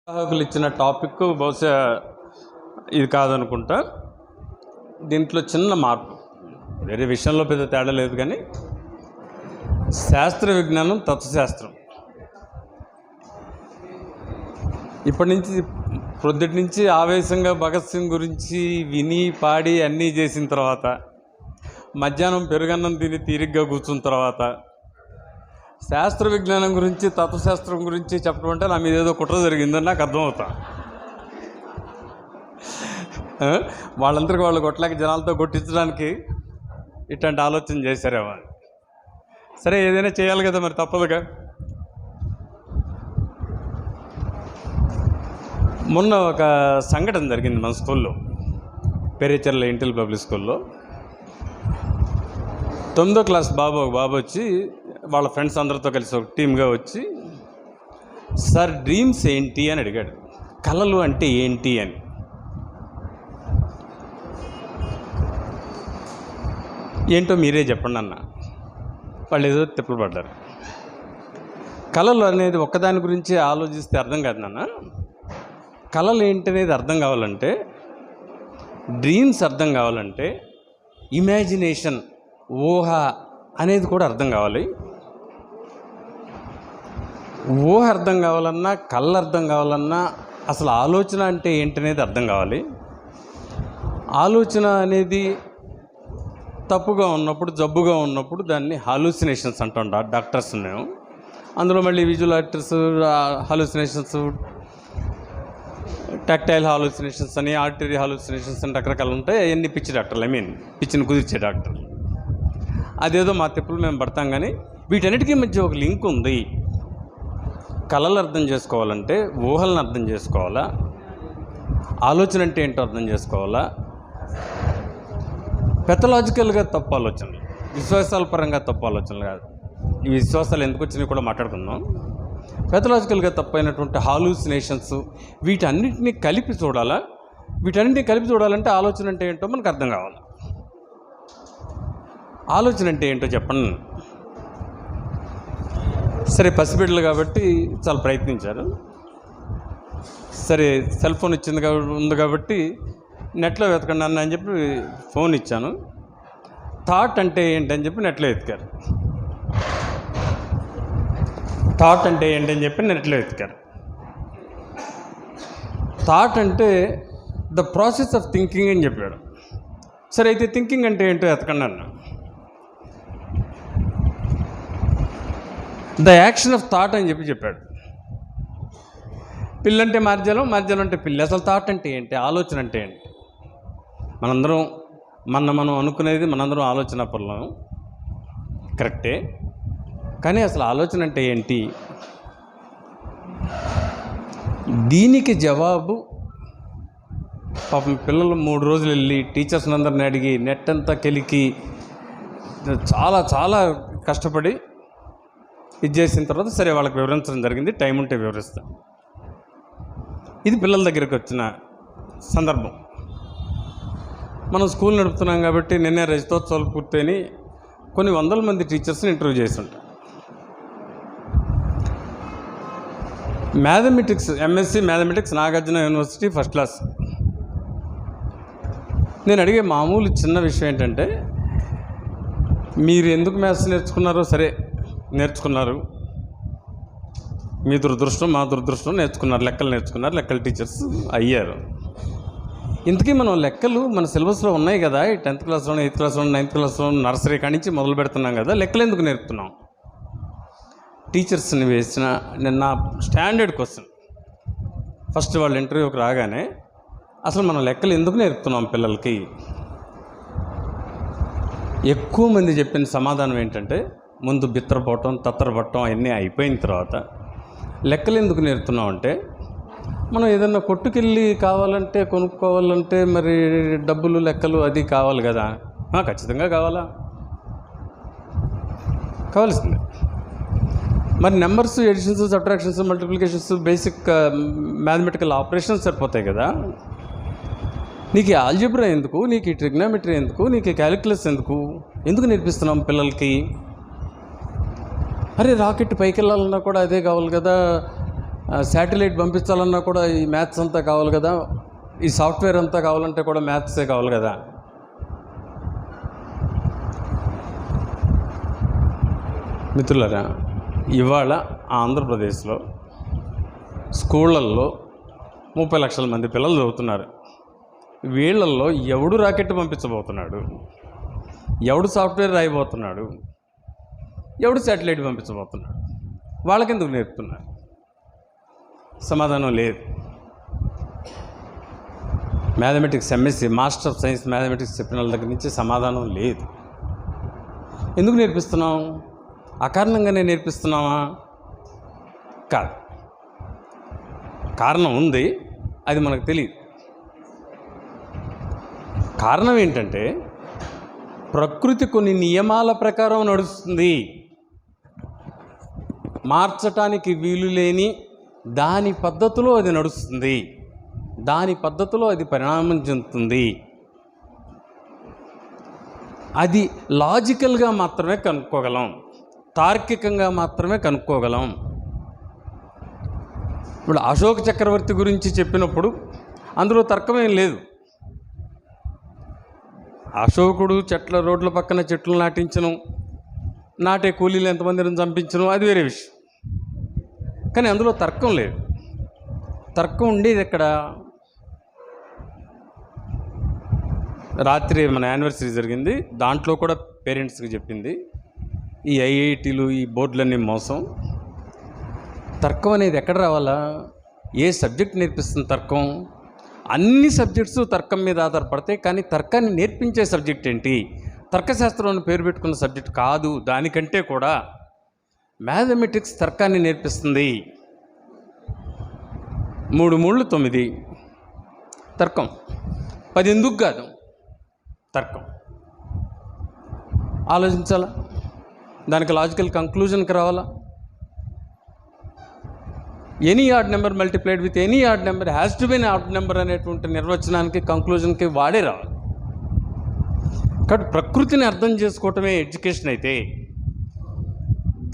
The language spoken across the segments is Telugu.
నిర్వాహకులు ఇచ్చిన టాపిక్ బహుశా ఇది కాదనుకుంటా. దీంట్లో చిన్న మార్పు, వేరే విషయంలో పెద్ద తేడా లేదు, కానీ శాస్త్ర విజ్ఞానం తత్వశాస్త్రం ఇప్పటి నుంచి ప్రొద్దుటి నుంచి ఆవేశంగా భగత్ సింగ్ గురించి విని పాడి అన్నీ చేసిన తర్వాత, మధ్యాహ్నం పెరుగన్నం తిని తీరిగ్గా కూర్చున్న తర్వాత శాస్త్ర విజ్ఞానం గురించి తత్వశాస్త్రం గురించి చెప్పడం అంటే నా మీద ఏదో కుట్ర జరిగిందని నాకు అర్థమవుతా. వాళ్ళందరికీ వాళ్ళు కొట్టలేక జనాలతో కొట్టించడానికి ఇట్లాంటి ఆలోచన చేశారేమో. సరే, ఏదైనా చేయాలి కదా, మరి తప్పదుగా. మొన్న ఒక సంఘటన జరిగింది మన స్కూల్లో, పెరేచర్ల ఇంటిల్ పబ్లిక్ స్కూల్లో. 9వ క్లాస్ ఒక బాబు వచ్చి వాళ్ళ ఫ్రెండ్స్ అందరితో కలిసి ఒక టీమ్గా వచ్చి, సార్ డ్రీమ్స్ ఏంటి అని అడిగాడు. కళలు అంటే ఏంటి అని. ఏంటో మీరే చెప్పండి అన్న. వాళ్ళు ఏదో తిప్పలు పడ్డారు. కళలు అనేది ఒక్కదాని గురించి ఆలోచిస్తే అర్థం కాదు నాన్న. కళలు ఏంటి అనేది అర్థం కావాలంటే, డ్రీమ్స్ అర్థం కావాలంటే, ఇమాజినేషన్, ఊహ అనేది కూడా అర్థం కావాలి. ఊహ అర్థం కావాలన్నా, కళ్ళు అర్థం కావాలన్నా అసలు ఆలోచన అంటే ఏంటనేది అర్థం కావాలి. ఆలోచన అనేది తప్పుగా ఉన్నప్పుడు, జబ్బుగా ఉన్నప్పుడు దాన్ని హాలూసినేషన్స్ అంటాం డాక్టర్స్ మేము. అందులో మళ్ళీ విజువల్ యాక్టర్స్ హాలూసినేషన్స్, టాక్టైల్ హాలూసినేషన్స్ అని, ఆడిటరీ హాలూసినేషన్స్ అని రకరకాలు ఉంటాయి. అవన్నీ పిచ్చి డాక్టర్లు, పిచ్చిని కుదిర్చే డాక్టర్లు. అదేదో మా తిప్పులు మేము పడతాం. కానీ వీటన్నిటికీ మధ్య ఒక లింక్ ఉంది. కళలు అర్థం చేసుకోవాలంటే ఊహలను అర్థం చేసుకోవాలా, ఆలోచన అంటే ఏంటో అర్థం చేసుకోవాలా. పెథలాజికల్గా తప్పు ఆలోచనలు, విశ్వాసాల పరంగా తప్పు ఆలోచనలు కాదు. ఈ విశ్వాసాలు ఎందుకు వచ్చినాయి కూడా మాట్లాడుకుందాం. పెథలాజికల్గా తప్పైనటువంటి హాలూసినేషన్స్, వీటన్నిటిని కలిపి చూడాలా. వీటన్నిటిని కలిపి చూడాలంటే ఆలోచన అంటే ఏంటో మనకు అర్థం కావాలి. ఆలోచన అంటే ఏంటో చెప్పండి. సరే, పసిబిడ్డలు కాబట్టి చాలా ప్రయత్నించారు. సరే, సెల్ ఫోన్ ఉంది కాబట్టి నెట్లో వెతకండి అన్న అని చెప్పి ఫోన్ ఇచ్చాను. థాట్ అంటే ఏంటని చెప్పి నెట్లో వెతికారు. థాట్ అంటే ఏంటని చెప్పి నెట్లో వెతికారు. థాట్ అంటే ద ప్రాసెస్ ఆఫ్ థింకింగ్ అని చెప్పాడు. సరే, అయితే థింకింగ్ అంటే ఏంటో వెతకండి అన్న. ద యాక్షన్ ఆఫ్ థాట్ అని చెప్పాడు. పిల్లంటే మార్జలం, మార్జలం అంటే పిల్లి. అసలు థాట్ అంటే ఏంటి, ఆలోచన అంటే ఏంటి? మనందరం మనం అనుకునేది మనందరం ఆలోచన పనులం, కరెక్టే. కానీ అసలు ఆలోచన అంటే ఏంటి? దీనికి జవాబు పాపం పిల్లలు 3 రోజులు వెళ్ళి టీచర్స్ని అందరిని అడిగి నెట్ అంతా కెలికి చాలా చాలా కష్టపడి ఇది చేసిన తర్వాత సరే వాళ్ళకి వివరించడం జరిగింది. టైం ఉంటే వివరిస్తాం. ఇది పిల్లల దగ్గరికి వచ్చిన సందర్భం. మనం స్కూల్ నడుపుతున్నాం కాబట్టి నిన్నే రజతోత్సవాలు పూర్తయిని కొన్ని 100 మంది టీచర్స్ని ఇంటర్వ్యూ చేసి ఉంటాం. Mathematics, MSc mathematics, Nagarjuna university, first class. నేను అడిగే మామూలు చిన్న విషయం ఏంటంటే, మీరు ఎందుకు మ్యాథ్స్ నేర్చుకున్నారో సరే నేర్చుకున్నారు, మీ దురదృష్టం మా దురదృష్టం, నేర్చుకున్నారు, లెక్కలు నేర్చుకున్నారు, లెక్కల టీచర్స్ అయ్యారు. ఇంతకీ మనం లెక్కలు మన సిలబస్లో ఉన్నాయి కదా, 10th క్లాస్లో, 8th క్లాస్లో, 9th క్లాస్లో, నర్సరీ కాడి నుంచి మొదలు పెడుతున్నాం కదా, లెక్కలు ఎందుకు నేర్పుతున్నాం? టీచర్స్ని వేసిన నిన్న స్టాండర్డ్ క్వశ్చన్. ఫస్ట్ వాళ్ళు ఇంటర్వ్యూకి రాగానే అసలు మనం లెక్కలు ఎందుకు నేర్పుతున్నాం పిల్లలకి? ఎక్కువ మంది చెప్పిన సమాధానం ఏంటంటే, ముందు బిత్తరపోవటం, తత్తరపట్టడం అవన్నీ అయిపోయిన తర్వాత లెక్కలు ఎందుకు నేర్పుతున్నాం అంటే, మనం ఏదన్నా కొట్టుకెళ్ళి కావాలంటే, కొనుక్కోవాలంటే మరి డబ్బులు, లెక్కలు అది కావాలి కదా. ఖచ్చితంగా కావాల్సిందే. మరి numbers, additions, subtractions, multiplications, basic mathematical operations సరిపోతాయి కదా. నీకు ఈ ఆల్జిబ్రా ఎందుకు, నీకు ఈ ట్రిగ్నామెట్రీ ఎందుకు, నీకు ఈ క్యాలిక్యులస్ ఎందుకు నేర్పిస్తున్నాం పిల్లలకి? అరే, రాకెట్ పైకి వెళ్ళాలన్నా కూడా అదే కావాలి కదా, శాటిలైట్ పంపించాలన్నా కూడా ఈ మ్యాథ్స్ అంతా కావాలి కదా, ఈ సాఫ్ట్వేర్ అంతా కావాలంటే కూడా మ్యాథ్సే కావాలి కదా. మిత్రులారా, ఇవాళ ఆంధ్రప్రదేశ్లో స్కూళ్ళల్లో 30 లక్షల మంది పిల్లలు చదువుతున్నారు. వీళ్ళల్లో ఎవడు రాకెట్ పంపించబోతున్నాడు, ఎవడు సాఫ్ట్వేర్ రాయబోతున్నాడు, ఎవడు శాటిలైట్ పంపించబోతున్నాడు, వాళ్ళకెందుకు నేర్పుతున్నారు? సమాధానం లేదు. Mathematics MSc master of science mathematics చెప్పిన వాళ్ళ దగ్గర నుంచి సమాధానం లేదు. ఎందుకు నేర్పిస్తున్నాం? అకారణంగానే నేర్పిస్తున్నామా? కాదు, కారణం ఉంది, అది మనకు తెలియదు. కారణం ఏంటంటే ప్రకృతి కొన్ని నియమాల ప్రకారం నడుస్తుంది. మార్చటానికి వీలు లేని దాని పద్ధతిలో అది నడుస్తుంది, దాని పద్ధతిలో అది పరిణామం చెందుతుంది. అది లాజికల్గా మాత్రమే కనుక్కోగలం, తార్కికంగా మాత్రమే కనుక్కోగలం. ఇప్పుడు అశోక చక్రవర్తి గురించి చెప్పినప్పుడు అందులో తర్కమేం లేదు. అశోకుడు రోడ్ల పక్కన చెట్లు నాటించను, నాటే కూలీలు ఎంతమందిని చంపించను, అది వేరే విషయం. కానీ అందులో తర్కం లేదు. తర్కం ఉండేది ఎక్కడ? రాత్రి మన యానివర్సరీ జరిగింది, దాంట్లో కూడా పేరెంట్స్కి చెప్పింది, ఈ ఐఐటీలు ఈ బోర్డులన్నీ మోసం. తర్కం అనేది ఎక్కడ రావాలా? ఏ సబ్జెక్ట్ నేర్పిస్తుంది తర్కం? అన్ని సబ్జెక్ట్స్ తర్కం మీద ఆధారపడతాయి, కానీ తర్కాన్ని నేర్పించే సబ్జెక్ట్ ఏంటి? తర్కశాస్త్రం అని పేరు పెట్టుకున్న సబ్జెక్ట్ కాదు. దానికంటే కూడా మ్యాథమెటిక్స్ తర్కాన్ని నేర్పిస్తుంది. 3 3 9 తర్కం, 10 ఎందుకు కాదు తర్కం. ఆలోచించాలా, దానికి లాజికల్ కంక్లూజన్కి రావాలా. Any odd number multiplied with any odd number has to be an odd number అనేటువంటి నిర్వచనానికి కంక్లూజన్కి వాడే రావాలి. కాబట్టి ప్రకృతిని అర్థం చేసుకోవటమే ఎడ్యుకేషన్ అయితే,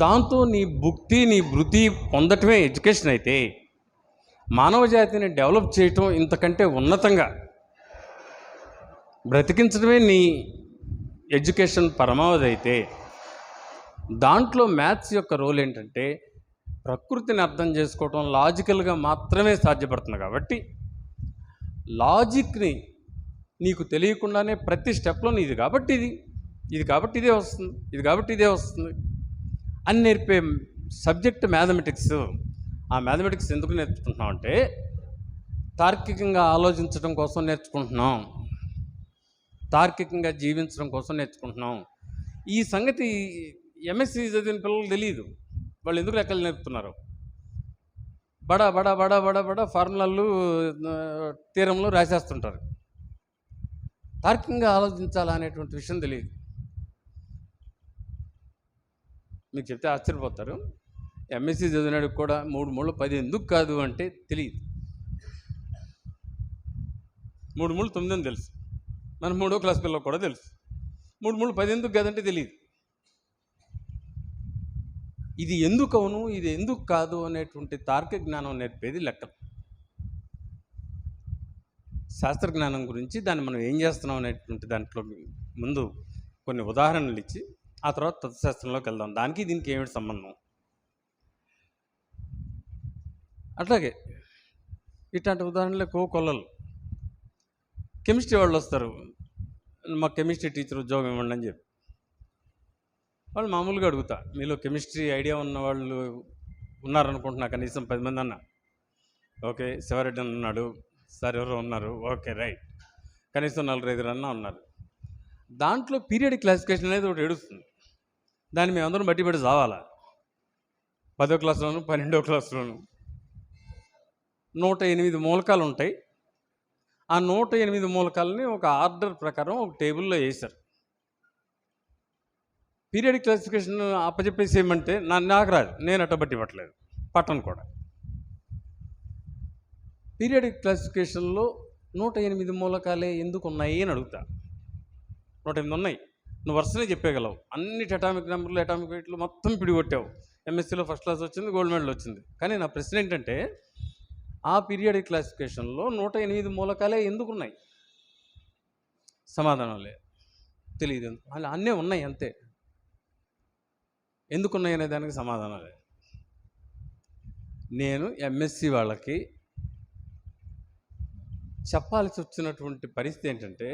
దాంతో నీ భుక్తి నీ భృతి పొందటమే ఎడ్యుకేషన్ అయితే, మానవ జాతిని డెవలప్ చేయటం, ఇంతకంటే ఉన్నతంగా బ్రతికించడమే నీ ఎడ్యుకేషన్ పరమావధి అయితే, దాంట్లో మ్యాథ్స్ యొక్క రోల్ ఏంటంటే ప్రకృతిని అర్థం చేసుకోవటం లాజికల్గా మాత్రమే సాధ్యపడుతుంది. కాబట్టి లాజిక్ని నీకు తెలియకుండానే ప్రతి స్టెప్లో ఇది కాబట్టి ఇది కాబట్టి ఇదే వస్తుంది, ఇది కాబట్టి ఇదే వస్తుంది అని నేర్పే సబ్జెక్ట్ మ్యాథమెటిక్స్. ఆ మ్యాథమెటిక్స్ ఎందుకు నేర్చుకుంటున్నాం అంటే తార్కికంగా ఆలోచించడం కోసం నేర్చుకుంటున్నాం, తార్కికంగా జీవించడం కోసం నేర్చుకుంటున్నాం. ఈ సంగతి ఎంఎస్సీ చదివిన పిల్లలు తెలియదు. వాళ్ళు ఎందుకు లెక్కలు నేర్పుతున్నారు? బడా బడా బడా బడా బడా ఫార్ములాలు తీరంలో రాసేస్తుంటారు. తార్కికంగా ఆలోచించాలా అనేటువంటి విషయం తెలియదు. మీకు చెప్తే ఆశ్చర్యపోతారు. ఎంఎస్సీ చదివినాడికి కూడా 3 3 10 ఎందుకు కాదు అంటే తెలియదు. 3 3 9 అని తెలుసు, మన 3వ క్లాస్ పిల్లలకు కూడా తెలుసు. 3 3 10 ఎందుకు కాదంటే తెలియదు. ఇది ఎందుకు అవును, ఇది ఎందుకు కాదు అనేటువంటి తార్కిక జ్ఞానం నేర్పేది లెక్కలు. శాస్త్రజ్ఞానం గురించి దాన్ని మనం ఏం చేస్తున్నాం అనేటువంటి దాంట్లో ముందు కొన్ని ఉదాహరణలు ఇచ్చి ఆ తర్వాత తత్వశాస్త్రంలోకి వెళ్దాం. దానికి దీనికి ఏమిటి సంబంధం? అట్లాగే ఇట్లాంటి ఉదాహరణలు కొల్లలు. కెమిస్ట్రీ వాళ్ళు వస్తారు, మా కెమిస్ట్రీ టీచర్ ఉద్యోగం ఇవ్వండి అని చెప్పి. వాళ్ళు మామూలుగా అడుగుతా, మీలో కెమిస్ట్రీ ఐడియా ఉన్న వాళ్ళు ఉన్నారనుకుంటున్నా, కనీసం 10 మంది అన్న. ఓకే, శివారెడ్డి అని ఉన్నాడు, సార్ ఎవరో ఉన్నారు, ఓకే రైట్, కనీసం 4 5 అన్నా ఉన్నారు. దాంట్లో పీరియడిక్ క్లాసిఫికేషన్ అనేది ఒకటి ఏడుస్తుంది. దాన్ని మేమందరం బట్టి పెట్టి చావాలా. 10వ క్లాస్లోను 12వ క్లాస్లోను 108 మూలకాలు ఉంటాయి. ఆ 108 మూలకాలని ఒక ఆర్డర్ ప్రకారం ఒక టేబుల్లో వేశారు. పీరియడిక్ క్లాసిఫికేషన్ అప్పచెప్పేసి ఏమంటే నాకు రాదు, నేను అట్టబట్టి ఇవ్వట్లేదు, పట్టను కూడా. పీరియడిక్ క్లాసిఫికేషన్లో 108 మూలకాలే ఎందుకు ఉన్నాయి అని అడుగుతా. 108 ఉన్నాయి, నువ్వు వరుసనే చెప్పేయగలవు. అన్నిటి అటామిక్ నెంబర్లు అటామిక్ వెయిట్లు మొత్తం పిడిగొట్టావు, ఎంఎస్సీలో ఫస్ట్ క్లాస్ వచ్చింది, గోల్డ్ మెడల్ వచ్చింది. కానీ నా ప్రశ్న ఏంటంటే, ఆ పీరియాడిక్ క్లాసిఫికేషన్లో 108 మూలకాలే ఎందుకున్నాయి? సమాధానం లేదు, తెలియదు. అలా అన్నీ ఉన్నాయి అంతే, ఎందుకున్నాయి అనే దానికి సమాధానం లేదు. నేను ఎంఎస్సి వాళ్ళకి చెప్పాల్సి వచ్చినటువంటి పరిస్థితి ఏంటంటే,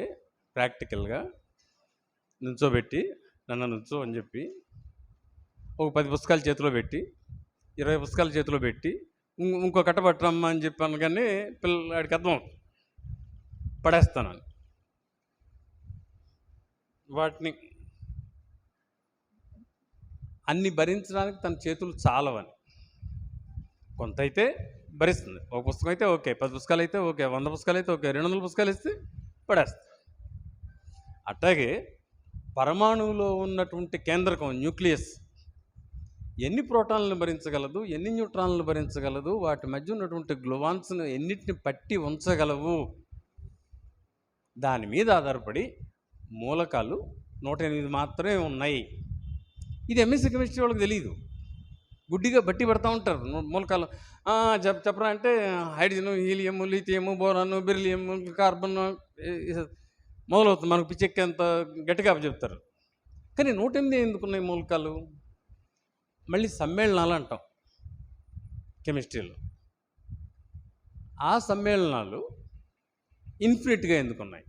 ప్రాక్టికల్గా నుంచోబెట్టి, నన్ను నుంచో అని చెప్పి ఒక 10 పుస్తకాలు చేతిలో పెట్టి, 20 పుస్తకాలు చేతిలో పెట్టి, ఇంకో కట్ట పట్టరమ్మా అని చెప్పాను. కానీ పిల్లవాడికి అర్థం పడేస్తానని వాటిని అన్ని భరించడానికి తన చేతులు చాలవని. కొంత అయితే భరిస్తుంది, ఒక పుస్తకం అయితే ఓకే, 10 పుస్తకాలు అయితే ఓకే, 100 పుస్తకాలు అయితే ఓకే, 200 పుస్తకాలు ఇస్తే పడేస్తుంది. అట్లాగే పరమాణువులో ఉన్నటువంటి కేంద్రకం న్యూక్లియస్ ఎన్ని ప్రోటాన్లను భరించగలదు, ఎన్ని న్యూట్రాన్లను భరించగలదు, వాటి మధ్య ఉన్నటువంటి గ్లూవాన్స్ను ఎన్నిటిని పట్టి ఉంచగలవు, దాని మీద ఆధారపడి మూలకాలు 108 మాత్రమే ఉన్నాయి. ఇది ఎంఎస్సీ కెమిస్ట్రీ వాళ్ళకి తెలియదు, గుడ్డిగా బట్టి పడతా ఉంటారు. మూలకాలు చెప్పరా అంటే హైడ్రోజను, హీలియము, లిథియము, బోరాను, బెరిలియము, కార్బన్ మొదలవుతుంది. మనకు పిచ్చెక్కేంత గట్టిగా చెప్తారు. కానీ 108 ఎందుకున్నాయి మూలకాలు? మళ్ళీ సమ్మేళనాలు అంటాం కెమిస్ట్రీలో. ఆ సమ్మేళనాలు ఇన్ఫినిట్గా ఎందుకున్నాయి?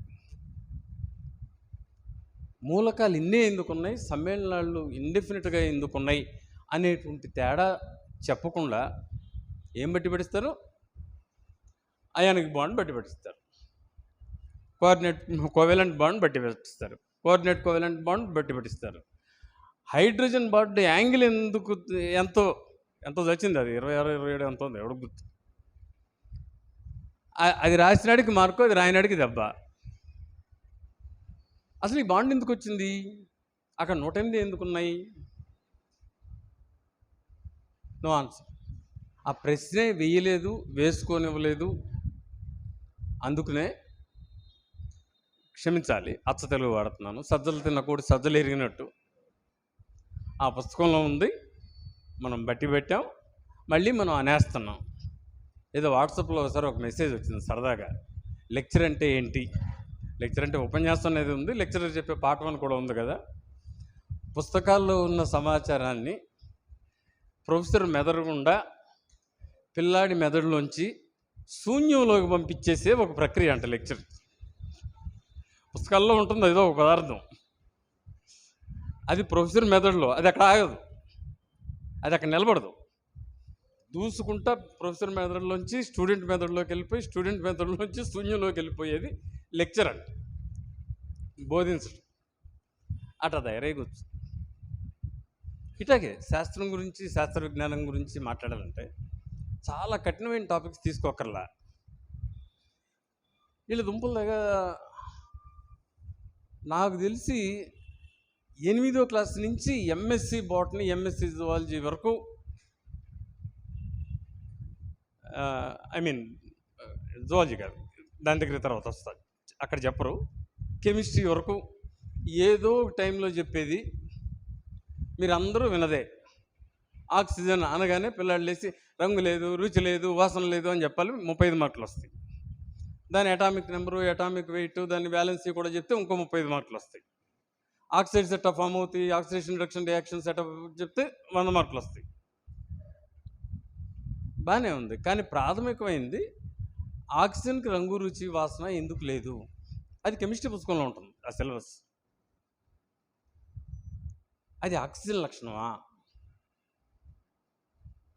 మూలకాలు ఇన్నే ఎందుకున్నాయి, సమ్మేళనాలు ఇండెఫినిట్గా ఎందుకున్నాయి అనేటువంటి తేడా చెప్పకుండా ఏం బట్టి పడిస్తారు? అయానిక్ బాండ్ బట్టి పట్టిస్తారు, కోవెలెంట్ బాండ్ బట్టి పట్టిస్తారు, కోవెలెంట్ బాండ్ బట్టి పట్టిస్తారు. హైడ్రోజన్ బాండ్ యాంగిల్ ఎందుకు ఎంతో వచ్చింది, అది 26, 27 ఎంతో ఉంది, ఎవడు గుర్తు. అది రాసినాడికి మార్కు, అది రాయినాడికి దెబ్బ. అసలు ఈ బాండ్ ఎందుకు వచ్చింది? అక్కడ 108 ఎందుకున్నాయి? No answer. ఆ ప్రశ్నే వేయలేదు, వేసుకోనివ్వలేదు. అందుకనే క్షమించాలి, అచ్చ తెలుగు వాడుతున్నాను. సజ్జలు తిన్న కోడి సజ్జలు ఎరిగినట్టు ఆ పుస్తకంలో ఉంది, మనం బట్టి పెట్టాం, మళ్ళీ మనం అనేస్తున్నాం. ఏదో వాట్సాప్లో ఒకసారి ఒక మెసేజ్ వచ్చింది సరదాగా, లెక్చర్ అంటే ఏంటి, లెక్చర్ అంటే ఉపన్యాసం అనేది ఉంది, లెక్చరర్ చెప్పే పాఠం అని కూడా ఉంది కదా. పుస్తకాల్లో ఉన్న సమాచారాన్ని ప్రొఫెసర్ మెదడుగుండా పిల్లాడి మెదడులోంచి శూన్యంలోకి పంపించేసే ఒక ప్రక్రియ అంట లెక్చర్. పుస్తకాల్లో ఉంటుంది ఏదో ఒక పదార్థం, అది ప్రొఫెసర్ మెదడులో, అది అక్కడ ఆగదు, అది అక్కడ నిలబడదు, దూసుకుంటా ప్రొఫెసర్ మెదడులోంచి స్టూడెంట్ మెదడులోకి వెళ్ళిపోయి, స్టూడెంట్ మెదడులోంచి శూన్యంలోకి వెళ్ళిపోయేది లెక్చర్ అంటే, బోధించడం. అట్లా తయారైవచ్చు. ఇట్లాగే శాస్త్రం గురించి, శాస్త్ర విజ్ఞానం గురించి మాట్లాడాలంటే చాలా కఠినమైన టాపిక్స్ తీసుకోకర్లా. వీళ్ళ దుంపల దగ్గర నాకు తెలిసి 8వ క్లాస్ నుంచి ఎంఎస్సి బాటనీ, ఎంఎస్సి జువాలజీ వరకు, ఐ మీన్ జువాలజీ కాదు, దాని దగ్గర తర్వాత వస్తుంది, అక్కడ చెప్పరు. కెమిస్ట్రీ వరకు ఏదో టైంలో చెప్పేది మీరు అందరూ వినదే. ఆక్సిజన్ అనగానే పిల్లాడు లేచి రంగు లేదు, రుచి లేదు, వాసన లేదు అని చెప్పాలి, 35 మార్కులు వస్తాయి. దాని అటామిక్ నెంబరు, అటామిక్ వెయిట్, దాని బ్యాలెన్సీ కూడా చెప్తే ఇంకో 35 మార్కులు వస్తాయి. ఆక్సైడ్ సెట్ ఫామ్ అవుతాయి, ఆక్సిడేషన్ రిడక్షన్ రియాక్షన్ సెటప్ చెప్తే 100 మార్కులు వస్తాయి. బాగానే ఉంది, కానీ ప్రాథమికమైంది ఆక్సిజన్కి రంగు, రుచి, వాసన ఎందుకు లేదు, అది కెమిస్ట్రీ పుస్తకంలో ఉంటుంది ఆ సిలబస్. అది ఆక్సిజన్ లక్షణమా?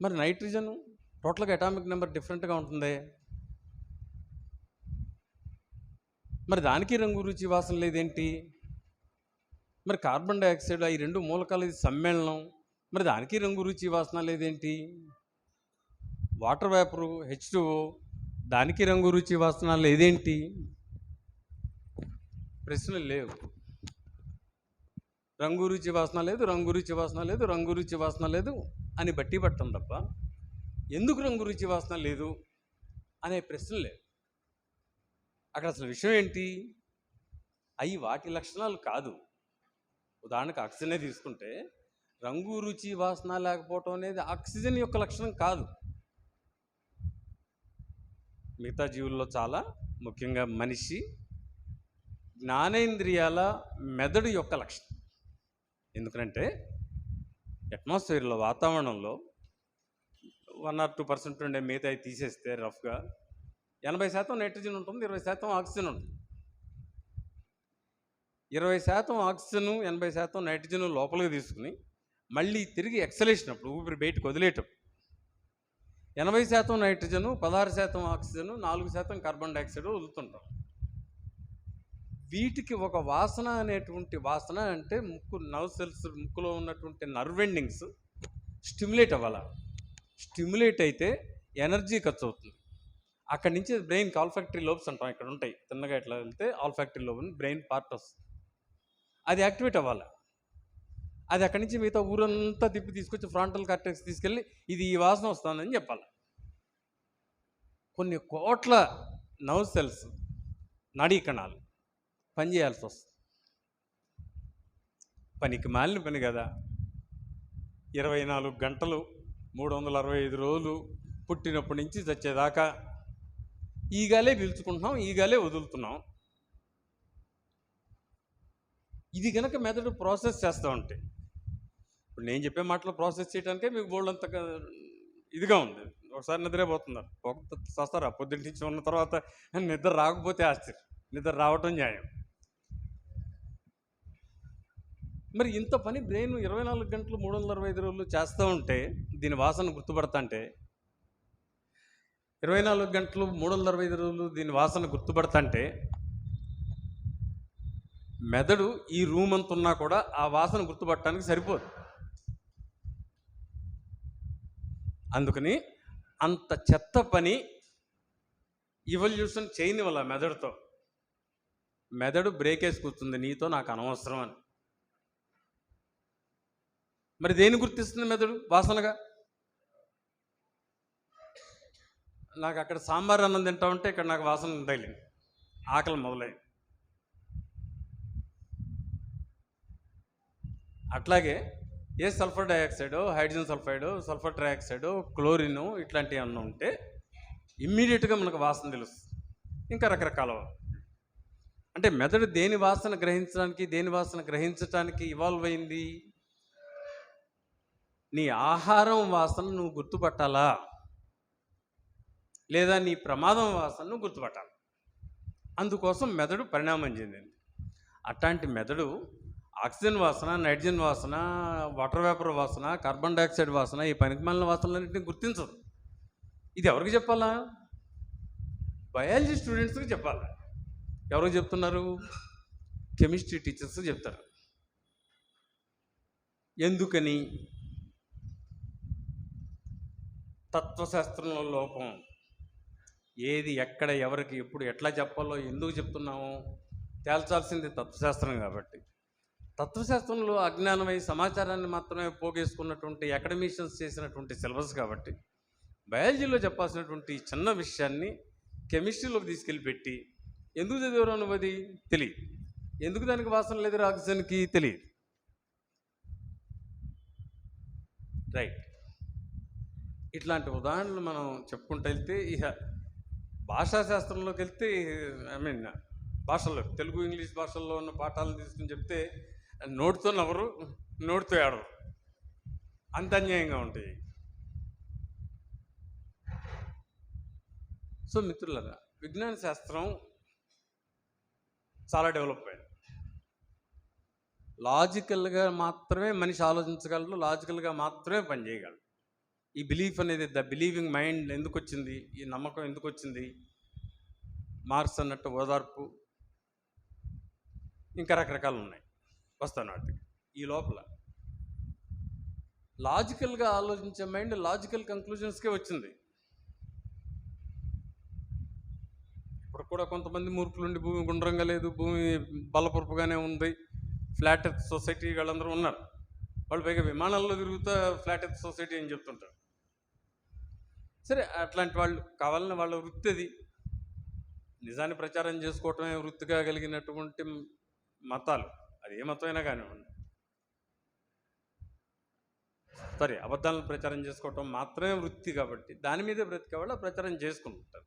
మరి నైట్రోజన్ టోటల్గా అటామిక్ నెంబర్ డిఫరెంట్గా ఉంటుంది, మరి దానికి రంగు, రుచి, వాసన లేదేంటి? మరి కార్బన్ డైఆక్సైడ్, ఈ 2 మూలకాలు సమ్మేళనం, మరి దానికి రంగు, రుచి, వాసన లేదేంటి? వాటర్ వేపరు H2O, దానికి రంగు, రుచి, వాసన లేదేంటి? ప్రశ్నలు లేవు. రంగు, రుచి, వాసన లేదు, రంగు, రుచి, వాసన లేదు, రంగు, రుచి, వాసన లేదు అని బట్టి పట్టం తప్ప ఎందుకు రంగు, రుచి, వాసన లేదు అనే ప్రశ్న లేదు. అక్కడ అసలు విషయం ఏంటి? అవి వాటి లక్షణాలు కాదు. ఉదాహరణకు ఆక్సిజనే తీసుకుంటే రంగు రుచి వాసన లేకపోవటం అనేది ఆక్సిజన్ యొక్క లక్షణం కాదు. మిగతా జీవుల్లో చాలా ముఖ్యంగా మనిషి జ్ఞానేంద్రియాల మెదడు యొక్క లక్షణం. ఎందుకంటే అట్మాస్ఫియర్లో, వాతావరణంలో 1 or 2% ఉండే మిగతా తీసేస్తే రఫ్గా 80% నైట్రోజన్ ఉంటుంది, 20% ఆక్సిజన్ ఉంటుంది. 20% ఆక్సిజన్ 80% నైట్రోజన్ లోపలికి తీసుకుని మళ్ళీ తిరిగి ఎక్సలేషన్ అప్పుడు ఊపిరి బయటకు వదిలేటప్పుడు 80% నైట్రోజను, 16% ఆక్సిజన్, 4% కార్బన్ డైఆక్సైడ్ వదులుతుంటాం. వీటికి ఒక వాసన అనేటువంటి వాసన అంటే నర్వ్ సెల్స్ ముక్కులో ఉన్నటువంటి నర్వ్ ఎండింగ్స్ స్టిమ్యులేట్ అవ్వాలి. స్టిమ్యులేట్ అయితే ఎనర్జీ ఖర్చు అవుతుంది. అక్కడి నుంచి బ్రెయిన్కి ఆల్ఫాక్టరీ లోబ్స్ అంటాం, ఇక్కడ ఉంటాయి. తిన్నగా ఇట్లా వెళ్తే ఆల్ఫాక్టరీ లోబ్ అని బ్రెయిన్ పార్ట్ వస్తుంది. అది యాక్టివేట్ అవ్వాలి. అది అక్కడి నుంచి మిగతా ఊరంతా తిప్పి తీసుకొచ్చి ఫ్రాంటల్ కార్టెక్స్ తీసుకెళ్ళి ఇది ఈ వాసన వస్తుందని చెప్పాలి. కొన్ని కోట్ల నర్వ్ సెల్స్, నాడీ కణాలు పనిచేయాల్సి వస్తుంది. పనికి మాలిన పని కదా. 24 గంటలు 365 రోజులు పుట్టినప్పటి నుంచి చచ్చేదాకా ఈగాలే పీల్చుకుంటున్నాం, ఈగాలే వదులుతున్నాం. ఇది కనుక మెదడు ప్రాసెస్ చేస్తూ ఉంటే, ఇప్పుడు నేను చెప్పే మాటలు ప్రాసెస్ చేయడానికే మీకు బోల్డ్ అంత ఇదిగా ఉంది. ఒకసారి నిద్రపోతున్నారు, వస్తారా పొద్దున్న నుంచి ఉన్న తర్వాత నిద్ర రాకపోతే ఆశ్చర్యం, నిద్ర రావటం న్యాయం. మరి ఇంత పని బ్రెయిన్ 24 గంటలు 365 రోజులు చేస్తూ ఉంటే దీని వాసన గుర్తుపడతా అంటే 24 గంటలు 365 రోజులు దీని వాసన గుర్తుపడతాంటే మెదడు ఈ రూమ్ అంత ఉన్నా కూడా ఆ వాసన గుర్తుపట్టడానికి సరిపోదు. అందుకని అంత చెత్త పని ఇవల్యూషన్ చేయని వల్ల మెదడుతో, మెదడు బ్రేక్ వేసి కూర్చుంది, నీతో నాకు అనవసరం అని. మరి దేని గుర్తిస్తుంది మెదడు వాసనగా? నాకు అక్కడ సాంబార్ అన్నం తింటా ఉంటే ఇక్కడ నాకు వాసన తగిలింది, ఆకలి మొదలైంది. అట్లాగే ఏ సల్ఫర్ డైఆక్సైడో, హైడ్రోజన్ సల్ఫైడో, సల్ఫర్ ట్రైఆక్సైడో, క్లోరిన్ ఇట్లాంటివి అన్నీ ఉంటే ఇమ్మీడియట్గా మనకు వాసన తెలుస్తుంది. ఇంకా రకరకాల అంటే మెదడు దేని వాసన గ్రహించడానికి, దేని వాసన గ్రహించడానికి ఇవాల్వ్ అయింది. నీ ఆహారం వాసన నువ్వు గుర్తుపట్టాలా, లేదా నీ ప్రమాదం వాసన నువ్వు గుర్తుపట్టాలి. అందుకోసం మెదడు పరిణామం చెందింది. అట్లాంటి మెదడు ఆక్సిజన్ వాసన, నైట్రోజన్ వాసన, వాటర్ వేపర్ వాసన, కార్బన్ డైఆక్సైడ్ వాసన, ఈ పనికిమాలిన వాసనలన్నింటినీ గుర్తించదు. ఇది ఎవరికి చెప్పాలా? బయాలజీ స్టూడెంట్స్కి చెప్పాలి. ఎవరికి చెప్తున్నారు? కెమిస్ట్రీ టీచర్స్ చెప్తారు. ఎందుకని? తత్వశాస్త్రంలో లోపం. ఏది ఎక్కడ ఎవరికి ఎప్పుడు ఎట్లా చెప్పాలో, ఎందుకు చెప్తున్నామో తేల్చాల్సింది తత్వశాస్త్రం. కాబట్టి తత్వశాస్త్రంలో అజ్ఞానమై సమాచారాన్ని మాత్రమే పోగేసుకున్నటువంటి అకాడమిషియన్స్ చేసినటువంటి సిలబస్ కాబట్టి బయాలజీలో చెప్పాల్సినటువంటి చిన్న విషయాన్ని కెమిస్ట్రీలోకి తీసుకెళ్ళి పెట్టి ఎందుకు చదివారు నువ్వు అది తెలియదు, ఎందుకు దానికి వాసన లేదు ఆక్సిజన్కి తెలియదు. రైట్. ఇట్లాంటి ఉదాహరణలు మనం చెప్పుకుంటూ వెళ్తే ఇక భాషాశాస్త్రంలోకి వెళ్తే భాషల్లో తెలుగు ఇంగ్లీష్ భాషల్లో ఉన్న పాఠాలను తీసుకుని చెప్తే నోటితో నవ్వరు, నోటితో ఏడరు, అంత అన్యాయంగా ఉంటాయి. సో మిత్రులారా, విజ్ఞాన శాస్త్రం చాలా డెవలప్ అయింది. లాజికల్గా మాత్రమే మనిషి ఆలోచించగలడు, లాజికల్గా మాత్రమే పనిచేయగలడు. ఈ బిలీఫ్ అనేది, ద బిలీవింగ్ మైండ్ ఎందుకు వచ్చింది, ఈ నమ్మకం ఎందుకు వచ్చింది? మార్క్స్ అన్నట్టు ఓదార్పు, ఇంకా రకరకాలు ఉన్నాయి, వస్తాను వాటికి. ఈ లోపల లాజికల్గా ఆలోచించే మైండ్ లాజికల్ కంక్లూజన్స్కే వచ్చింది. ఇప్పుడు కూడా కొంతమంది మూర్ఖులుండి భూమి గుండ్రంగా లేదు, భూమి బలపరుపుగానే ఉంది, ఫ్లాట్ ఎర్త్ సొసైటీ వాళ్ళందరూ ఉన్నారు. వాళ్ళు పైగా విమానాల్లో తిరుగుతా ఫ్లాట్ ఎర్త్ సొసైటీ అని చెప్తుంటారు. సరే, అట్లాంటి వాళ్ళు కావాలని వాళ్ళ వృత్తి అది. నిజాన్ని ప్రచారం చేసుకోవటమే వృత్తిగా కలిగినటువంటి మతాలు, అది ఏ మతమైనా కానివ్వండి. సారీ అబద్ధాలను ప్రచారం చేసుకోవటం మాత్రమే వృత్తి కాబట్టి దాని మీదే బ్రతికే వాళ్ళు ప్రచారం చేసుకుంటారు.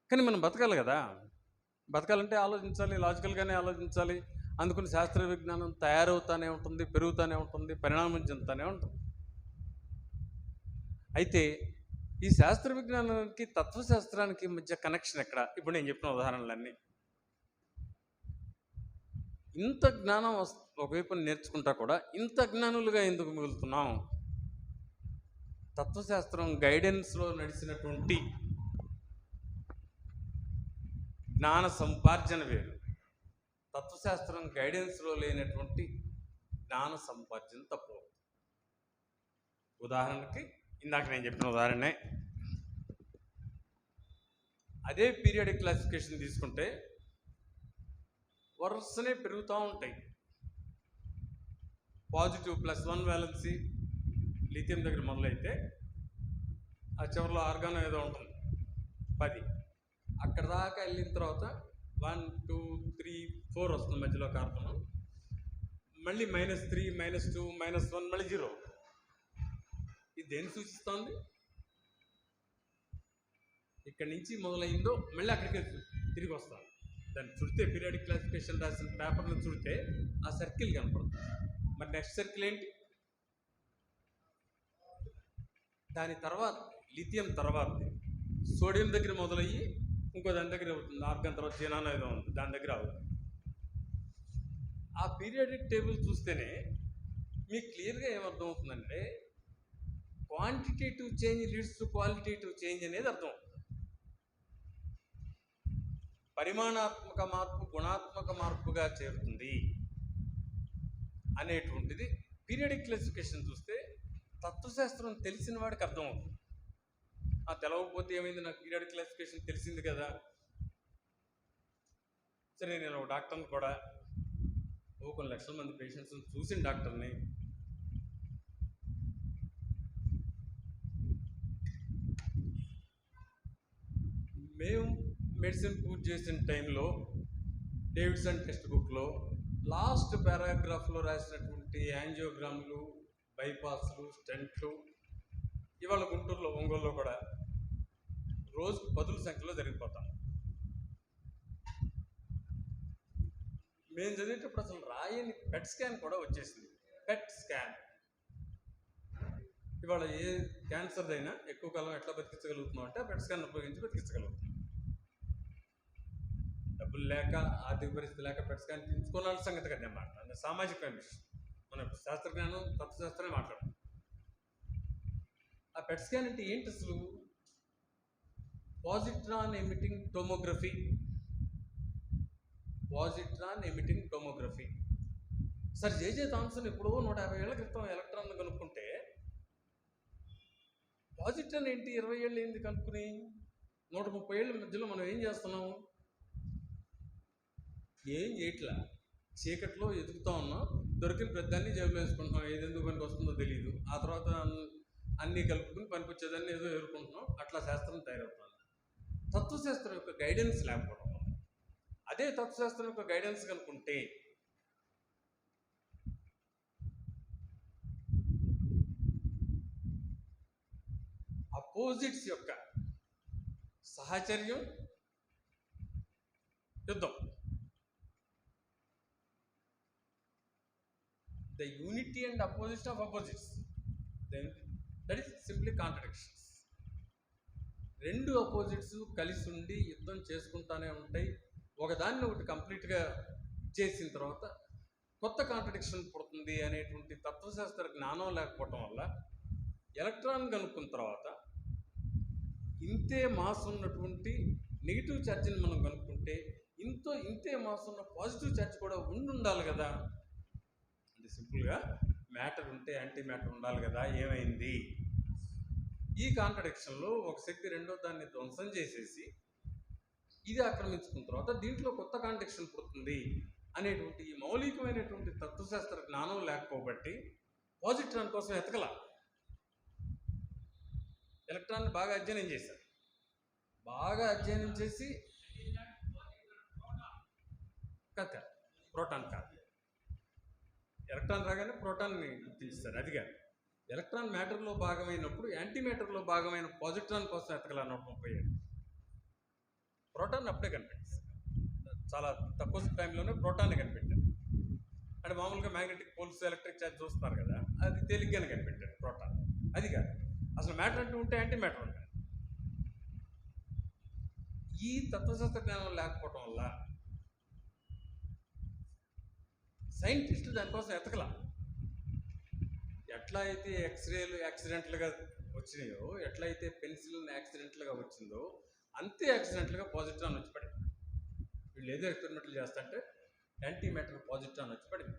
కానీ మనం బతకాలి కదా, బతకాలంటే ఆలోచించాలి, లాజికల్గానే ఆలోచించాలి. అందుకని శాస్త్రీయ విజ్ఞానం తయారవుతూనే ఉంటుంది, పెరుగుతూనే ఉంటుంది, పరిణామం చెందుతూనే ఉంటుంది. అయితే ఈ శాస్త్ర విజ్ఞానానికి తత్వశాస్త్రానికి మధ్య కనెక్షన్ ఎక్కడ? ఇప్పుడు నేను చెప్పిన ఉదాహరణలన్నీ. ఇంత జ్ఞానం ఒకవైపు నేర్చుకుంటా కూడా ఇంత జ్ఞానులుగా ఎందుకు మిగులుతున్నాం? తత్వశాస్త్రం గైడెన్స్లో నడిచినటువంటి జ్ఞాన సంపార్జన వేరు, తత్వశాస్త్రం గైడెన్స్లో లేనటువంటి జ్ఞాన సంపార్జన తప్పు. ఉదాహరణకి ఇందాక నేను చెప్పిన ఉదాహరణే, అదే పీరియాడిక్ క్లాసిఫికేషన్ తీసుకుంటే వరుసనే పెరుగుతూ ఉంటాయి. +1 వ్యాలెన్సీ లిథియం దగ్గర మొదలైతే ఆ చివరిలో ఆర్గాన్ ఏదో ఉంటుంది 10, అక్కడ దాకా వెళ్ళిన తర్వాత 1 2 3 4 వస్తుంది మధ్యలో కార్బన్, మళ్ళీ -3 -2 -1 మళ్ళీ 0. ఇది దేన్ని సూచిస్తోంది? ఇక్కడి నుంచి మొదలైందో మళ్ళీ అక్కడికి తిరిగి వస్తాం. దాన్ని చుడితే పీరియాడిక్ క్లాసిఫికేషన్ రాసిన పేపర్ను చుడితే ఆ సర్కిల్ కనపడుతుంది. మరి నెక్స్ట్ సర్కిల్ ఏంటి? దాని తర్వాత లిథియం తర్వాత సోడియం దగ్గర మొదలయ్యి ఇంకో దాని దగ్గర అవుతుంది, ఆర్గాన్ తర్వాత జీనానో ఏదో ఉంది దాని దగ్గర అవుతుంది. ఆ పీరియాడిక్ టేబుల్ చూస్తేనే మీకు క్లియర్గా ఏమర్థమవుతుందంటే quantitative change leads to qualitative change అనేది అర్థం. పరిమాణాత్మక మార్పు గుణాత్మక మార్పుగా చేరుతుంది అనేటువంటిది పీరియాడిక్ క్లాసిఫికేషన్ చూస్తే తత్వశాస్త్రం తెలిసిన వాడికి అర్థమవుతుంది. తెలవకపోతే ఏమైంది, నాకు పీరియాడిక్ క్లాసిఫికేషన్ తెలిసింది కదా. సరే, నేను ఒక డాక్టర్ని కూడా, కొన్ని లక్షల మంది పేషెంట్స్ని చూసిన డాక్టర్ని. మేము మెడిసిన్ పూర్తి చేసిన టైంలో డేవిడ్సన్ టెక్స్ట్ బుక్లో లాస్ట్ పారాగ్రాఫ్లో రాసినటువంటి యాంజియోగ్రామ్లు, బైపాస్లు, స్టెంట్లు ఇవాళ గుంటూరులో, ఒంగోలులో కూడా రోజుకు 10ల సంఖ్యలో జరిగిపోతాం. మేము చదివేటప్పుడు అసలు రాయని పెట్ స్కాన్ కూడా వచ్చేసింది. పెట్ స్కాన్ ఇవాళ ఏ క్యాన్సర్ అయినా ఎక్కువ కాలం ఎట్లా బతికించగలుగుతున్నాం అంటే పెట్ స్కాన్ ఉపయోగించి బతికించగలుగుతున్నాం. డబ్బులు లేక, ఆర్థిక పరిస్థితి లేక పెట్ స్కాన్ తీసుకోవాల్సిన సంగతి కదా నేను మాట్లాడుతున్నాను. సామాజిక విషయం, మన శాస్త్రజ్ఞానం తత్వశాస్త్రమే మాట్లాడుతున్నాం. ఆ పెట్ స్కాన్ అంటే ఏంటి అసలు? Positron emitting tomography. Positron emitting tomography. Sir J J Thomson ఎప్పుడో 150 ఏళ్ల క్రితం ఎలక్ట్రాన్ కనుక్కుంటే పాజిట్రాన్ ఏంటి 20 ఏళ్ళు ఏంది కనుక్కుని? 130 ఏళ్ళ మధ్యలో మనం ఏం చేస్తున్నాం? ఏం చేయట్లా, చీకట్లో ఎదుగుతూ ఉన్నాం, దొరికిన పెద్దాన్ని జేబులో వేసుకుంటున్నాం, ఏది ఎందుకు పనికి వస్తుందో తెలియదు. ఆ తర్వాత అన్నీ కలుపుకుని పనికొచ్చేదాన్ని ఏదో ఎదుర్కొంటున్నాం. అట్లా శాస్త్రం తయారవుతుంది. తత్వశాస్త్రం యొక్క గైడెన్స్ లేకపోవడం. అదే తత్వశాస్త్రం యొక్క గైడెన్స్ కనుకుంటే అపోజిట్స్ యొక్క సహచర్యం, యుద్ధం, the unity and opposition of opposites, then that is simply contradictions. రెండు అపోజిట్స్ కలిసి ఉండి యుద్ధం చేసుకుంటానే ఉంటాయి. ఒకదాన్ని ఒకటి కంప్లీట్గా చేసిన తర్వాత కొత్త కాంట్రడిక్షన్ పుడుతుంది అనేటువంటి తత్వశాస్త్ర జ్ఞానం లేకపోవటం వల్ల ఎలక్ట్రాన్ కనుక్కున్న తర్వాత ఇంతే మాస్ ఉన్నటువంటి నెగిటివ్ ఛార్జ్ని మనం కనుక్కుంటే ఇంతే మాస్ ఉన్న పాజిటివ్ ఛార్జ్ కూడా ఉండాలి కదా. అంటే సింపుల్గా మ్యాటర్ ఉంటే యాంటీ మ్యాటర్ ఉండాలి కదా. ఏమైంది? ఈ కాంట్రడిక్షన్లో ఒక శక్తి రెండో దాన్ని ధ్వంసం చేసేసి ఇది ఆక్రమించుకున్న తర్వాత దీంట్లో కొత్త కాంట్రడిక్షన్ పుడుతుంది అనేటువంటి ఈ మౌలికమైనటువంటి తత్వశాస్త్ర జ్ఞానం లేకపోబట్టి పాజిట్రాన్ కోసం ఎతకల. ఎలక్ట్రాన్ని బాగా అధ్యయనం చేశారు. బాగా అధ్యయనం చేసి కాదు, ప్రోటాన్ కాదు, ఎలక్ట్రాన్ రాగానే ప్రోటాన్ని గుర్తించారు. అది కాదు, ఎలక్ట్రాన్ మ్యాటర్లో భాగమైనప్పుడు యాంటీ మ్యాటర్లో భాగమైన పాజిట్రాన్ కోసం ఎతకల 137. ప్రోటాన్ అప్పుడే కనిపెట్టారు, చాలా తక్కువ టైంలోనే ప్రోటాన్ని కనిపెట్టారు. అంటే మామూలుగా మ్యాగ్నెటిక్ పోల్స్ ఎలక్ట్రిక్ ఛార్జ్ చూస్తున్నారు కదా, అది తేలిగ్గానే కనిపెట్టారు ప్రోటాన్. అది కాదు, అసలు మ్యాటర్ అంటూ ఉంటే యాంటీ మ్యాటర్ ఉంటాయి. ఈ తత్వశాస్త్ర జ్ఞానం లేకపోవటం వల్ల సైంటిస్టులు దానికోసం ఎతకల. ఎట్లా అయితే ఎక్స్రేలు యాక్సిడెంట్లుగా వచ్చినాయో, ఎట్లయితే పెన్సిల్ యాక్సిడెంట్లుగా వచ్చిందో, అంతే యాక్సిడెంట్లుగా పాజిట్రాన్ వచ్చి పడింది. వీళ్ళు ఏదో ఎక్స్పెరిమెంట్లు చేస్తుంటే యాంటీ మ్యాటర్ పాజిట్రాన్ వచ్చి పడింది.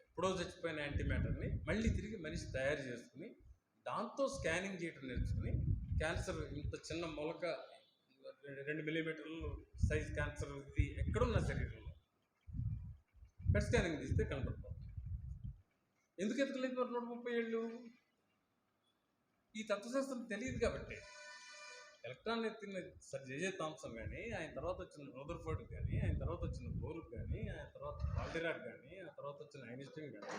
ఎప్పుడో చచ్చిపోయిన యాంటీ మ్యాటర్ని మళ్ళీ తిరిగి మనిషి తయారు చేసుకుని దాంతో స్కానింగ్ చేయడం నేర్చుకుని, క్యాన్సర్ ఇంత చిన్న మొలక 2 మిల్లీమీటర్లు సైజ్ క్యాన్సర్ ఇది ఎక్కడున్న శరీరంలో పెట్ స్కానింగ్ తీస్తే కనపడుతుంది. ఎందుకు ఎతకలేదు మరి 130 ఏళ్ళు? ఈ తత్వశాస్త్రం తెలియదు కాబట్టి. ఎలక్ట్రాన్ ఎత్తిన సర్ జేజే థామ్సన్ కానీ, ఆయన తర్వాత వచ్చిన రదర్ఫర్డ్ కానీ, ఆయన తర్వాత వచ్చిన బోర్ కానీ, ఆయన తర్వాత ఆల్డిరాడ్ కానీ, ఆ తర్వాత వచ్చిన ఐన్స్టీన్ కానీ,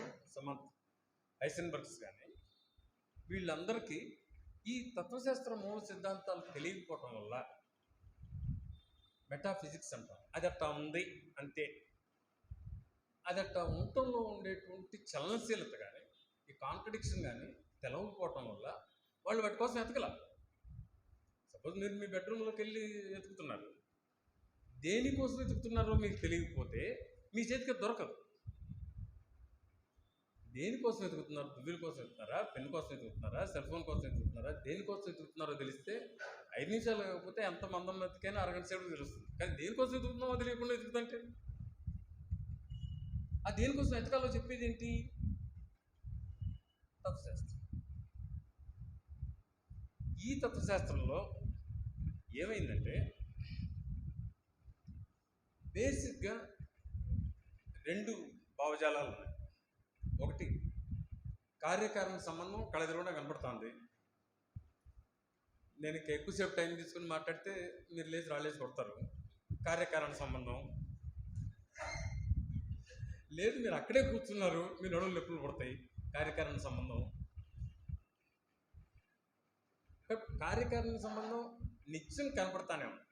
హైసెన్బర్గ్స్ కానీ, వీళ్ళందరికీ ఈ తత్వశాస్త్ర మూల సిద్ధాంతాలు తెలియకపోవటం వల్ల మెటాఫిజిక్స్ అంటాం. అది అట్టా ఉంది అంతే. అది అట్టా ఉండటంలో ఉండేటువంటి చలనశీలత కానీ, ఈ కాంట్రడిక్షన్ కానీ తెలవకపోవటం వల్ల వాళ్ళు వాటి కోసం ఎతకల. సపోజ్ మీరు మీ బెడ్రూమ్లోకి వెళ్ళి వెతుకుతున్నారు, దేనికోసం వెతుకుతున్నారో మీకు తెలియకపోతే మీ చేతికి దొరకదు. దేనికోసం వెతుకుతున్నారు? దువ్వుల కోసం వెతుకుతున్నారా, పెన్ కోసం వెతుకుతున్నారా, సెల్ ఫోన్ కోసం వెతుకుతున్నారా, దేనికోసం వెతుకుతున్నారో తెలిస్తే 5 నిమిషాలు కాకపోతే ఎంత మందం వెతికైనా అరగంట సేపు తెలుస్తుంది. కానీ దేనికోసం వెతుకుతున్నామో తెలియకుండా వెతుకుతుంటే ఆ దేనికోసం వెతకాలో చెప్పేది ఏంటి? తత్వశాస్త్రం. ఈ తత్వశాస్త్రంలో ఏమైందంటే బేసిక్గా 2 భావజాలాలు ఉన్నాయి. ఒకటి కార్యకారణ సంబంధం కళ్ళెదురుగుండా కనపడుతుంది. నేను ఇంకా ఎక్కువసేపు టైం తీసుకుని మాట్లాడితే మీరు లేచి రాలేసి కొడతారు. కార్యకారణ సంబంధం లేదు, మీరు అక్కడే కూర్చున్నారు, మీ నడుములు నొప్పులు పడతాయి. కార్యకారణ సంబంధం. కార్యకారణ సంబంధం నిత్యం కనపడతానే ఉంది.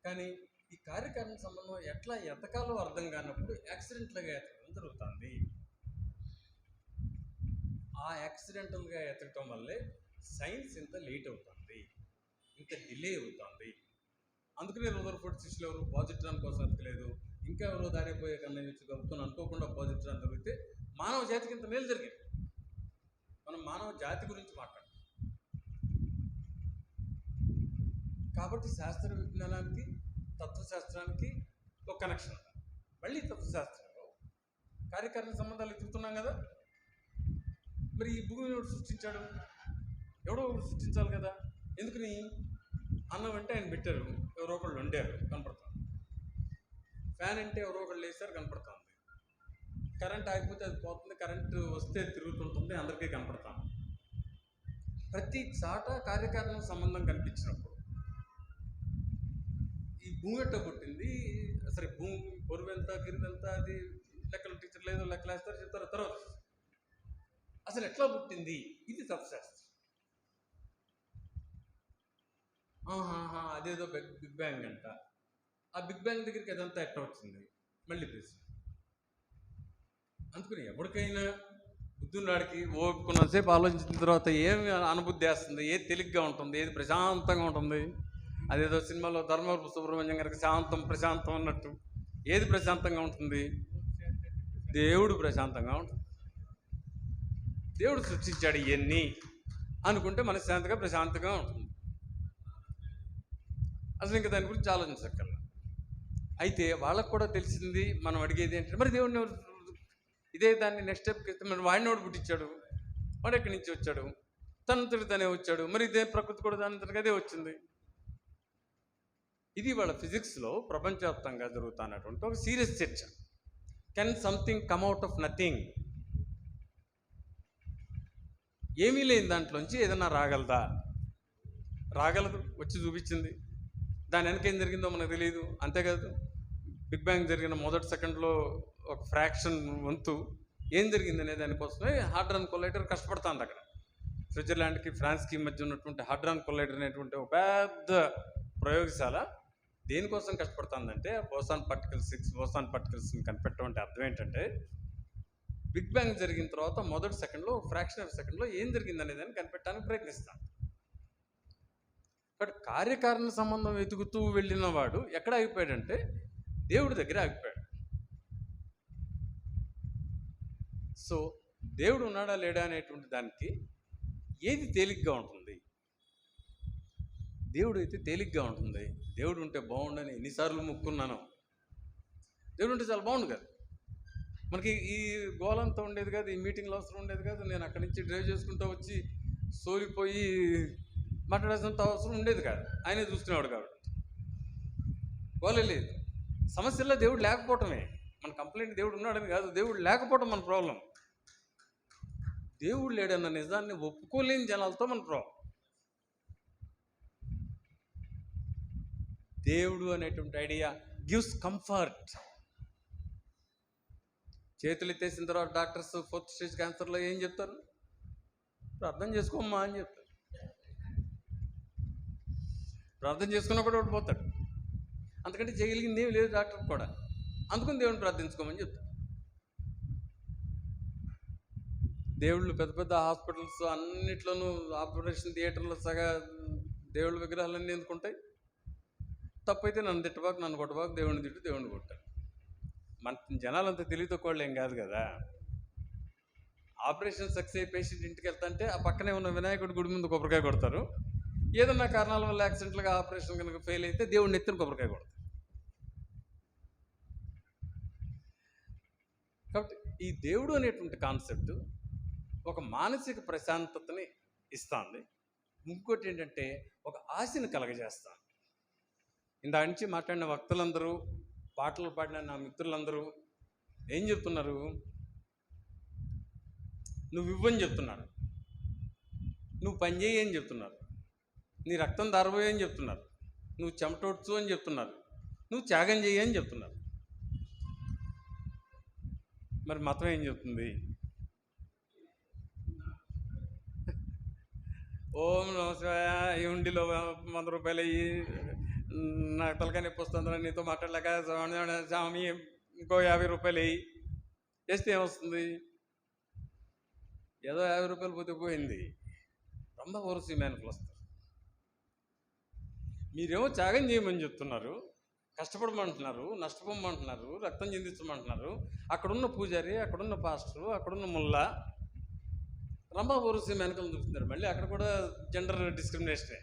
కానీ ఈ కార్యకారణ సంబంధం ఎట్లా ఎతకాలో అర్థం కానప్పుడు యాక్సిడెంట్లుగా ఎతకడం జరుగుతుంది. ఆ యాక్సిడెంటల్గా ఎతకటం వల్లే సైన్స్ ఇంత లేట్ అవుతుంది, ఇంత డిలే అవుతుంది. అందుకనే రదర్ఫర్డ్ శిష్యులు ఎవరు పాజిట్రాన్ కోసం ఎతకలేదు, ఇంకా ఎవరో దారిపోయే కన్నా కలుపుకొని అనుకోకుండా పాజిట్రాన్ జరిగితే మానవ జాతికి ఇంత మేలు జరిగింది. మనం మానవ జాతి గురించి మాట్లాడతాం కాబట్టి శాస్త్ర విజ్ఞానానికి తత్వశాస్త్రానికి ఒక కనెక్షన్. మళ్ళీ తత్వశాస్త్రంలో కార్యకారణ సంబంధాలు ఎత్తుకుతున్నాం కదా. మరి ఈ భూమిని ఎవడు సృష్టించాడు? ఎవడో ఒకడు సృష్టించాలి కదా. ఎందుకని? అన్నం అంటే ఆయన పెట్టారు, ఎవరో ఒకళ్ళు వండారు, కనపడుతుంది. ఫ్యాన్ అంటే ఎవరో ఒకళ్ళు వేసారు, కనపడుతుంది. కరెంట్ ఆగిపోతే అది పోతుంది, కరెంటు వస్తే తిరుగుతుంటుంది, అందరికీ కనపడుతుంది. ప్రతి చాట కార్యకారణ సంబంధం కనిపించినప్పుడు ఈ భూమి ఎట్ట పుట్టింది, సరే భూమి పొరువెంత గిరివెంత అది లెక్కలు టీచర్లు ఏదో లెక్కలు వేస్తారు, చెప్తారు. తర్వాత అసలు ఎట్లా పుట్టింది, ఇది తత్వశాస్త్రం. అదేదో బిగ్ బ్యాంగ్ అంట. ఆ బిగ్ బ్యాంగ్ దగ్గరికి అదంతా ఎట్లా వచ్చింది మళ్ళీ ప్రశ్న. అందుకని ఎవరికైనా బుద్ధున్నాడికి ఓపుకున్నంతసేపు ఆలోచించిన తర్వాత ఏమి అనుబుద్ధి వేస్తుంది, ఏది తేలిగ్గా ఉంటుంది, ఏది ప్రశాంతంగా ఉంటుంది. అదేదో సినిమాలో ధర్మవరపు సుబ్రహ్మణ్యం గారికి శాంతం ప్రశాంతం అన్నట్టు ఏది ప్రశాంతంగా ఉంటుంది? దేవుడు ప్రశాంతంగా ఉంటుంది. దేవుడు సృష్టించాడు ఇవన్నీ అనుకుంటే మనశ్శాంతిగా ప్రశాంతంగా ఉంటుంది. అసలు ఇంకా దాని గురించి ఆలోచించక్కర్లా. అయితే వాళ్ళకు కూడా తెలిసింది, మనం అడిగేది ఏంటంటే మరి దేవుడిని ఇదే దాన్ని నెక్స్ట్ స్టెప్కి ఇస్తే మరి వాడిని వాడు పుట్టించాడు, వాడు ఎక్కడి నుంచి వచ్చాడు, తనంతటి తనే వచ్చాడు, మరి ఇదే ప్రకృతి కూడా దానంతటికి అదే వచ్చింది. ఇది వాళ్ళ ఫిజిక్స్లో ప్రపంచవ్యాప్తంగా జరుగుతున్నటువంటి ఒక సీరియస్ చర్చ. Can something come out of nothing? ఏమీ లేని దాంట్లోంచి ఏదైనా రాగలదా? రాగలదు, వచ్చి చూపించింది. దాని వెనక ఏం జరిగిందో మనకు తెలియదు, అంతే కదా. బిగ్ బ్యాంగ్ జరిగిన మొదటి సెకండ్లో ఒక ఫ్రాక్షన్ వంతు ఏం జరిగిందనే దానికోసమే హాడ్రాన్ కొలైడర్ కష్టపడుతుంది అక్కడ. స్విట్జర్లాండ్కి ఫ్రాన్స్కి మధ్య ఉన్నటువంటి హాడ్రాన్ కొలైడర్ అనేటువంటి ఒక పెద్ద ప్రయోగశాల దేనికోసం కష్టపడుతుందంటే బోసాన్ పార్టికల్స్ని కనిపెట్టడం అంటే అర్థం ఏంటంటే, బిగ్ బ్యాంగ్ జరిగిన తర్వాత మొదటి సెకండ్లో, ఫ్రాక్షన్ ఆఫ్ సెకండ్లో ఏం జరిగిందనే దాన్ని కనిపెట్టడానికి ప్రయత్నిస్తాను. బట్ కార్యకారణ సంబంధం వెతుకుతూ వెళ్ళిన వాడు ఎక్కడ ఆగిపోయాడంటే దేవుడి దగ్గర ఆగిపోయాడు. సో దేవుడు ఉన్నాడా లేడా అనేటువంటి దానికి ఏది తేలిగ్గా ఉంటుంది? దేవుడు అయితే తేలిగ్గా ఉంటుంది. దేవుడు ఉంటే బాగుండని ఎన్నిసార్లు మొక్కున్నాను. దేవుడు ఉంటే చాలా బాగుండు కదా. మనకి ఈ గోలంతా ఉండేది కాదు, ఈ మీటింగ్లో అవసరం ఉండేది కాదు. నేను అక్కడి నుంచి డ్రైవ్ చేసుకుంటూ వచ్చి సోలిపోయి మాట్లాడాల్సినంత అవసరం ఉండేది కాదు. ఆయనే చూసుకునేవాడు కాబట్టి గోలే లేదు. సమస్యల్లో దేవుడు లేకపోవటమే మన కంప్లైంట్. దేవుడు ఉన్నాడని కాదు, దేవుడు లేకపోవటం మన ప్రాబ్లం. దేవుడు లేడన్న నిజాన్ని ఒప్పుకోలేని జనాలతో మన ప్రాబ్లం. దేవుడు అనేటువంటి ఐడియా గివ్స్ కంఫర్ట్. చేతులు ఎత్తేసిన తర్వాత డాక్టర్స్ 4th స్టేజ్ క్యాన్సర్లో ఏం చెప్తారు? ప్రార్థన చేసుకోమ్మా అని చెప్తారు. ప్రార్థన చేసుకున్నా కూడా ఒకటి పోతాడు. అంతకంటే చేయగలిగింది ఏమి లేదు డాక్టర్ కూడా. అందుకని దేవుని ప్రార్థించుకోమని చెప్తారు. దేవుళ్ళు పెద్ద పెద్ద హాస్పిటల్స్ అన్నిట్లోనూ ఆపరేషన్ థియేటర్లో దేవుళ్ళ విగ్రహాలన్నీ ఎందుకుంటాయి? తప్పైతే నన్ను తిట్టబాకు, నన్ను కొట్టబాకు, దేవుడిని తిట్టు, దేవుడిని కొట్టారు. మన జనాలంతా తెలివి తక్కువ ఏం కాదు కదా. ఆపరేషన్ సక్సెస్ అయ్యి పేషెంట్ ఇంటికి వెళ్తాంటే ఆ పక్కనే ఉన్న వినాయకుడి గుడి ముందు కొబ్బరికాయ కొడతారు. ఏదన్నా కారణాల వల్ల యాక్సిడెంట్లుగా ఆపరేషన్ కనుక ఫెయిల్ అయితే దేవుడిని ఎత్తున కొబ్బరికాయ కొడతారు. కాబట్టి ఈ దేవుడు అనేటువంటి కాన్సెప్ట్ ఒక మానసిక ప్రశాంతతని ఇస్తుంది. ఇంకోటి ఏంటంటే ఒక ఆశని కలగజేస్తాను. ఇందా నుంచి మాట్లాడిన వక్తలందరూ, పాటలు పాడిన నా మిత్రులందరూ ఏం చెప్తున్నారు? నువ్వు ఇవ్వని చెప్తున్నారు, నువ్వు పని చేయి అని చెప్తున్నారు, నీ రక్తం దారబోయి అని చెప్తున్నారు, నువ్వు చెమటొచ్చు అని చెప్తున్నారు, నువ్వు త్యాగం చేయి అని చెప్తున్నారు. మరి మతం ఏం చెప్తుంది? ఓం నమస్కార, ఈ ఉండిలో 100 రూపాయలు అయ్యి నాకు తలకాయ నొప్పి వస్తుందా నీతో మాట్లాడలేక స్వామి ఇంకో 50 రూపాయలు వేయి వేస్తే ఏమొస్తుంది? ఏదో 50 రూపాయలు పోతే పోయింది. రొంబ ఓరసి మేనకులు వస్తారు. మీరేమో త్యాగం చేయమని చెప్తున్నారు, కష్టపడమంటున్నారు, నష్టపోమంటున్నారు, రక్తం చిందించమంటున్నారు. అక్కడున్న పూజారి, అక్కడున్న పాస్టరు, అక్కడున్న ముల్లా రంభా ఓరసి మేనకలను చూస్తున్నారు. మళ్ళీ అక్కడ కూడా జెండర్ డిస్క్రిమినేషనే.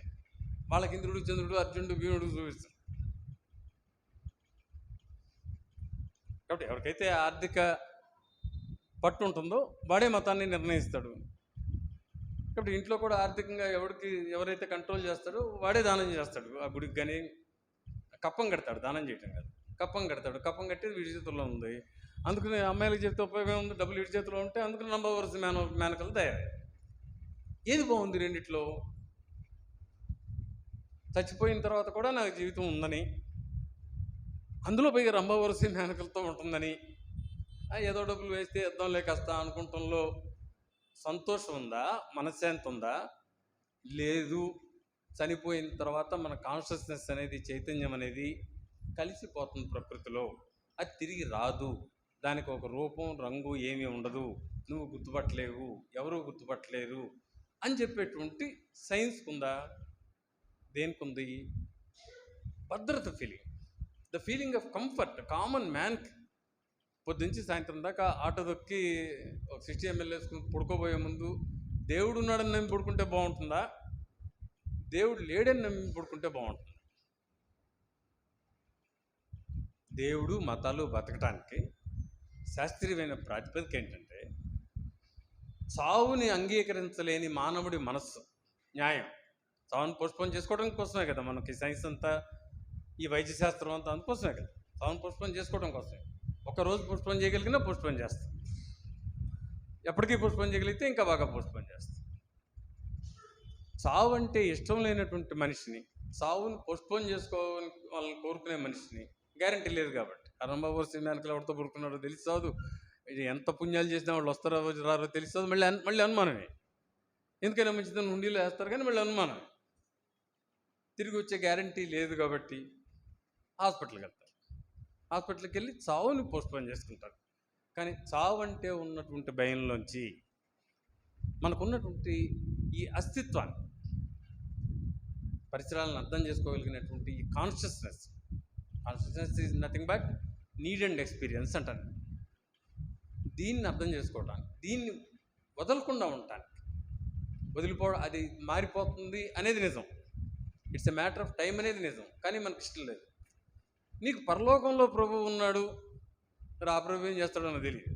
వాళ్ళకి ఇంద్రుడు, చంద్రుడు, అర్జునుడు, భీముడు చూపిస్తారు. కాబట్టి ఎవరికైతే ఆర్థిక పట్టు ఉంటుందో వాడే మతాన్ని నిర్ణయిస్తాడు. కాబట్టి ఇంట్లో కూడా ఆర్థికంగా ఎవరైతే కంట్రోల్ చేస్తాడో వాడే దానం చేస్తాడు. ఆ గుడికి కానీ కప్పం కడతాడు, దానం చేయటం కాదు, కప్పం కడతాడు. కప్పం కట్టేది వీడి చేతుల్లో ఉంది. అందుకని అమ్మాయిలకు చెప్తే ఉపయోగం ఉంది, డబ్బులు వీడి చేతిలో ఉంటే అందుకని నంబర్ వరుస మేనకలు తయారయ్యాయి. ఏది బాగుంది రెండిట్లో? చచ్చిపోయిన తర్వాత కూడా నాకు జీవితం ఉందని, అందులో పైగా రంభవరసి మేనకలతో ఉంటుందని, ఏదో డబ్బులు వేస్తే ఇద్దాంలే కాస్త అనుకుంటంలో సంతోషం ఉందా? మనశ్శాంతి ఉందా? లేదు. చనిపోయిన తర్వాత మన కాన్షియస్నెస్ అనేది, చైతన్యం అనేది కలిసిపోతుంది ప్రకృతిలో. అది తిరిగి రాదు. దానికి ఒక రూపం, రంగు ఏమీ ఉండదు. నువ్వు గుర్తుపట్టలేవు, ఎవరు గుర్తుపట్టలేరు అని చెప్పేటువంటి సైన్స్కి ఉందా? దేనికి ఉంది? భద్రత feeling, the feeling of comfort common మ్యాన్కి. పొద్దుంచి సాయంత్రం దాకా ఆటో దొక్కి ఒక 60 ml వేసుకుని పడుకోబోయే ముందు దేవుడు ఉన్నాడని నమ్మి పడుకుంటే బాగుంటుందా, దేవుడు లేడని నమ్మి పడుకుంటే బాగుంటుంది? దేవుడు మతాలు బతకటానికి శాస్త్రీయమైన ప్రాతిపదిక ఏంటంటే చావుని అంగీకరించలేని మానవుడి మనస్సు, న్యాయం. చావుని పోస్ట్పోన్ చేసుకోవడం కోసమే కదా మనకి సైన్స్ అంతా, ఈ వైద్యశాస్త్రం అంతా అందుకోసమే కదా. చావుని పోస్ట్పోన్ చేసుకోవడం కోసమే. ఒకరోజు పోస్ట్పోన్ చేయగలిగినా పోస్ట్పోన్ చేస్తాం, ఎప్పటికీ పోస్ట్పోన్ చేయగలిగితే ఇంకా బాగా పోస్ట్పోన్ చేస్తాం. చావు అంటే ఇష్టం లేనటువంటి మనిషిని, చావుని పోస్ట్పోన్ చేసుకోవాలని వాళ్ళని కోరుకునే మనిషిని గ్యారంటీ లేదు కాబట్టి. రంభావూరు సినిమానికి ఎవరితో పురుకున్నాడో తెలిసి చావదు, ఇది ఎంత పుణ్యాలు చేసినా వాళ్ళు వస్తారో రారో తెలుస్తుంది, మళ్ళీ అనుమానమే. ఎందుకైనా మంచిదని హుండీలో వేస్తారు కానీ మళ్ళీ అనుమానం. తిరిగి వచ్చే గ్యారంటీ లేదు కాబట్టి హాస్పిటల్కి వెళ్తారు. హాస్పిటల్కి వెళ్ళి చావుని పోస్ట్పోన్ చేసుకుంటారు. కానీ చావు అంటే ఉన్నటువంటి భయంలోంచి మనకున్నటువంటి ఈ అస్తిత్వాన్ని, పరిసరాలను అర్థం చేసుకోగలిగినటువంటి ఈ consciousness is nothing but need and experience అంటాను. దీన్ని అర్థం చేసుకోవటానికి, దీన్ని వదలకుండా ఉండటానికి, వదిలిపోవడం అది మారిపోతుంది అనేది నిజం, it's a matter of time అనేది నిజం. కానీ మనకి ఇష్టం లేదు. నీకు పరలోకంలో ప్రభువు ఉన్నాడు, ఆ ప్రభు ఏం చేస్తాడో నాకు తెలియదు,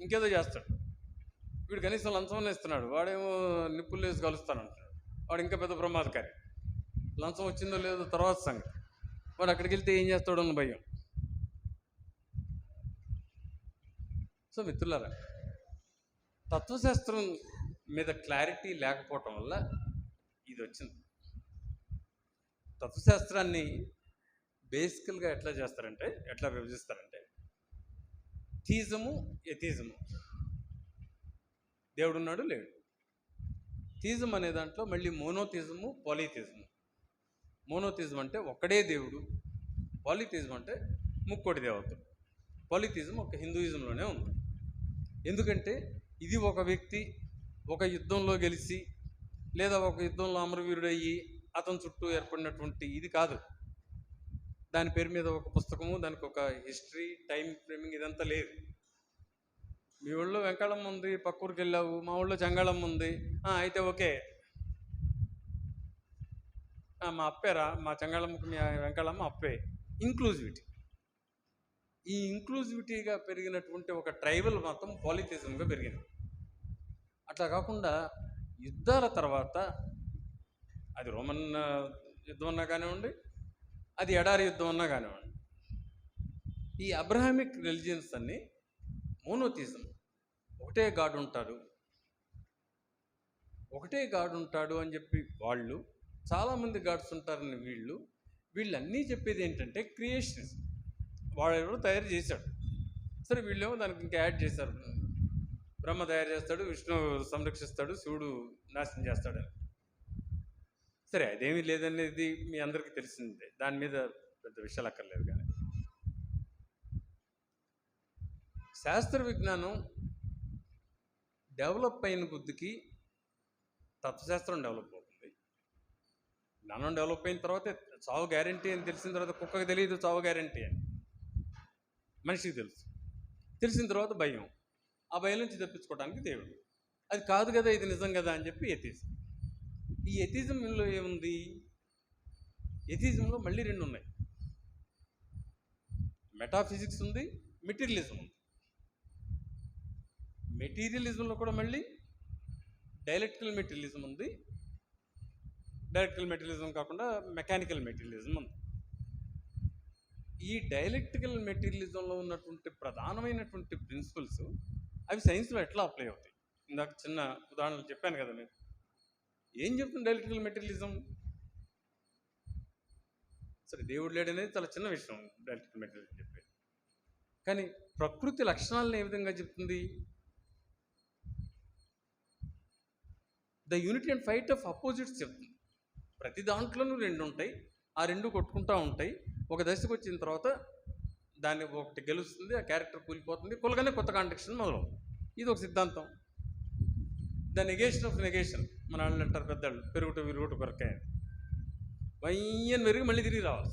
ఇంకేదో చేస్తాడు. వీడు కనీసం లంచం ఇస్తున్నాడు, వాడేమో నిప్పులు వేసి కలుస్తానంటున్నాడు, వాడు ఇంకా పెద్ద ప్రమాదకారి. లంచం వచ్చిందో లేదో తర్వాత సంగతి, వాడు అక్కడికి వెళ్తే ఏం చేస్తాడో అన్న భయం. సో మిత్రులారా, తత్వశాస్త్రం మీద క్లారిటీ లేకపోవటం వల్ల ఇది వచ్చింది. తత్వశాస్త్రాన్ని బేసికల్గా ఎట్లా విభజిస్తారంటే థీజము, ఎథీజము. దేవుడు ఉన్నాడు లేడు. థీజం అనే దాంట్లో మళ్ళీ మోనోథిజము, పాలిథిజము. మోనోథిజం అంటే ఒక్కడే దేవుడు, పాలిథిజం అంటే ముక్కోటి దేవతలు. పాలిథిజం ఒక హిందూయిజంలోనే ఉంది. ఎందుకంటే ఇది ఒక వ్యక్తి ఒక యుద్ధంలో గెలిచి లేదా ఒక యుద్ధంలో అమరవీరుడయ్యి అతని చుట్టూ ఏర్పడినటువంటి ఇది కాదు. దాని పేరు మీద ఒక పుస్తకము, దానికి ఒక హిస్టరీ, టైం ఫ్రేమింగ్ ఇదంతా లేదు. మీ ఊళ్ళో వెంకాళమ్మ ఉంది, పక్క ఊరికి వెళ్ళావు, మా ఊళ్ళో చెంగాళమ్మ ఉంది, అయితే ఓకే, మా అప్పేరా, మా చెంగాళమ్మకి మీ వెంకాళమ్మ అప్పే. ఇంక్లూజివిటీ. ఈ ఇంక్లూజివిటీగా పెరిగినటువంటి ఒక ట్రైబల్ మతం పాలిథిజంగా పెరిగింది. అట్లా కాకుండా యుద్ధాల తర్వాత, అది రోమన్ యుద్ధం అన్నా కానివ్వండి, అది ఎడారి యుద్ధం అన్నా కానివ్వండి, ఈ అబ్రహామిక్ రిలిజియన్స్ అన్నీ మోనోథిజం. ఒకటే గాడ్ ఉంటాడు అని చెప్పి వాళ్ళు, చాలామంది గాడ్స్ ఉంటారని వీళ్ళన్నీ చెప్పేది ఏంటంటే క్రియేషనిజం. వాడెవరో తయారు చేశాడు, సరే వీళ్ళేమో దానికి ఇంకా యాడ్ చేశారు. బ్రహ్మ తయారు చేస్తాడు, విష్ణు సంరక్షిస్తాడు, శివుడు నాశనం చేస్తాడని. సరే, అదేమీ లేదనేది మీ అందరికీ తెలిసిందే, దాని మీద పెద్ద విషయాలు అక్కర్లేదు. కానీ శాస్త్ర విజ్ఞానం డెవలప్ అయిన కొద్దికి తత్వశాస్త్రం డెవలప్ అవుతుంది. జ్ఞానం డెవలప్ అయిన తర్వాత చావు గ్యారంటీ అని తెలిసిన తర్వాత కుక్కకి తెలియదు చావు గ్యారంటీ అని, మనిషికి తెలిసిన తర్వాత భయం, ఆ భయం నుంచి తప్పించుకోవడానికి దేవుడు. అది కాదు కదా, ఇది నిజం కదా అని చెప్పి ఎథిజం. ఈ ఎథిజంలో ఏముంది? ఎథిజంలో మళ్ళీ రెండు ఉన్నాయి. మెటాఫిజిక్స్ ఉంది, మెటీరియలిజం ఉంది. మెటీరియలిజంలో కూడా మళ్ళీ డైలెక్టికల్ మెటీరియలిజం ఉంది. డైలెక్టికల్ మెటీరియలిజం కాకుండా మెకానికల్ మెటీరియలిజం ఉంది. ఈ డైలెక్టికల్ మెటీరియలిజంలో ఉన్నటువంటి ప్రధానమైనటువంటి ప్రిన్సిపల్స్ అవి సైన్స్లో ఎట్లా అప్లై అవుతాయి? ఇందాక చిన్న ఉదాహరణలు చెప్పాను కదా. మీరు ఏం చెప్తుంది డైలెక్టికల్ మెటీరియలిజం? సరే, దేవుడు లేడనేది చాలా చిన్న విషయం డైలెక్టికల్ మెటీరియలిజం చెప్పేది. కానీ ప్రకృతి లక్షణాలను ఏ విధంగా చెప్తుంది? The unity and fight of opposites చెప్తుంది. ప్రతి దాంట్లోనూ రెండు ఉంటాయి, ఆ రెండు కొట్టుకుంటూ ఉంటాయి. ఒక దశకు వచ్చిన తర్వాత దాన్ని ఒకటి గెలుస్తుంది, ఆ క్యారెక్టర్ కూలిపోతుంది, కూలగానే కొత్త కాంటెక్షన్ మొదలవుతుంది. ఇది ఒక సిద్ధాంతం. ద నెగేషన్ ఆఫ్ నెగేషన్, మన వాళ్ళు అంటారు పెద్దవాళ్ళు, పెరుగుట విరుగుట కొరకే, వయ్యని పెరిగి మళ్ళీ తిరిగి రావాలి.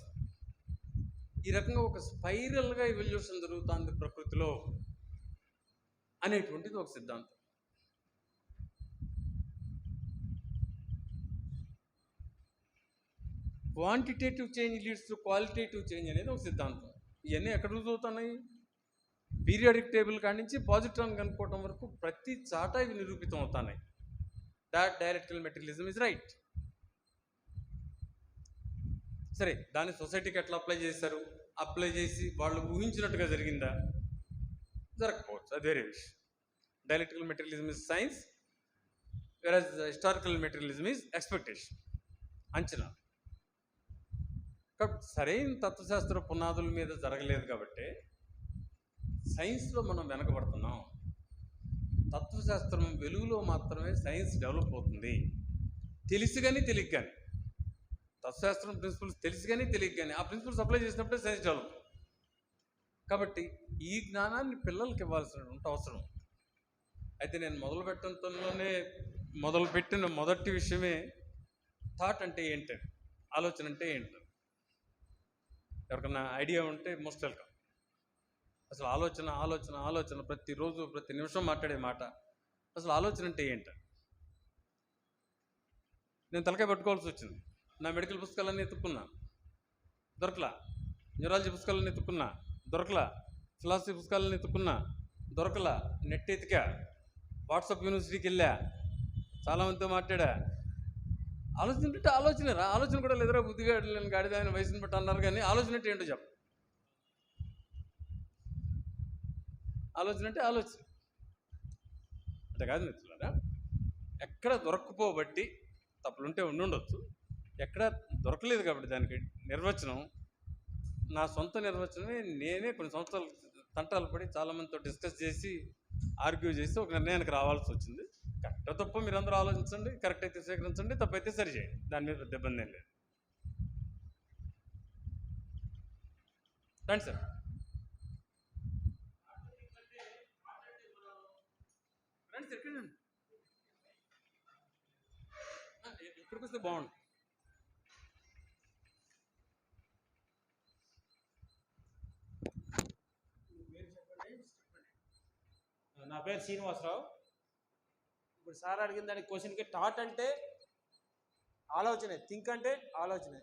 ఈ రకంగా ఒక స్పైరల్గా ఎవల్యూషన్ జరుగుతుంది ప్రకృతిలో అనేటువంటిది ఒక సిద్ధాంతం. Quantitative change leads to qualitative change అనేది ఒక సిద్ధాంతం. ఇవన్నీ ఎక్కడ రుజువుతున్నాయి? పీరియాడిక్ టేబుల్ కాడి నుంచి పాజిట్రాన్ కనుక్కోవటం వరకు ప్రతి చాట ఇవి నిరూపితం అవుతున్నాయి. That dialectical materialism is right. సరే, దాన్ని సొసైటీకి ఎట్లా అప్లై చేశారు? అప్లై చేసి వాళ్ళు ఊహించినట్టుగా జరిగిందా? జరగకపోవచ్చు, అది వేరే విషయం. డైలెక్టికల్ మెటీరియలిజం ఇస్ సైన్స్, వెరాజ్ హిస్టారికల్ మెటీరియలిజం ఇస్ ఎక్స్పెక్టేషన్, అంచనా. కాబట్టి సరైన తత్వశాస్త్ర పునాదుల మీద జరగలేదు కాబట్టి సైన్స్లో మనం వెనకబడుతున్నాం. తత్వశాస్త్రం వెలుగులో మాత్రమే సైన్స్ డెవలప్ అవుతుంది. తెలిసి కానీ తెలియక కానీ, తత్వశాస్త్రం ప్రిన్సిపల్స్ తెలిసి కానీ తెలియక కానీ ఆ ప్రిన్సిపల్స్ అప్లై చేసినప్పుడే సైన్స్ డెవలప్. కాబట్టి ఈ జ్ఞానాన్ని పిల్లలకి ఇవ్వాల్సినటువంటి అవసరం. అయితే నేను మొదలుపెట్టిన మొదటి విషయమే థాట్ అంటే ఏంటని, ఆలోచన అంటే ఏంటని. ఎవరికన్నా ఐడియా ఉంటే మోస్ట్ వెల్కమ్. అసలు ఆలోచన ఆలోచన ఆలోచన ప్రతిరోజు ప్రతి నిమిషం మాట్లాడే మాట. అసలు ఆలోచన అంటే ఏంటని నేను తలకాయ పట్టుకోవాల్సి వచ్చింది. నా మెడికల్ పుస్తకాలన్నీ ఎత్తుక్కున్నా, దొరకలా. న్యూరాలజీ పుస్తకాలన్నీ ఎత్తుక్కున్నా, దొరకలా. ఫిలాసఫీ పుస్తకాలన్నీ ఎత్తుక్కున్నా, దొరకలా. నెట్ ఎతికా, వాట్సాప్ యూనివర్సిటీకి వెళ్ళా, చాలామందితో మాట్లాడా. ఆలోచన అంటే ఆలోచనరా, ఆలోచన కూడా లేదురా, బుద్ధిగా గాడిద ఆయన వయసుని బట్టి అన్నారు. కానీ ఆలోచన అంటే ఏంటో చెప్ప. ఆలోచన అంటే ఆలోచన అంటే కాదు మిత్రులారా. ఎక్కడ దొరక్కపోబట్టి తప్పులుంటే ఉండొచ్చు, ఎక్కడ దొరకలేదు కాబట్టి దానికి నిర్వచనం నా సొంత నిర్వచనమే. నేనే కొన్ని సంవత్సరాలు తంటాలు పడి చాలామందితో డిస్కస్ చేసి ఆర్గ్యూ చేసి ఒక నిర్ణయానికి రావాల్సి వచ్చింది. కరెక్ట్ తప్పు మీరందరూ ఆలోచించండి, కరెక్ట్ అయితే స్వీకరించండి, తప్పు అయితే సరి చేయండి, దాని మీద పెద్ద ఇబ్బంది ఏం లేదు. రండి సార్. రండి సార్, ఎక్కడండి, ఇక్కడికి వస్తే బాగుంటుంది. నా పేరు శ్రీనివాసరావు. ఇప్పుడు సార్ అడిగిన దానికి క్వశ్చన్కి థాట్ అంటే ఆలోచనే, థింక్ అంటే ఆలోచనే.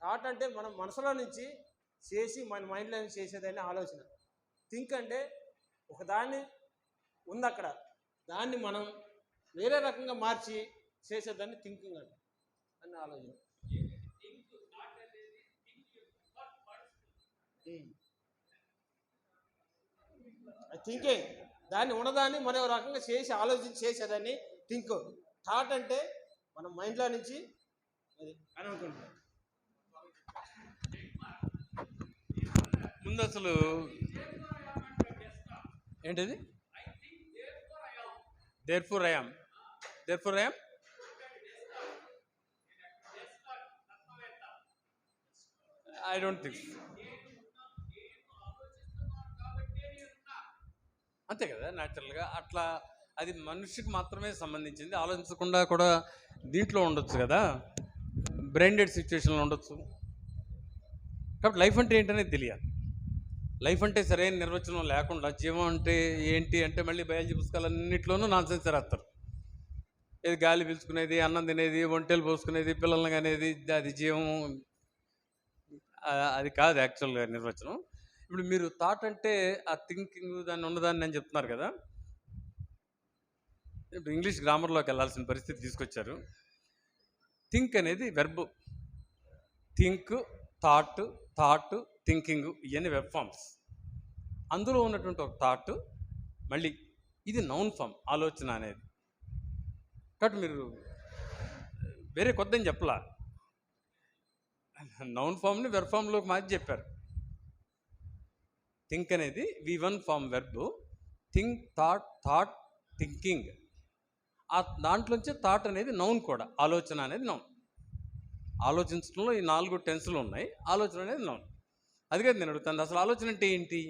థాట్ అంటే మనం మనసులో నుంచి చేసి మన మైండ్లో నుంచి చేసేదాన్ని ఆలోచన. థింక్ అంటే ఒకదాన్ని ఉంది అక్కడ, దాన్ని మనం వేరే రకంగా మార్చి చేసేదాన్ని థింకింగ్ అంటే అన్న ఆలోచన. థింకింగ్ దాన్ని ఉన్నదాన్ని మరో రకంగా చేసి ఆలోచించి చేసేదాన్ని థింక్. థాట్ అంటే మన మైండ్లో నుంచి అది అని అనుకుంటున్నాం. ముందు అసలు ఏంటిది? therefore I am I don't think so. అంతే కదా, న్యాచురల్గా అట్లా. అది మనిషికి మాత్రమే సంబంధించింది. ఆలోచించకుండా కూడా దీంట్లో ఉండొచ్చు కదా, బ్రెయిన్ డెడ్ సిచ్యువేషన్లో ఉండొచ్చు. కాబట్టి లైఫ్ అంటే ఏంటనేది తెలియాలి. లైఫ్ అంటే సరైన నిర్వచనం లేకుండా జీవం అంటే ఏంటి అంటే మళ్ళీ బయాలజీ పుస్తకాలన్నింటిలోనూ నాన్సెన్స్ రాస్తారు. ఏది గాలి పీల్చుకునేది, అన్నం తినేది, ఒంటెలు పోసుకునేది, పిల్లల్ని అనేది అది జీవం, అది కాదు యాక్చువల్గా నిర్వచనం. ఇప్పుడు మీరు థాట్ అంటే ఆ థింకింగ్ దాన్ని ఉన్నదాన్ని అని చెప్తున్నారు కదా. ఇప్పుడు ఇంగ్లీష్ గ్రామర్లోకి వెళ్ళాల్సిన పరిస్థితి తీసుకొచ్చారు. థింక్ అనేది వెర్బ్, థింక్, థాట్, థింకింగ్, ఇవన్నీ వెబ్ ఫామ్స్. అందులో ఉన్నటువంటి ఒక థాట్ మళ్ళీ ఇది నౌన్ ఫామ్, ఆలోచన అనేది. కాబట్టి మీరు వేరే కొద్దని చెప్పలా, నౌన్ ఫామ్ని వెబ్ ఫామ్లోకి మార్చి చెప్పారు. థింక్ అనేది V1 form verb, think, thought, thinking. ఆ దాంట్లోంచి థాట్ అనేది నౌన్ కూడా, ఆలోచన అనేది నౌన్. ఆలోచించడంలో ఈ 4 టెన్సులు ఉన్నాయి, ఆలోచన అనేది నౌన్. అది కాదు నేను అడుగుతాను, అసలు ఆలోచన అంటే ఏంటి?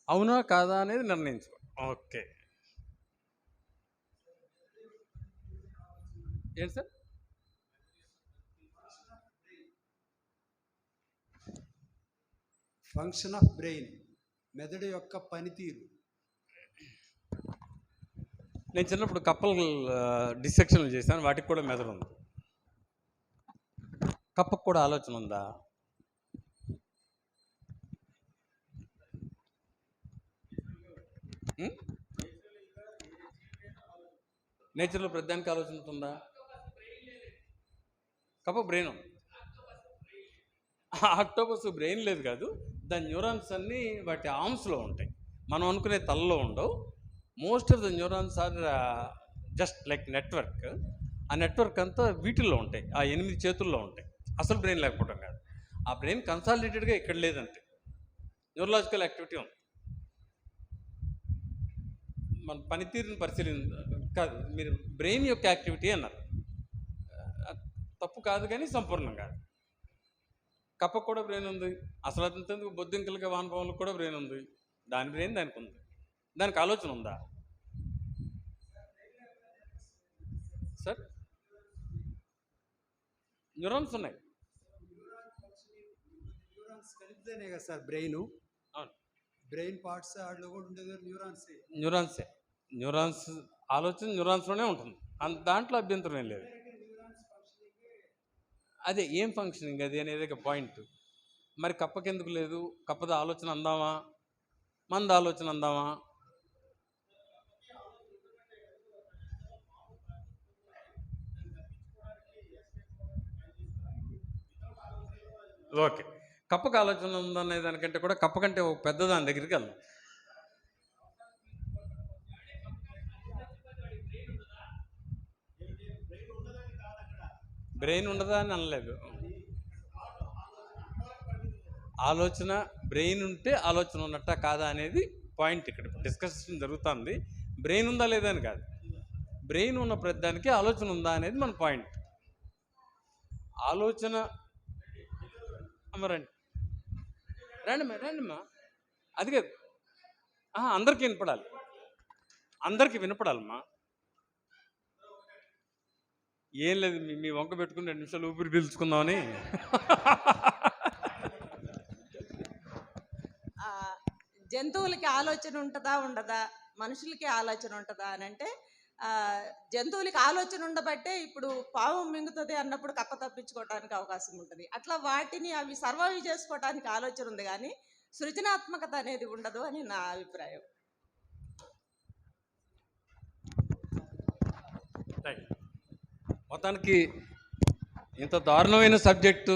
అవునా కాదా అనేది నిర్ణయించుకో. ఓకే, ఏంటి సార్? ఫంక్షన్ ఆఫ్ బ్రెయిన్, మెదడు యొక్క పనితీరు. నేను చిన్నప్పుడు కప్పలు డిసెక్షన్లు చేశాను, వాటికి కూడా మెదడు ఉంది. కప్పకు కూడా ఆలోచన ఉందా? నేచర్లో ప్రతిదానికి ఆలోచన ఉంటుందా? కప్ప బ్రెయిన్ ఉంది. ఆక్టోపస్ బ్రెయిన్ లేదు కాదు, దాని న్యూరాన్స్ అన్నీ వాటి ఆర్మ్స్లో ఉంటాయి, మనం అనుకునే తలలో ఉండవు. Most of the neurons are just like network. ఆ నెట్వర్క్ అంతా వీటిల్లో ఉంటాయి, ఆ 8 చేతుల్లో ఉంటాయి. అసలు బ్రెయిన్ లేకపోవడం కాదు, ఆ బ్రెయిన్ కన్సాలిడేటెడ్గా ఇక్కడ లేదంతే. న్యూరలాజికల్ యాక్టివిటీ ఉంది. మన పనితీరుని కాదు, మీరు బ్రెయిన్ యొక్క యాక్టివిటీ అన్నారు. తప్పు కాదు కానీ సంపూర్ణం కాదు. కప్పకు కూడా బ్రెయిన్ ఉంది. అసలు అంతెందుకు బొద్దింకలకి వానపాములకు కూడా బ్రెయిన్ ఉంది. దాని బ్రెయిన్ దానికి ఉంది. దానికి ఆలోచన ఉందా సార్? న్యూరాన్స్ ఉన్నాయి. న్యూరాన్స్ కలిపితేనే కదా సార్ బ్రెయిన్. అవును, బ్రెయిన్ పార్ట్స్ వాటిలో కూడా ఉండేది న్యూరాన్సే. న్యూరాన్స్ ఆలోచన న్యూరాన్స్లోనే ఉంటుంది. దాంట్లో అభ్యంతరం ఏం లేదు. అదే ఏం ఫంక్షనింగ్ అది అనేది ఒక పాయింట్. మరి కప్పకెందుకు లేదు? కప్పద ఆలోచన అందామా, మంద ఆలోచన అందామా? ఓకే, కప్పకు ఆలోచన ఉందనే దానికంటే కూడా కప్ప కంటే ఒక పెద్ద దాని దగ్గరికి వెళ్దాం. బ్రెయిన్ ఉండదా అని అనలేదు. ఆలోచన బ్రెయిన్ ఉంటే ఆలోచన ఉన్నట్ట కాదా అనేది పాయింట్. ఇక్కడ డిస్కషన్ జరుగుతుంది. బ్రెయిన్ ఉందా లేదా అని కాదు, బ్రెయిన్ ఉన్న ప్రతిదానికి ఆలోచన ఉందా అనేది మన పాయింట్. ఆలోచన రండి రండిమ్మా, అది కాదు, అందరికీ వినపడాలి, అందరికీ వినపడాలమ్మా. ఏం లేదు, మీ వంక పెట్టుకుని 2 నిమిషాలు ఊపిరి పీల్చుకుందామని. జంతువులకి ఆలోచన ఉంటుందా ఉండదా, మనుషులకి ఆలోచన ఉంటుందా అని అంటే, జంతువులకి ఆలోచన ఉండబట్టే ఇప్పుడు పాము మింగుతుంది అన్నప్పుడు కప్ప తప్పించుకోవడానికి అవకాశం ఉంటుంది. అట్లా వాటిని అవి సర్వైవ్ చేసుకోవడానికి ఆలోచన ఉంది, కానీ సృజనాత్మకత అనేది ఉండదు అని నా అభిప్రాయం. మొత్తానికి ఇంత దారుణమైన సబ్జెక్టు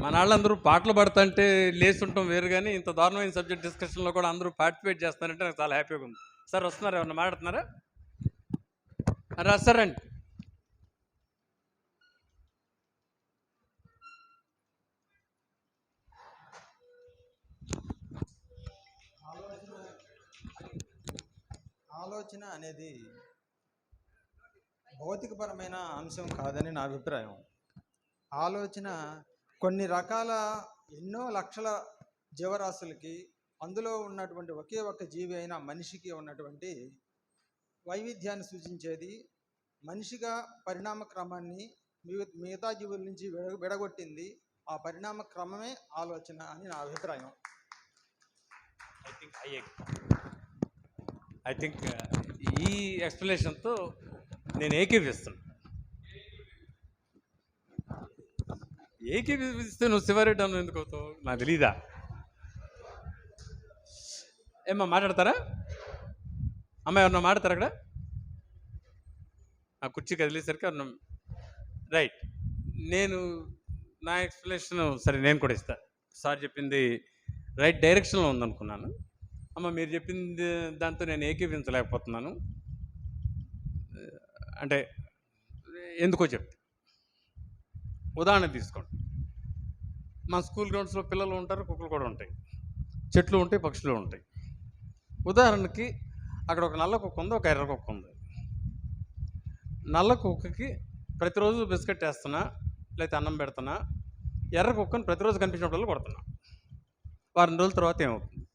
మన వాళ్ళందరూ పాటలు పడుతుంటే లేస్తుంటాం వేరు, కానీ ఇంత దారుణమైన సబ్జెక్ట్ డిస్కషన్లో కూడా అందరూ పార్టిసిపేట్ చేస్తారంటే నాకు చాలా హ్యాపీగా ఉంది. సార్ వస్తున్నారు, ఏమన్నా మాట్లాడుతున్నారా? రాస్తారండి. ఆలోచన అనేది భౌతికపరమైన అంశం కాదని నా అభిప్రాయం. ఆలోచన కొన్ని రకాల ఎన్నో లక్షల జీవరాశులకి, అందులో ఉన్నటువంటి ఒకే ఒక్క జీవి అయిన మనిషికి ఉన్నటువంటి వైవిధ్యాన్ని సూచించేది. మనిషిగా పరిణామ క్రమాన్ని మిగతా జీవుల నుంచి విడగొట్టింది. ఆ పరిణామ క్రమమే ఆలోచన అని నా అభిప్రాయం. ఐ థింక్ ఈ ఎక్స్ప్లెనేషన్తో నేను ఏకీపిస్తున్నాను. ఏకీపిస్తే నువ్వు శివారెడ్డి అన్న ఎందుకు అవుతావు నాకు తెలీదా? ఏమ్మా మాట్లాడతారా? అమ్మాయి ఎవరన్నా మాట్లాడతారు అక్కడ? ఆ కుర్చీ కదిలేసరికి ఎవరన్నా రైట్. నేను నా ఎక్స్ప్లెనేషన్ సరే నేను కూడా ఇస్తాను. సార్ చెప్పింది రైట్ డైరెక్షన్లో ఉందనుకున్నాను. అమ్మ మీరు చెప్పింది దాంతో నేను ఏకీపించలేకపోతున్నాను. అంటే ఎందుకో చెప్తే ఉదాహరణ తీసుకోండి. మా స్కూల్ గ్రౌండ్స్లో పిల్లలు ఉంటారు, కుక్కలు కూడా ఉంటాయి, చెట్లు ఉంటాయి, పక్షులు ఉంటాయి. ఉదాహరణకి అక్కడ ఒక నల్ల కుక్క ఉంది, ఒక ఎర్ర కుక్క ఉంది. నల్ల కుక్కకి ప్రతిరోజు బిస్కెట్ వేస్తున్నా, లేకపోతే అన్నం పెడుతున్నా. ఎర్ర కుక్కని ప్రతిరోజు కనిపించినప్పుడు కొడుతున్నా. వారం రోజుల తర్వాత ఏమవుతుంది?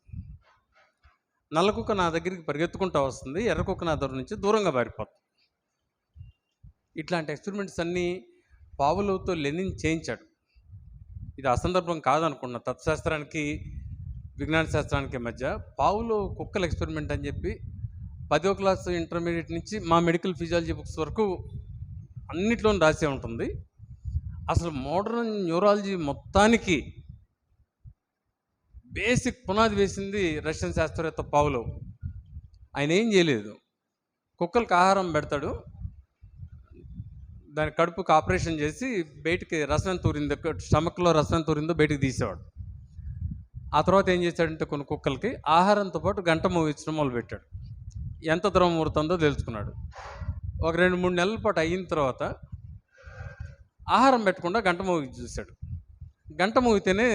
నల్ల కుక్క నా దగ్గరికి పరిగెత్తుకుంటూ వస్తుంది, ఎర్ర కుక్క నా దగ్గర నుంచి దూరంగా పారిపోతుంది. ఇట్లాంటి ఎక్స్పెరిమెంట్స్ అన్నీ పావులతో లెనిన్ చేయించాడు. ఇది అసందర్భం కాదనుకున్నా. తత్వశాస్త్రానికి విజ్ఞాన శాస్త్రానికి మధ్య పావులు కుక్కల ఎక్స్పెరిమెంట్ అని చెప్పి 10వ క్లాస్ ఇంటర్మీడియట్ నుంచి మా మెడికల్ ఫిజియాలజీ బుక్స్ వరకు అన్నిట్లోనూ రాసే ఉంటుంది. అసలు మోడర్న్ న్యూరాలజీ మొత్తానికి బేసిక్ పునాది వేసింది రష్యన్ శాస్త్రవేత్త పావ్లోవ్. ఆయన ఏం చేయలేదు, కుక్కలకు ఆహారం పెడతాడు, దాని కడుపుకి ఆపరేషన్ చేసి బయటికి రసం ఎంత ఊరిందో, స్టమక్లో రసం ఎంత ఊరిందో బయటికి తీసేవాడు. ఆ తర్వాత ఏం చేశాడంటే కొన్ని కుక్కలకి ఆహారంతో పాటు గంట మోగించడం మొదలుపెట్టాడు. ఎంత ద్రవం ఊరుతుందో తెలుసుకున్నాడు. ఒక 2-3 నెలల పాటు అయిన తర్వాత ఆహారం పెట్టకుండా గంట మోగి చూశాడు. గంట మోగితేనే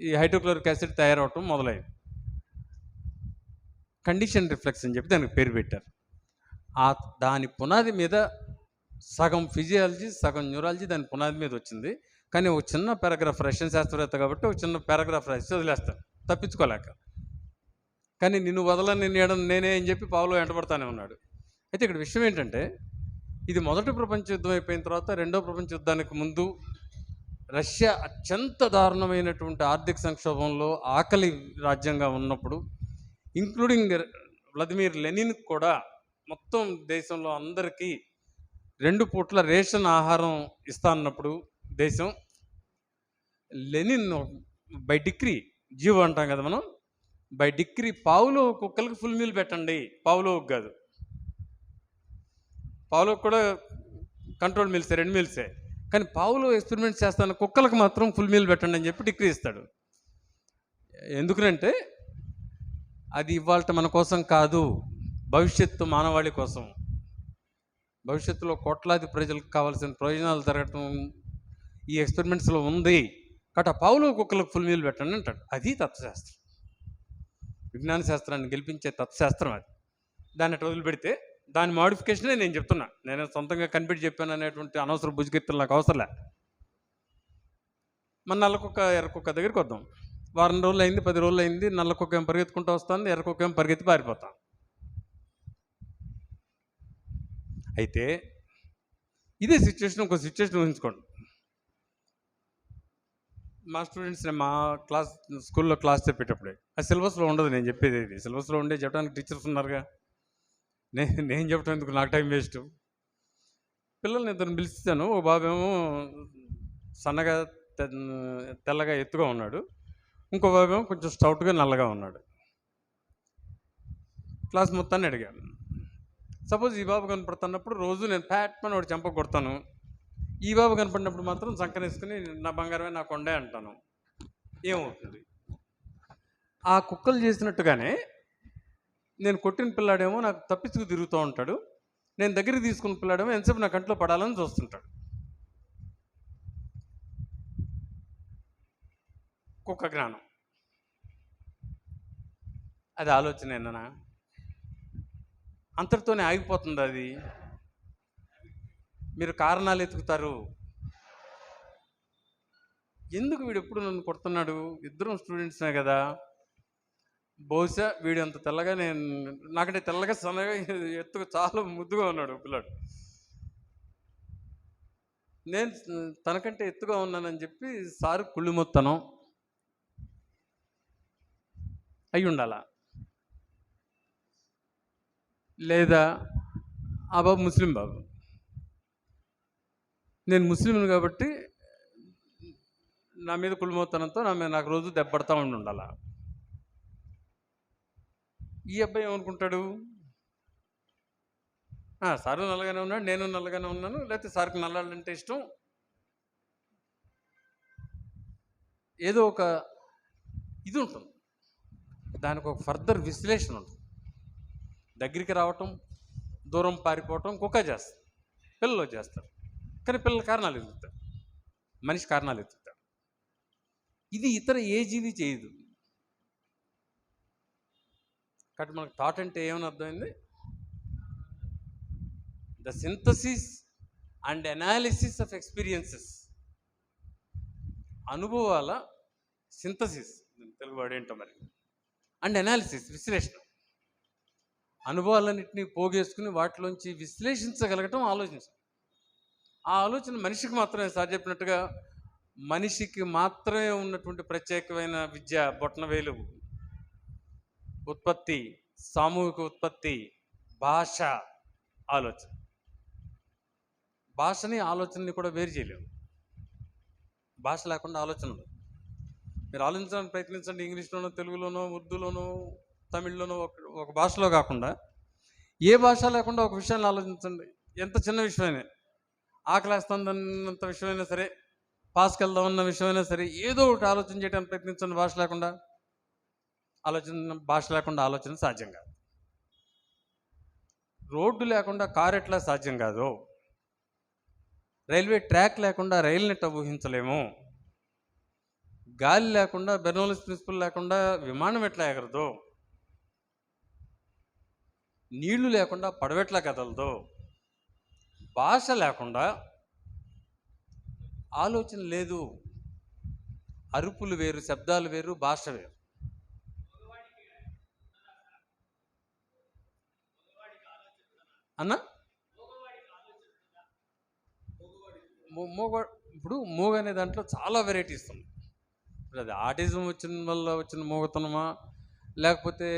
ఈ హైడ్రోక్లోరిక్ యాసిడ్ తయారవటం మొదలైంది. కండిషన్ రిఫ్లెక్స్ అని చెప్పి దానికి పేరు పెట్టారు. దాని పునాది మీద సగం ఫిజియాలజీ, సగం న్యూరాలజీ దాని పునాది మీద వచ్చింది. కానీ ఒక చిన్న పారాగ్రాఫ్, రష్యన్ శాస్త్రవేత్త కాబట్టి ఒక చిన్న పారాగ్రాఫ్ రాసి వదిలేస్తాను తప్పించుకోలేక. కానీ నిన్ను వదలని నేనే అని చెప్పి పావులో వెంటబడతానే ఉన్నాడు. అయితే ఇక్కడ విషయం ఏంటంటే, ఇది మొదటి ప్రపంచ యుద్ధం అయిపోయిన తర్వాత రెండో ప్రపంచ యుద్ధానికి ముందు రష్యా అత్యంత దారుణమైనటువంటి ఆర్థిక సంక్షోభంలో ఆకలి రాజ్యంగా ఉన్నప్పుడు, ఇంక్లూడింగ్ వ్లాదిమిర్ లెనిన్ కూడా మొత్తం దేశంలో అందరికీ 2 పూట్ల రేషన్ ఆహారం ఇస్తా అన్నప్పుడు దేశం, లెనిన్ బై డిక్రీ, జీవో అంటాం కదా మనం, బై డిక్రీ పావులో కుక్కలకి ఫుల్ మీల్ పెట్టండి, పావులోకి కాదు, పావులోకి కూడా కంట్రోల్ మీల్సే, 2 మీల్సే, కానీ పావులో ఎక్స్పెరిమెంట్స్ చేస్తాను కుక్కలకు మాత్రం ఫుల్ మీల్ పెట్టండి అని చెప్పి డిక్రీ ఇస్తాడు. ఎందుకంటే అది ఇవాళ మన కోసం కాదు, భవిష్యత్తు మానవాళి కోసం, భవిష్యత్తులో కోట్లాది ప్రజలకు కావాల్సిన ప్రయోజనాలు జరగటం ఈ ఎక్స్పెరిమెంట్స్లో ఉంది కాబట్టి ఆ పావులో కుక్కలకు ఫుల్ మీల్ పెట్టండి అంటాడు. అది తత్వశాస్త్రం, విజ్ఞాన శాస్త్రాన్ని గెలిపించే తత్వశాస్త్రం. అది దాన్ని అట్లా వదిలిపెడితే దాని మోడిఫికేషనే నేను చెప్తున్నా, నేను సొంతంగా కనిపెట్టి చెప్పాను అనేటువంటి అనవసర భుజకీర్తులు నాకు అవసరంలే. మన నల్లకుక్క ఎర్రకుక్క దగ్గరికి వద్దాం. వారం రోజులు అయింది, 10 రోజులు అయింది, నల్లకుక్క ఏం పరిగెత్తుకుంటూ వస్తుంది, ఎర్రకుక్క ఏం పరిగెత్తి పారిపోతాం. అయితే ఇదే సిచ్యువేషన్, ఇంకో సిచ్యువేషన్ ఊహించుకోండి. మా స్టూడెంట్స్ని మా స్కూల్లో క్లాస్ చెప్పేటప్పుడే, ఆ సిలబస్లో ఉండదు నేను చెప్పేది, ఇది సిలబస్లో ఉండే చెప్పడానికి టీచర్స్ ఉన్నారుగా, నేను చెప్పడం ఎందుకు, నాకు టైం వేస్ట్. పిల్లల్ని ఇద్దరిని పిలిచాను. ఓ బాబేమో సన్నగా తెల్లగా ఎత్తుగా ఉన్నాడు, ఇంకో బాబేమో కొంచెం స్టౌట్గా నల్లగా ఉన్నాడు. క్లాస్ మొత్తాన్ని అడిగాను. సపోజ్ ఈ బాబు కనపడుతున్నప్పుడు రోజు నేను ప్యాట్మని వాడు చెంప కొడతాను, ఈ బాబు కనపడినప్పుడు మాత్రం సంకనేసుకుని నా బంగారమే నా కొండే అంటాను. ఏమవుతుంది? ఆ కుక్కలు చేసినట్టుగానే నేను కొట్టిన పిల్లాడేమో నాకు తప్పించుకు తిరుగుతూ ఉంటాడు, నేను దగ్గరికి తీసుకున్న పిల్లాడేమో ఎంతసేపు నా కంట్లో పడాలని చూస్తుంటాడు. కుక్క జ్ఞానం అది ఆలోచన ఏనా? అంతటితోనే ఆగిపోతుంది అది? మీరు కారణాలు ఎతుకుతారు. ఎందుకు వీడు ఎప్పుడు నన్ను కొడుతున్నాడు? ఇద్దరం స్టూడెంట్స్నే కదా, బహుశా వీడు అంత తెల్లగా, నేను నాకంటే తెల్లగా సన్నగా ఎత్తుగా చాలా ముద్దుగా ఉన్నాడు పిల్లాడు, నేను తనకంటే ఎత్తుగా ఉన్నానని చెప్పి సారు కుళ్ళు మొత్తనం అయి ఉండాలా? లేదా ఆ బాబు ముస్లిం బాబు, నేను ముస్లింను కాబట్టి నా మీద కుళ్ళుమోతనంతో నాకు రోజు దెబ్బడతా ఉండాలా? ఈ అబ్బాయి ఏమనుకుంటాడు, సారు నల్లగానే ఉన్నాడు, నేను నల్లగానే ఉన్నాను, లేకపోతే సార్కి నల్లాలంటే ఇష్టం, ఏదో ఒక ఇది ఉంటుంది, దానికి ఒక ఫర్దర్ విశ్లేషణ ఉంటుంది. దగ్గరికి రావటం, దూరం పారిపోవటం కుక్క చేస్తారు, పిల్లలు చేస్తారు. కానీ పిల్లల కారణాలు ఎదుగుతారు, మనిషి కారణాలు ఎదుగుతారు. ఇది ఇతర ఏ జీవి చేయదు. కాబట్టి మనకు థాట్ అంటే ఏమని అర్థమైంది? The synthesis and analysis of experiences. అనుభవాల సింథసిస్, తెలుగు వర్డ్ ఏంటో మరి, అండ్ అనాలిసిస్, విశ్లేషణ. అనుభవాలన్నింటినీ పోగేసుకుని వాటిలోంచి విశ్లేషించగలగటం ఆలోచించడం. ఆ ఆలోచన మనిషికి మాత్రమే, సార్ చెప్పినట్టుగా మనిషికి మాత్రమే ఉన్నటువంటి ప్రత్యేకమైన విద్య, బొట్టనవేలు, ఉత్పత్తి, సామూహిక ఉత్పత్తి, భాష, ఆలోచన. భాషని ఆలోచనని కూడా వేరు చేయలేము. భాష లేకుండా ఆలోచన ఉండదు. మీరు ఆలోచించడానికి ప్రయత్నించండి, ఇంగ్లీష్లోనో, తెలుగులోనో, ఉర్దూలోనో, తమిళ్లోనో, ఒక భాషలో కాకుండా ఏ భాష లేకుండా ఒక విషయాన్ని ఆలోచించండి. ఎంత చిన్న విషయమైనా, ఆకలేస్తుందన్నంత విషయమైనా సరే, పాస్కి వెళ్దామన్న విషయమైనా సరే, ఏదో ఒకటి ఆలోచన చేయడానికి ప్రయత్నించండి. భాష లేకుండా ఆలోచన సాధ్యం కాదు. రోడ్డు లేకుండా కారు ఎట్లా సాధ్యం కాదు, రైల్వే ట్రాక్ లేకుండా రైలు నెట్ ఊహించలేము, గాలి లేకుండా బెర్నౌల్లీస్ ప్రిన్సిపల్ లేకుండా విమానం ఎట్లా ఎగరదో, నీళ్లు లేకుండా పడవెట్లా కదలదో, భాష లేకుండా ఆలోచన లేదు. అరుపులు వేరు, శబ్దాలు వేరు, భాష వేరు. అన్న ఇప్పుడు మూగ అనే దాంట్లో చాలా వెరైటీస్ ఉన్నాయి. ఇప్పుడు అది ఆటిజం వచ్చిన వల్ల వచ్చిన మూగతనమా, లేకపోతే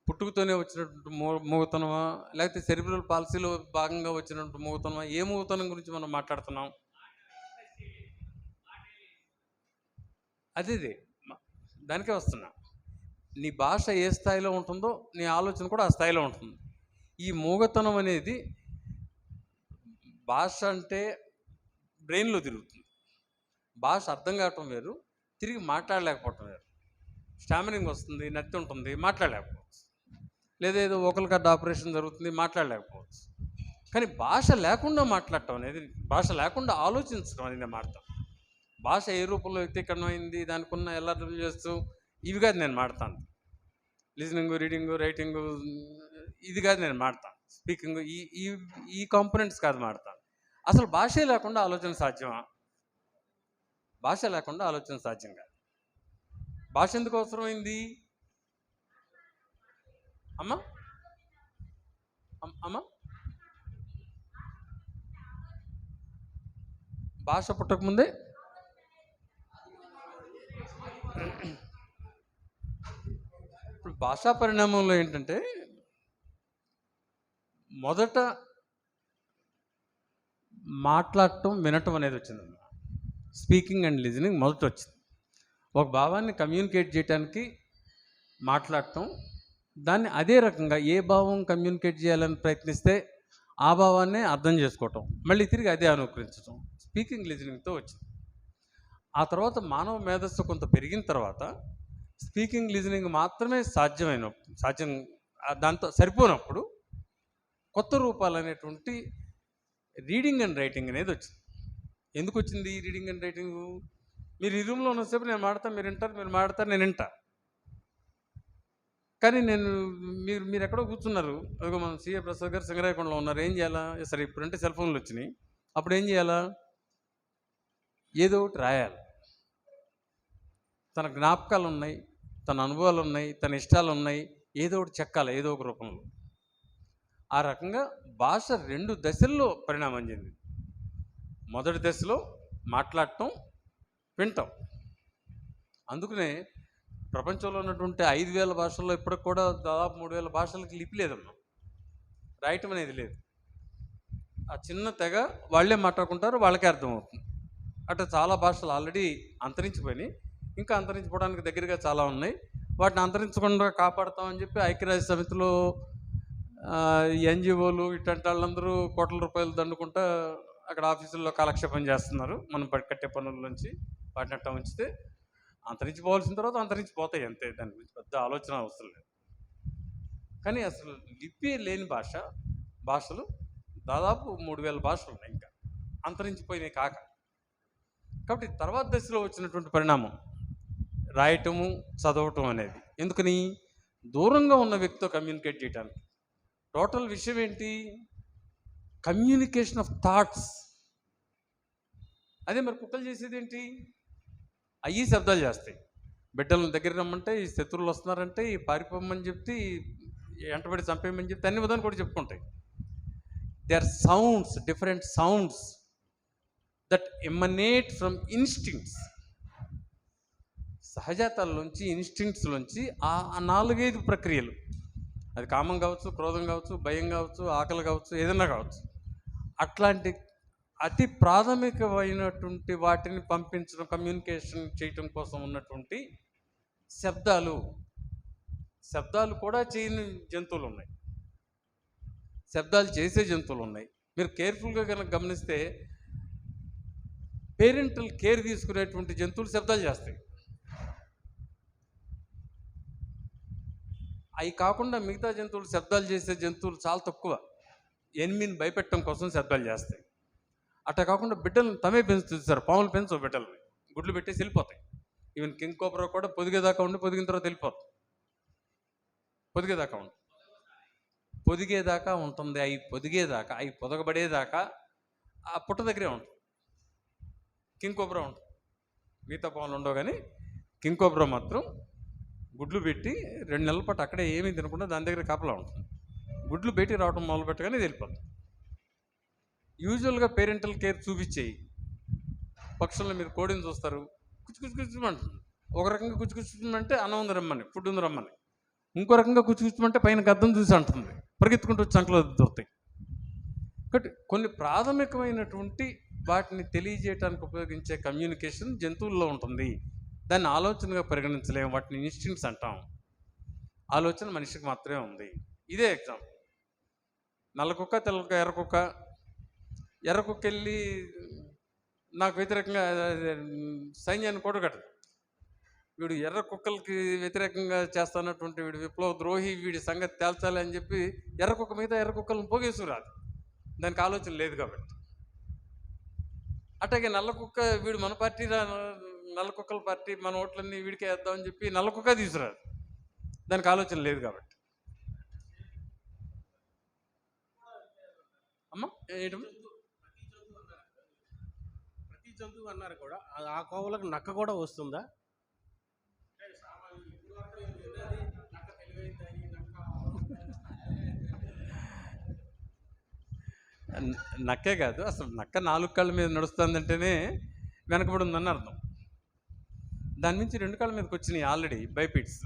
పుట్టుకతోనే వచ్చినటువంటి మూగతనమా, లేకపోతే సెరిబ్రల్ పాలసీలో భాగంగా వచ్చినటువంటి మూగతనమా, ఏ మూగతనం గురించి మనం మాట్లాడుతున్నాం? అదే దానికే వస్తున్నా. నీ భాష ఏ స్థాయిలో ఉంటుందో నీ ఆలోచన కూడా ఆ స్థాయిలో ఉంటుంది. ఈ మూగతనం అనేది భాష అంటే బ్రెయిన్లో తిరుగుతుంది. భాష అర్థం కావటం వేరు, తిరిగి మాట్లాడలేకపోవటం వేరు. స్టామరింగ్ వస్తుంది, నత్తి ఉంటుంది, మాట్లాడలేకపోవచ్చు. లేదా ఏదో ఒకరి గడ్డ ఆపరేషన్ జరుగుతుంది, మాట్లాడలేకపోవచ్చు. కానీ భాష లేకుండా మాట్లాడటం అనేది, భాష లేకుండా ఆలోచించడం అనేది నేను మాడతాను. భాష ఏ రూపంలో వ్యక్తీకరణమైంది, దానికి ఉన్న ఎలా చేస్తూ ఇవి కాదు నేను మాడతాను. లిజనింగ్, రీడింగు, రైటింగు ఇది కాదు నేను మాడతాను. స్పీకింగ్ ఈ కాంపోనెంట్స్ కాదు మాడతాను. అసలు భాషే లేకుండా ఆలోచన సాధ్యమా? భాష లేకుండా ఆలోచన సాధ్యం కాదు. భాష ఎందుకు అవసరమైంది? అమ్మా అమ్మా భాష పుట్టకముందే ఇప్పుడు భాషా పరిణామంలో ఏంటంటే, మొదట మాట్లాడటం, వినటం అనేది వచ్చిందన్నమాట. స్పీకింగ్ అండ్ లిజనింగ్ మొదట వచ్చింది. ఒక భావాన్ని కమ్యూనికేట్ చేయడానికి మాట్లాడటం, దాన్ని అదే రకంగా ఏ భావం కమ్యూనికేట్ చేయాలని ప్రయత్నిస్తే ఆ భావాన్నే అర్థం చేసుకోవటం, మళ్ళీ తిరిగి అదే అనుకరించడం స్పీకింగ్ లిజనింగ్తో వచ్చింది. ఆ తర్వాత మానవ మేధస్సు కొంత పెరిగిన తర్వాత స్పీకింగ్ లిజనింగ్ మాత్రమే సాధ్యం దాంతో సరిపోనప్పుడు కొత్త రూపాలు అనేటువంటి రీడింగ్ అండ్ రైటింగ్ అనేది వచ్చింది. ఎందుకు వచ్చింది రీడింగ్ అండ్ రైటింగ్? మీరు ఈ రూమ్లో ఉన్నసేపు నేను మాడతాను, మీరు వింటారు, మీరు మాడతారు, నేను వింటా. కానీ మీరు ఎక్కడో కూర్చున్నారు, అదిగో మనం సిఏ ప్రసాద్ గారు సింగరాయకొండలో ఉన్నారు, ఏం చేయాలా? సరే ఇప్పుడంటే సెల్ ఫోన్లు వచ్చినాయి, అప్పుడు ఏం చేయాలా? ఏదో ఒకటి రాయాలి. తన జ్ఞాపకాలు ఉన్నాయి, తన అనుభవాలు ఉన్నాయి, తన ఇష్టాలు ఉన్నాయి, ఏదో ఒకటి చెక్కాలి ఏదో ఒక రూపంలో. ఆ రకంగా భాష 2 దశల్లో పరిణామం చెందింది. మొదటి దశలో మాట్లాడటం, వింటాం. అందుకనే ప్రపంచంలో ఉన్నటువంటి 5,000 భాషల్లో ఇప్పటికి కూడా దాదాపు 3,000 భాషలకి లిపి లేదమ్మా, రాయటం అనేది లేదు. ఆ చిన్న తెగ వాళ్ళే మాట్లాడుకుంటారు, వాళ్ళకే అర్థమవుతుంది. అట్లా చాలా భాషలు ఆల్రెడీ అంతరించిపోయినాయి, ఇంకా అంతరించిపోవడానికి దగ్గరగా చాలా ఉన్నాయి. వాటిని అంతరించకుండా కాపాడుతామని చెప్పి ఐక్యరాజ్య సమితిలో ఎన్జిఓలు ఇట్లాంటి వాళ్ళందరూ కోట్ల రూపాయలు దండుకుంటా అక్కడ ఆఫీసుల్లో కాలక్షేపం చేస్తున్నారు. మనం కట్టే పనుల నుంచి వాటిని అట్లా ఉంచితే అంతరించిపోవాల్సిన తర్వాత అంతరించిపోతాయి, అంతే. దాని గురించి పెద్ద ఆలోచన అవసరం లేదు. కానీ అసలు లిపి లేని భాషలు దాదాపు 3,000 భాషలు ఉన్నాయి, ఇంకా అంతరించిపోయినాయి కాక. కాబట్టి తర్వాత దశలో వచ్చినటువంటి పరిణామం రాయటము, చదవటం అనేది. ఎందుకని? దూరంగా ఉన్న వ్యక్తితో కమ్యూనికేట్ చేయడానికి. టోటల్ విషయం ఏంటి? Communication of thoughts. అదే మరి కుక్కలు చేసేది ఏంటి? అయ్యి శబ్దాలు చేస్తాయి. బిడ్డలను దగ్గర రమ్మంటే, ఈ శత్రువులు వస్తున్నారంటే, ఈ పారిపోమని చెప్తే, ఎంటబడి చంపేయమని చెప్తే, అన్ని విధాలు కూడా చెప్పుకుంటాయి. They are sounds, different sounds that emanate from instincts. సహజాతాల్లోంచి, ఇన్స్టింక్ట్స్లోంచి ఆ 4-5 ప్రక్రియలు, అది కామం కావచ్చు, క్రోధం కావచ్చు, భయం కావచ్చు, ఆకలి కావచ్చు, ఏదైనా కావచ్చు, అట్లాంటి అతి ప్రాథమికమైనటువంటి వాటిని పంపించడం, కమ్యూనికేషన్ చేయటం కోసం ఉన్నటువంటి శబ్దాలు కూడా చేయని జంతువులు ఉన్నాయి, శబ్దాలు చేసే జంతువులు ఉన్నాయి. మీరు కేర్ఫుల్గా కనుక గమనిస్తే పేరెంటల్ కేర్ తీసుకునేటువంటి జంతువులు శబ్దాలు చేస్తాయి. అవి కాకుండా మిగతా జంతువులు, శబ్దాలు చేసే జంతువులు చాలా తక్కువ. ఎనిమిని భయపెట్టడం కోసం శబ్దాలు చేస్తాయి. అట్లా కాకుండా బిడ్డలను తమే పెంచుతుంది సార్. పాములు పెంచవు బిడ్డలని, గుడ్లు పెట్టేసి వెళ్ళిపోతాయి. ఈవెన్ కింగ్ కోబ్రా కూడా పొదిగేదాకా ఉండి పొదిగిన తర్వాత వెళ్ళిపోతుంది. పొదిగేదాకా ఉంటుంది, పొదిగేదాకా ఉంటుంది. అవి పొదిగేదాకా, అవి పొదగబడేదాకా ఆ పుట్ట దగ్గరే ఉంటుంది. కింగ్ కోబ్రా ఉంటుంది, మిగతా పాములు ఉండవు. కానీ కింగ్ కోబ్రా మాత్రం గుడ్లు పెట్టి 2 నెలల పాటు అక్కడే ఏమీ తినకుండా దాని దగ్గర కాపలా ఉంటుంది. గుడ్లు పెట్టి రావడం మొదలు పెట్టగానే ఇది వెళ్ళిపోతుంది. యూజువల్గా పేరెంటల్ కేర్ చూపించేయి పక్షులను మీరు కోడిని చూస్తారు, కుచ్చుమంటుంది. ఒక రకంగా కుచ్చుమంటే అన్నం ఉంది రమ్మని, ఫుడ్ ఉంది రమ్మని. ఇంకో రకంగా కుచ్చుమంటే పైన గద్దం చూసి అంటుంది, పరిగెత్తుకుంటూ వచ్చి చంకలో దొరుకుతాయి. కాబట్టి కొన్ని ప్రాథమికమైనటువంటి వాటిని తెలియజేయడానికి ఉపయోగించే కమ్యూనికేషన్ జంతువుల్లో ఉంటుంది. దాన్ని ఆలోచనగా పరిగణించలేము, వాటిని ఇన్స్టింక్ట్స్ అంటాం. ఆలోచన మనిషికి మాత్రమే ఉంది. ఇదే ఎగ్జాంపుల్. నల్ల కుక్క, తెల్ల కుక్క, ఎర్ర కుక్క. ఎర్ర కుక్క వెళ్ళి నాకు వ్యతిరేకంగా సైన్యాన్ని కూడగట్టదు. వీడు ఎర్ర కుక్కలకి వ్యతిరేకంగా చేస్తున్నటువంటి వీడు విప్లవ ద్రోహి, వీడి సంగతి తేల్చాలి అని చెప్పి ఎర్ర కుక్క మీద ఎర్ర కుక్కలను పోగేసుకురాదు, దానికి ఆలోచన లేదు కాబట్టి. అట్లాగే నల్ల కుక్క వీడు మన పార్టీ, నల్ల కుక్కల పార్టీ, మన ఓట్లన్నీ వీడికే వేద్దామని చెప్పి నల్ల కుక్క తీసుకురాదు, దానికి ఆలోచన లేదు కాబట్టి. అమ్మా ఏంటమ్మా? ప్రతి జంతువు అన్నారు కూడా, ఆ కోవలకు నక్క కూడా వస్తుందా? నక్కే కాదు, అసలు నక్క 4 కాళ్ళ మీద నడుస్తుందంటేనే వెనకబడి ఉందని అర్థం. దాని నుంచి 2 కాళ్ళ మీదకి వచ్చినాయి ఆల్రెడీ బైపిట్స్.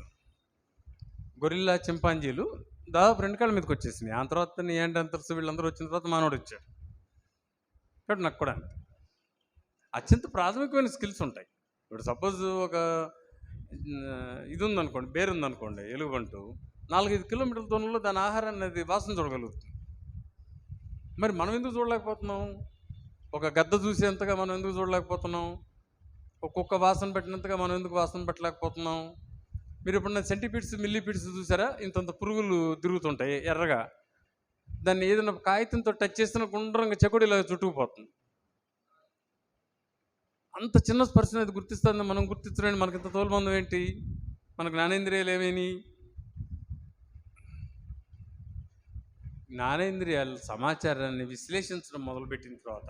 గొరిల్లా, చింపాంజీలు దాదాపు 2 కాళ్ళ మీదకి వచ్చేసినాయి. ఆ తర్వాత నియాండర్తల్స్ వీళ్ళందరూ వచ్చిన తర్వాత మానవుడు వచ్చాడు. కాబట్టి నాకు కూడా అంతే అత్యంత ప్రాథమికమైన స్కిల్స్ ఉంటాయి. ఇప్పుడు సపోజ్ ఒక ఇది ఉందనుకోండి, బేరు ఉందనుకోండి, ఎలుగుబంటు 4-5 కిలోమీటర్ల దూరంలో దాని ఆహారాన్ని అది వాసన చూడగలుగుతుంది. మరి మనం ఎందుకు చూడలేకపోతున్నాం? ఒక గద్ద చూసేంతగా మనం ఎందుకు చూడలేకపోతున్నాం? ఒక కుక్క వాసన పట్టినంతగా మనం ఎందుకు వాసన పట్టలేకపోతున్నాం? మీరు ఎప్పుడన్నా సెంటిపీడ్స్, మిల్లీపీడ్స్ చూసారా? ఇంతంత పురుగులు తిరుగుతుంటాయి ఎర్రగా. దాన్ని ఏదైనా కాగితంతో టచ్ చేసిన గుండ్రంగా చెకుడిలా చుట్టుకుపోతుంది. అంత చిన్న స్పర్శన అది గుర్తిస్తుంది, మనం గుర్తించలేని మనకి ఇంత తోలుబంధం ఏంటి? మనకు జ్ఞానేంద్రియాలు ఏమేని? జ్ఞానేంద్రియాలు సమాచారాన్ని విశ్లేషించడం మొదలుపెట్టిన తర్వాత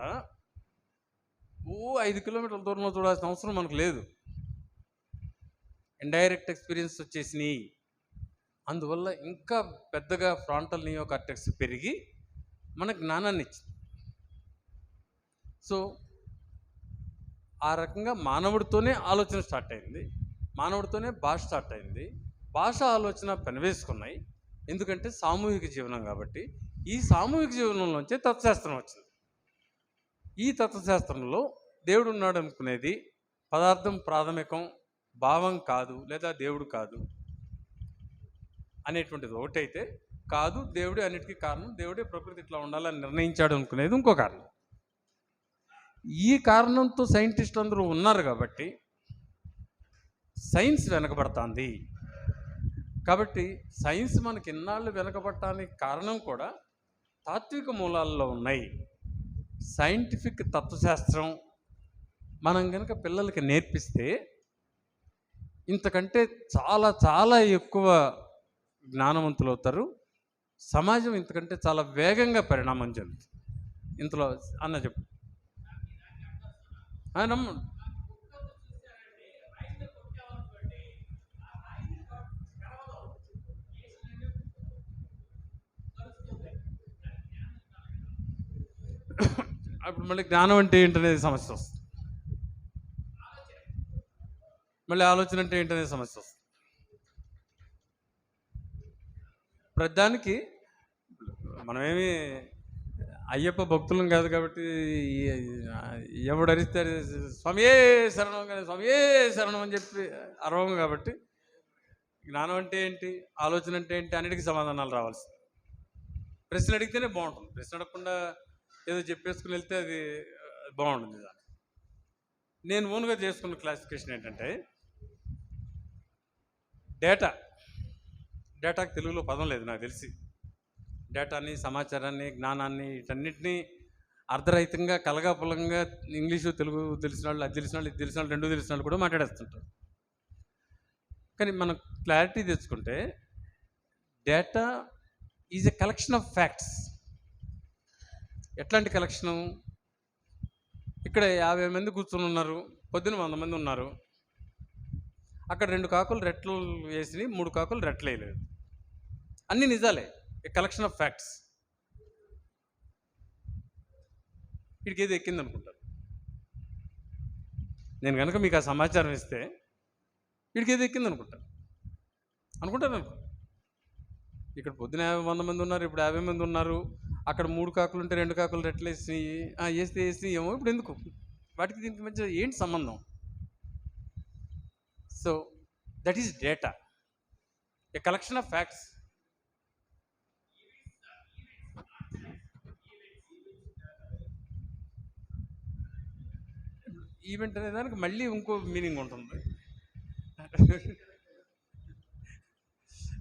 5 కిలోమీటర్ల దూరంలో చూడాల్సిన అవసరం మనకు లేదు. ఇండైరెక్ట్ ఎక్స్పీరియన్స్ వచ్చేసినాయి. అందువల్ల ఇంకా పెద్దగా ఫ్రాంటల్ నియోకార్టెక్స్ పెరిగి మనకు జ్ఞానాన్ని ఇచ్చింది. సో ఆ రకంగా మానవుడితోనే ఆలోచన స్టార్ట్ అయింది, మానవుడితోనే భాష స్టార్ట్ అయింది. భాష, ఆలోచన పనివేసుకున్నాయి. ఎందుకంటే సామూహిక జీవనం కాబట్టి. ఈ సామూహిక జీవనంలోంచే తత్వశాస్త్రం వచ్చింది. ఈ తత్వశాస్త్రంలో దేవుడు ఉన్నాడు అనుకునేది పదార్థం ప్రాథమికం, భావం కాదు, లేదా దేవుడు కాదు అనేటువంటిది ఒకటైతే, కాదు దేవుడే అన్నిటికీ కారణం, దేవుడే ప్రకృతి ఇట్లా ఉండాలని నిర్ణయించాడు అనుకునేది ఇంకో కారణం. ఈ కారణంతో సైంటిస్టులు అందరూ ఉన్నారు కాబట్టి సైన్స్ వెనకబడుతుంది. కాబట్టి సైన్స్ మనకి ఇన్నాళ్ళు వెనకబడటానికి కారణం కూడా తాత్విక మూలాల్లో ఉన్నాయి. సైంటిఫిక్ తత్వశాస్త్రం మనం కనుక పిల్లలకి నేర్పిస్తే ఇంతకంటే చాలా చాలా ఎక్కువ జ్ఞానవంతులు అవుతారు. సమాజం ఇంతకంటే చాలా వేగంగా పరిణామం చెందుతుంది. ఇంతలో అన్న చెప్పు. నమ్మ అప్పుడు మళ్ళీ జ్ఞానం అంటే ఏంటనేది సమస్య వస్తుంది, మళ్ళీ ఆలోచన అంటే ఏంటనేది సమస్య వస్తుంది. ప్రతిదానికి మనమేమి అయ్యప్ప భక్తులం కాదు కాబట్టి ఎవడు అరిస్తే స్వామియే శరణం కానీ స్వామియే శరణం అని చెప్పి అరవం కాబట్టి జ్ఞానం అంటే ఏంటి, ఆలోచన అంటే ఏంటి అన్నిటికీ సమాధానాలు రావాల్సింది. ప్రశ్న అడిగితేనే బాగుంటుంది. ప్రశ్న అడగకుండా ఏదో చెప్పేసుకుని వెళ్తే అది బాగుంటుంది. దాన్ని నేను ఓన్గా చేసుకున్న క్లాసిఫికేషన్ ఏంటంటే, డేటాకి తెలుగులో పదం లేదు నాకు తెలిసి. డేటాని, సమాచారాన్ని, జ్ఞానాన్ని, వీటన్నిటినీ అర్ధరహితంగా కలగాపులంగా ఇంగ్లీషు, తెలుగు తెలిసిన వాళ్ళు, అది తెలిసిన వాళ్ళు, ఇది తెలిసిన వాళ్ళు, 2 తెలిసిన వాళ్ళు కూడా మాట్లాడేస్తుంటారు. కానీ మనం క్లారిటీ తెచ్చుకుంటే data is a collection of facts. ఎట్లాంటి కలెక్షను? ఇక్కడ 50 మంది కూర్చొని ఉన్నారు, పొద్దున 100 మంది ఉన్నారు. అక్కడ 2 కాకులు రెట్లు వేసినాయి, 3 కాకులు రెట్లు వేయలేదు. అన్నీ నిజాలే, ఏ కలెక్షన్ ఆఫ్ ఫ్యాక్ట్స్. వీడికి ఏది ఎక్కింది అనుకుంటారు. నేను కనుక మీకు ఆ సమాచారం ఇస్తే వీడికి ఏది ఎక్కింది అనుకుంటారు. ఇక్కడ పొద్దున 100 మంది ఉన్నారు, ఇప్పుడు 50 మంది ఉన్నారు. అక్కడ 3 కాకులు ఉంటే 2 కాకులు రెట్లు వేసి ఏమో ఇప్పుడు ఎందుకు, వాటికి దీనికి మధ్య ఏంటి సంబంధం? So that is data, A collection of facts. Event అనే దానికి మళ్ళీ ఇంకో మీనింగ్ ఉంటుంది.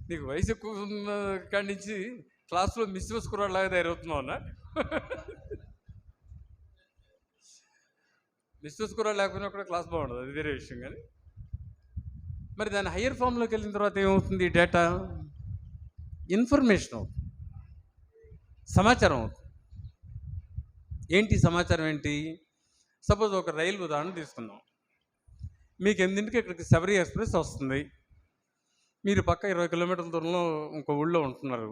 నీకు వయసు ఎక్కువ ఉన్న కాడి నుంచి క్లాస్లో మిస్యూస్ కురాలాగా తయారవుతున్నావు అన్న. మిస్యూస్ కురా లేకపోయినా కూడా క్లాస్ బాగుండదు, అది వేరే విషయం. కానీ మరి దాని హయ్యర్ ఫామ్లోకి వెళ్ళిన తర్వాత ఏమవుతుంది? డేటా ఇన్ఫర్మేషన్ అవుతుంది, సమాచారం అవుతుంది. ఏంటి సమాచారం? ఏంటి? సపోజ్ ఒక రైలు ఉదాహరణ తీసుకుందాం. మీకు 8ంటికి ఇక్కడికి శబరి ఎక్స్ప్రెస్ వస్తుంది. మీరు పక్క 20 కిలోమీటర్ల దూరంలో ఇంకో ఊళ్ళో ఉంటున్నారు.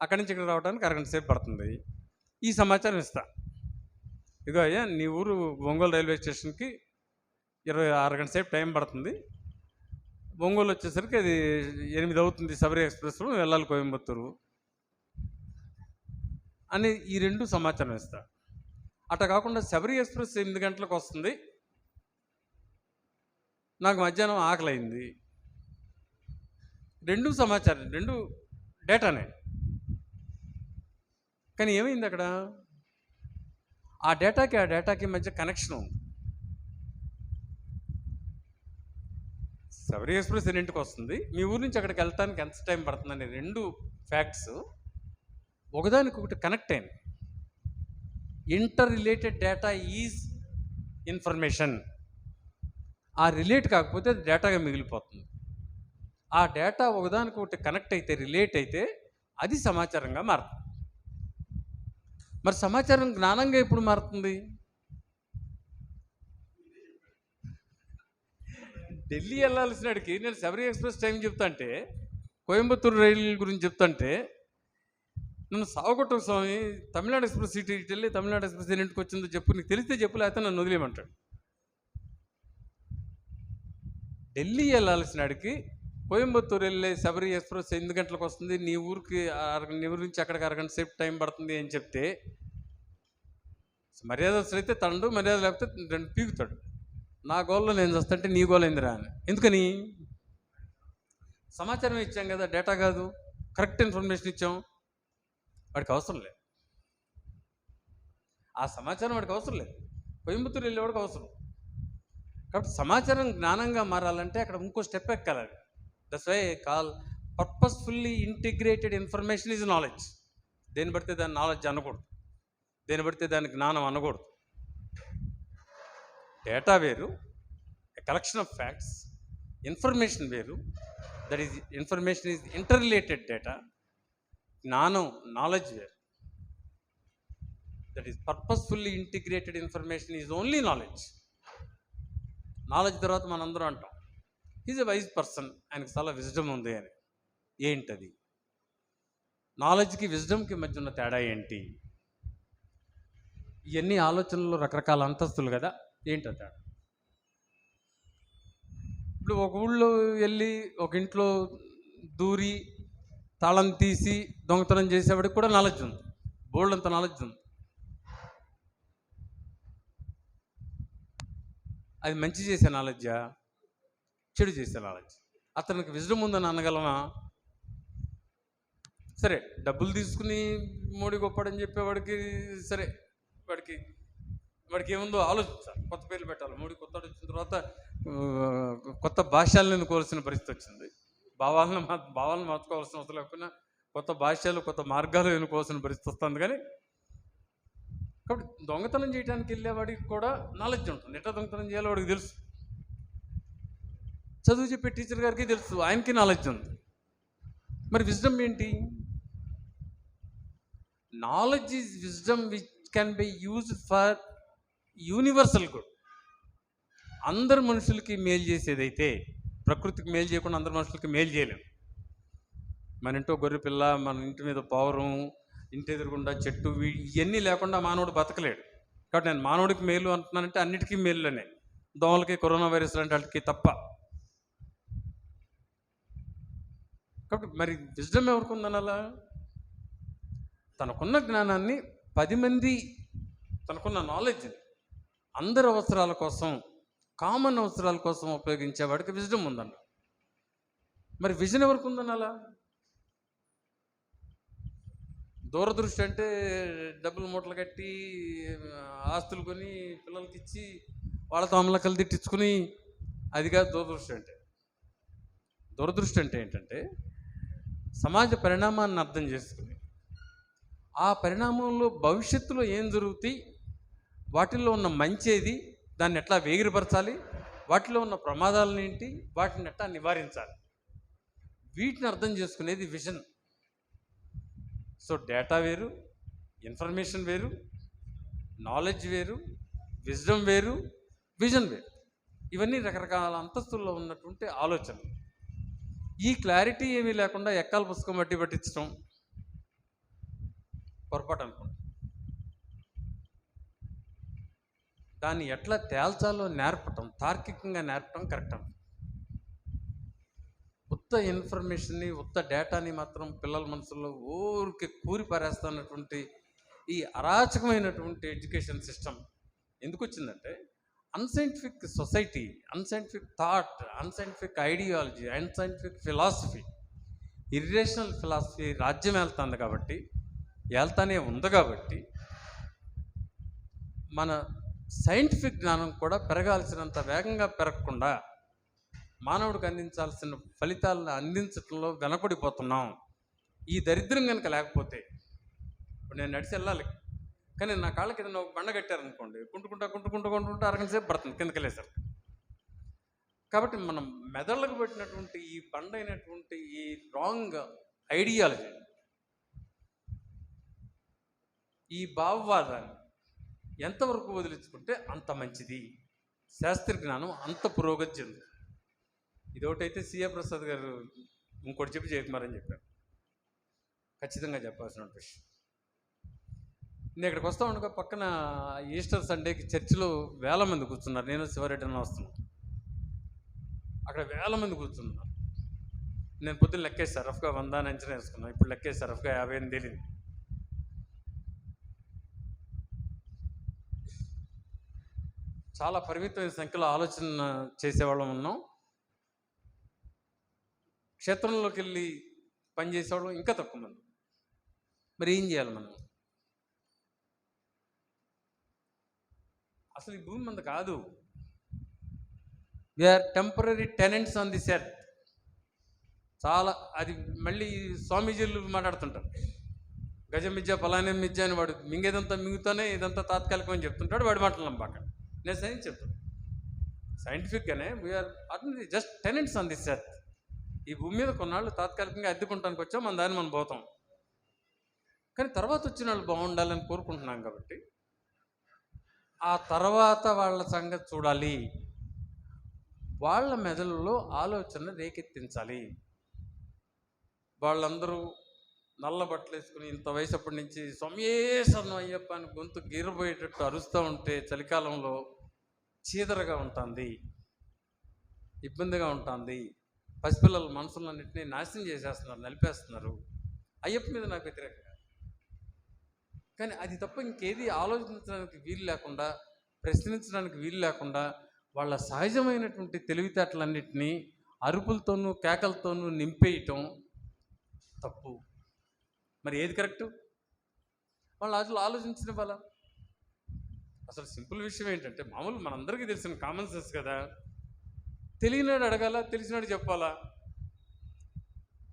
అక్కడి నుంచి ఇక్కడ రావడానికి అరగంట సేపు పడుతుంది. ఈ సమాచారం ఇస్తా, ఇగో అయ్యా నీ ఊరు ఒంగోలు రైల్వే స్టేషన్కి అరగంట సేపు టైం పడుతుంది. ఒంగోలు వచ్చేసరికి అది 8 అవుతుంది. శబరి ఎక్స్ప్రెస్లో వెళ్ళాలి కోయంబత్తూరు అని ఈ 2 సమాచారం ఇస్తా. అట్లా కాకుండా శబరి ఎక్స్ప్రెస్ 8 గంటలకు వస్తుంది, నాకు మధ్యాహ్నం ఆకలి అయింది. 2 సమాచారం, 2 డేటానే. కానీ ఏమైంది అక్కడ? ఆ డేటాకి మధ్య కనెక్షన్ ఉంది. శబరి ఎక్స్ప్రెస్ 8ంటికి వస్తుంది, మీ ఊరి నుంచి అక్కడికి వెళ్ళటానికి ఎంత టైం పడుతుందని 2 ఫ్యాక్ట్స్ ఒకదానికొకటి కనెక్ట్ అయింది. Inter related data is information. ఆ రిలేట్ కాకపోతే అది డేటాగా మిగిలిపోతుంది. ఆ డేటా ఒకదానికొకటి కనెక్ట్ అయితే, రిలేట్ అయితే అది సమాచారంగా మారుతుంది. మరి సమాచారం జ్ఞానంగా ఎప్పుడు మారుతుంది? ఢిల్లీ వెళ్ళాల్సినడికి నేను శబరి ఎక్స్ప్రెస్ టైం చెప్తాంటే, కోయంబత్తూరు రైలు గురించి చెప్తాంటే నన్ను సావగొట్టం స్వామి, తమిళనాడు ఎక్స్ప్రెస్ ఇటు వెళ్ళి తమిళనాడు ఎక్స్ప్రెస్ 8ంటికి వచ్చిందో చెప్పు, నీకు తెలిస్తే చెప్పు, లేకపోతే నన్ను వదిలేయమంటాడు. ఢిల్లీ వెళ్ళాల్సినడికి కోయంబత్తూరు వెళ్ళే శబరి ఎక్స్ప్రెస్ 8 గంటలకు వస్తుంది, నీ ఊరికి నీ ఊరి నుంచి అక్కడికి అరగంట సేపు టైం పడుతుంది అని చెప్తే మర్యాదస్తులు అయితే తండు, మర్యాద లేకపోతే 2 పీకుతాడు. నా గోల్లో నేను వస్తుంటే నీ గోల్ ఏందిరా అని. ఎందుకని? సమాచారం ఇచ్చాం కదా, డేటా కాదు, కరెక్ట్ ఇన్ఫర్మేషన్ ఇచ్చాం. వాడికి అవసరం లేదు, ఆ సమాచారం వాడికి అవసరం లేదు, కోయంబత్తూరు వెళ్ళేవాడికి అవసరం. కాబట్టి సమాచారం జ్ఞానంగా మారాలంటే అక్కడ ఇంకో స్టెప్ ఎక్కాలి. That's why call purposefully integrated information is knowledge. దేని పడితే దాన్ని నాలెడ్జ్ అనకూడదు, దేని పడితే దాని జ్ఞానం అనకూడదు. డేటా వేరు, కలెక్షన్ ఆఫ్ ఫ్యాక్ట్స్. ఇన్ఫర్మేషన్ వేరు, that is information is inter related data. జ్ఞానం, నాలెడ్జ్ వేరు. That is purposefully integrated information is only knowledge. Knowledge తర్వాత మనందరం అంటాం ఈజ్ ఎ వైజ్ పర్సన్, ఆయనకు చాలా విజ్డమ్ ఉంది అని. ఏంటది? నాలెడ్జ్కి విజ్డమ్కి మధ్య ఉన్న తేడా ఏంటి? ఇవన్నీ ఆలోచనలు రకరకాల అంతస్తులు కదా. ఏంటో తేడా? ఇప్పుడు ఒక ఊళ్ళో వెళ్ళి ఒక ఇంట్లో దూరి తాళం తీసి దొంగతనం చేసేవాడికి కూడా నాలెడ్జ్ ఉంది, బోల్డ్ అంత నాలెడ్జ్ ఉంది. అది మంచి చేసే నాలెడ్జా, చెడు చేసే నాలెడ్జ్? అతనికి విజ్డమ్ ఉందని అనగలమా? సరే, డబ్బులు తీసుకుని మోడీ గొప్పడని చెప్పేవాడికి సరే, వాడికి ఏముందో ఆలోచించాలి, కొత్త పేర్లు పెట్టాలి. మోడీ కొత్తడు వచ్చిన తర్వాత కొత్త భాషలను ఎన్నుకోవాల్సిన పరిస్థితి వచ్చింది. భావాలను మార్చుకోవాల్సిన అవసరం లేకపోయినా కొత్త భాషలు, కొత్త మార్గాలు ఎన్నుకోవాల్సిన పరిస్థితి వస్తుంది. కానీ కాబట్టి దొంగతనం చేయడానికి వెళ్ళేవాడికి కూడా నాలెడ్జ్ ఉంటుంది, ఎట్లా దొంగతనం చేయాలో వాడికి తెలుసు. చదువు చెప్పే టీచర్ గారికి తెలుసు, ఆయనకి నాలెడ్జ్ ఉంది. మరి విజ్డమ్ ఏంటి? Knowledge is wisdom which can be used for universal good. అందరు మనుషులకి మేలు చేసేదైతే, ప్రకృతికి మేలు చేయకుండా అందరు మనుషులకి మేలు చేయలేం. మన ఇంట్లో గొర్రె పిల్ల, మన ఇంటి మీద పావురం, ఇంటి ఎదురుగుండా చెట్టు, ఇవన్నీ లేకుండా మానవుడు బతకలేడు. కాబట్టి నేను మానవుడికి మేలు అంటున్నానంటే అన్నిటికీ మేలులోనే, దోమలకి, కరోనా వైరస్ లాంటి వాటికి తప్ప. కాబట్టి మరి విజ్డమ్ ఎవరికి ఉందనాలా? తనకున్న జ్ఞానాన్ని 10 మంది, తనకున్న నాలెడ్జ్ అందరి అవసరాల కోసం, కామన్ అవసరాల కోసం ఉపయోగించేవాడికి విజ్డమ్ ఉందన్న. మరి విజన్ ఎవరికి ఉందనాలా? దూరదృష్టి అంటే డబ్బులు మూటలు కట్టి ఆస్తులు కొని పిల్లలకి ఇచ్చి వాళ్ళతో అమలకలు తిట్టించుకుని, అది కాదు దూరదృష్టి అంటే. దూరదృష్టి అంటే ఏంటంటే సమాజ పరిణామాన్ని అర్థం చేసుకుని, ఆ పరిణామంలో భవిష్యత్తులో ఏం జరుగుతాయి, వాటిల్లో ఉన్న మంచేది, దాన్ని ఎట్లా వేగిరపరచాలి, వాటిలో ఉన్న ప్రమాదాలను ఏంటి, వాటిని ఎట్లా నివారించాలి, వీటిని అర్థం చేసుకునేది విజన్. సో డేటా వేరు, ఇన్ఫర్మేషన్ వేరు, నాలెడ్జ్ వేరు, విజ్డమ్ వేరు, విజన్ వేరు. ఇవన్నీ రకరకాల అంతస్తుల్లో ఉన్నటువంటి ఆలోచనలు. ఈ క్లారిటీ ఏమీ లేకుండా ఎక్కాల పుస్తకం బట్టి పట్టించడం పొరపాటు అనుకోండి. దాన్ని ఎట్లా తేల్చాలో నేర్పటం, తార్కికంగా నేర్పటం కరెక్ట్ అనుకో. ఉత్త ఇన్ఫర్మేషన్ని, ఉత్త డేటాని మాత్రం పిల్లల మనసుల్లో ఊరికి కూరి పారేస్తున్నటువంటి ఈ అరాచకమైనటువంటి ఎడ్యుకేషన్ సిస్టమ్ ఎందుకు వచ్చిందంటే, unscientific society, unscientific thought, unscientific ideology, unscientific philosophy, irrational philosophy రాజ్యం వెళ్తుంది కాబట్టి, వెళ్తానే ఉంది కాబట్టి, మన సైంటిఫిక్ జ్ఞానం కూడా పెరగాల్సినంత వేగంగా పెరగకుండా మానవుడికి అందించాల్సిన ఫలితాలను అందించడంలో వెనకబడిపోతున్నాం. ఈ దరిద్రం కనుక లేకపోతే, ఇప్పుడు నేను నడిచి వెళ్ళాలి, కానీ నా కాళ్ళ కింద ఒక బండ కట్టారనుకోండి, కుంటుకుంటా అరగంట సేపు పడుతుంది కిందకి వెళ్ళేసరికి. కాబట్టి మనం మెదళ్ళకు పెట్టినటువంటి ఈ బండ అయినటువంటి ఈ రాంగ్ ఐడియాలజీ, ఈ భావవాదాన్ని ఎంతవరకు వదిలించుకుంటే అంత మంచిది, శాస్త్ర జ్ఞానం అంత పురోగతి చెంది. ఇదొకటైతే సిఏ ప్రసాద్ గారు ఇంకోటి చెప్పి జయకుమార్ అని చెప్పారు, ఖచ్చితంగా చెప్పాల్సిన విషయం. నేను ఇక్కడికి వస్తా ఉండగా పక్కన ఈస్టర్ సండేకి చర్చిలో వేల మంది కూర్చున్నారు. నేను శివారెడ్డి అని వస్తున్నాను, అక్కడ వేల మంది కూర్చున్నారు. నేను పొద్దున్న లెక్కేస్తాను, రఫ్గా 100 అని అంచనా వేసుకున్నాను. ఇప్పుడు లెక్కేస్తాను, రఫ్గా 50 అని తెలియదు. చాలా పరిమితమైన సంఖ్యలో ఆలోచన చేసేవాళ్ళం ఉన్నాం. క్షేత్రంలోకి వెళ్ళి పనిచేసేవాళ్ళం ఇంకా తక్కువ మంది. మరి ఏం చేయాలి మనం? అసలు ఈ భూమి మంది కాదు. We are temporary tenants on this earth. చాలా అది మళ్ళీ స్వామీజీలు మాట్లాడుతుంటారు, గజం మిథ్య పలానే మిథ్య అని. వాడు మింగేదంతా మింగుతానే ఇదంతా తాత్కాలికమని చెప్తుంటాడు. వాడి మాటలు నమ్మాక. నేను సైన్స్ చెప్తాను, సైంటిఫిక్గానే we are just tenants on this earth. ఈ భూమి మీద కొన్నాళ్ళు తాత్కాలికంగా అద్దెకుంటానికి వచ్చాం, మన దాన్ని మనం పోతాం. కానీ తర్వాత వచ్చిన వాళ్ళు బాగుండాలని కోరుకుంటున్నాం కాబట్టి ఆ తర్వాత వాళ్ళ సంగతి చూడాలి, వాళ్ళ మెదడులో ఆలోచన రేకెత్తించాలి. వాళ్ళందరూ నల్ల బట్టలు వేసుకుని ఇంత వయసప్పటి నుంచి సొమ్మేసన్నం అయ్యప్ప అని గొంతు గీరబోయేటట్టు అరుస్తూ ఉంటే చలికాలంలో చీదరగా ఉంటుంది, ఇబ్బందిగా ఉంటుంది. పసిపిల్లల మనసులన్నింటినీ నాశనం చేసేస్తున్నారు, నలిపేస్తున్నారు. అయ్యప్ప మీద నాకు వ్యతిరేకంగా, కానీ అది తప్ప ఇంకేది ఆలోచించడానికి వీలు లేకుండా, ప్రశ్నించడానికి వీలు లేకుండా వాళ్ళ సహజమైనటువంటి తెలివితేటలన్నింటినీ అరుపులతోనూ కేకలతోనూ నింపేయటం తప్పు. మరి ఏది కరెక్టు? వాళ్ళు అసలు ఆలోచించిన వాళ్ళ అసలు సింపుల్ విషయం ఏంటంటే, మామూలు మనందరికీ తెలిసిన కామన్ సెన్స్ కదా, తెలియనాడు అడగాల, తెలిసినాడు చెప్పాలా.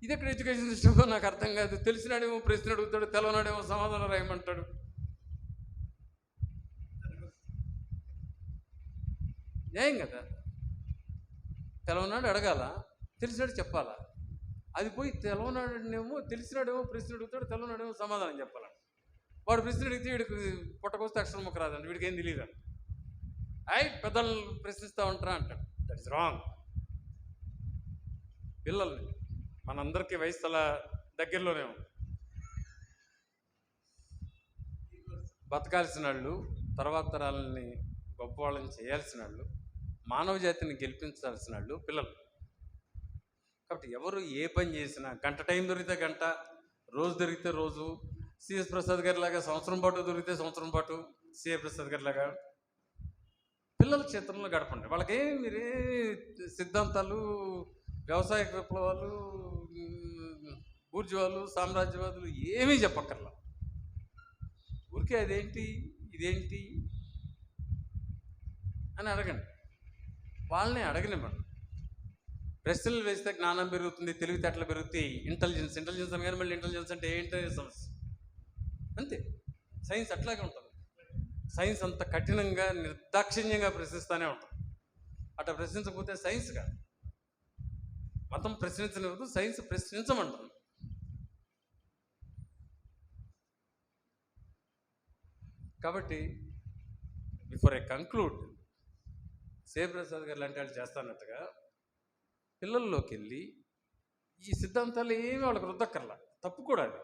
ఇది ఎక్కడ ఎడ్యుకేషన్ సిస్టమ్ నాకు అర్థం కాదు. తెలిసినాడేమో ప్రశ్న అడుగుతాడు, తెలవనాడేమో సమాధానం రాయమంటాడు. న్యాయం కదా. తెలవనాడు అడగాల, తెలిసినాడు చెప్పాలా. అది పోయి తెలవనాడేమో తెలిసినాడేమో ప్రశ్న అడుగుతాడు, తెలవనాడేమో సమాధానం చెప్పాలి. వాడు ప్రశ్న అడిగితే వీడికి పుట్టకొస్తే అక్షరం ముక్క రాదండి, వీడికి ఏం తెలియదు. పెద్దలను ప్రశ్నిస్తూ ఉంటారా అంటాడు. That is wrong. పిల్లల్ని మనందరికీ వయసు చాలా దగ్గరలోనే ఉంది. బతకాల్సిన వాళ్ళు, తర్వాత తరాలని గొప్పవాళ్ళని చేయాల్సిన వాళ్ళు, మానవ జాతిని గెలిపించాల్సిన వాళ్ళు పిల్లలు. కాబట్టి ఎవరు ఏ పని చేసినా గంట టైం దొరికితే గంట, రోజు దొరికితే రోజు, సిఎస్ ప్రసాద్ గారి లాగా సంవత్సరం పాటు దొరికితే సంవత్సరం పాటు, సిఏ ప్రసాద్ గారి లాగా పిల్లల క్షేత్రంలో గడపండి. వాళ్ళకి మీరే సిద్ధాంతాలు, వ్యవసాయ విప్లవాలు, బూర్జువాలు, సామ్రాజ్యవాదులు ఏమీ చెప్పక్కర్లా. ఊరికే అదేంటి ఇదేంటి అని అడగండి. వాళ్ళని అడగనివ్వండి. ప్రశ్నలు వేస్తే జ్ఞానం పెరుగుతుంది, తెలివితేటలు పెరుగుతాయి. ఇంటెలిజెన్స్ అనగానే మళ్ళీ ఇంటెలిజెన్స్ అంటే ఏంటో సమస్య. అంతే. సైన్స్ అట్లాగే ఉంటుంది. సైన్స్ అంత కఠినంగా నిర్దాక్షిణ్యంగా ప్రశ్నిస్తూనే ఉంటుంది. అట్లా ప్రశ్నించకపోతే సైన్స్ కాదు. మతం ప్రశ్నించనివ్వదు, సైన్స్ ప్రశ్నించమంటుంది. కాబట్టి before I conclude, CA Prasad గారు లాంటి వాళ్ళు చేస్తానట్టుగా పిల్లల్లోకి వెళ్ళి ఈ సిద్ధాంతాలు ఏమీ వాళ్ళకి రుద్దక్కర్లా. తప్పు కూడా అది.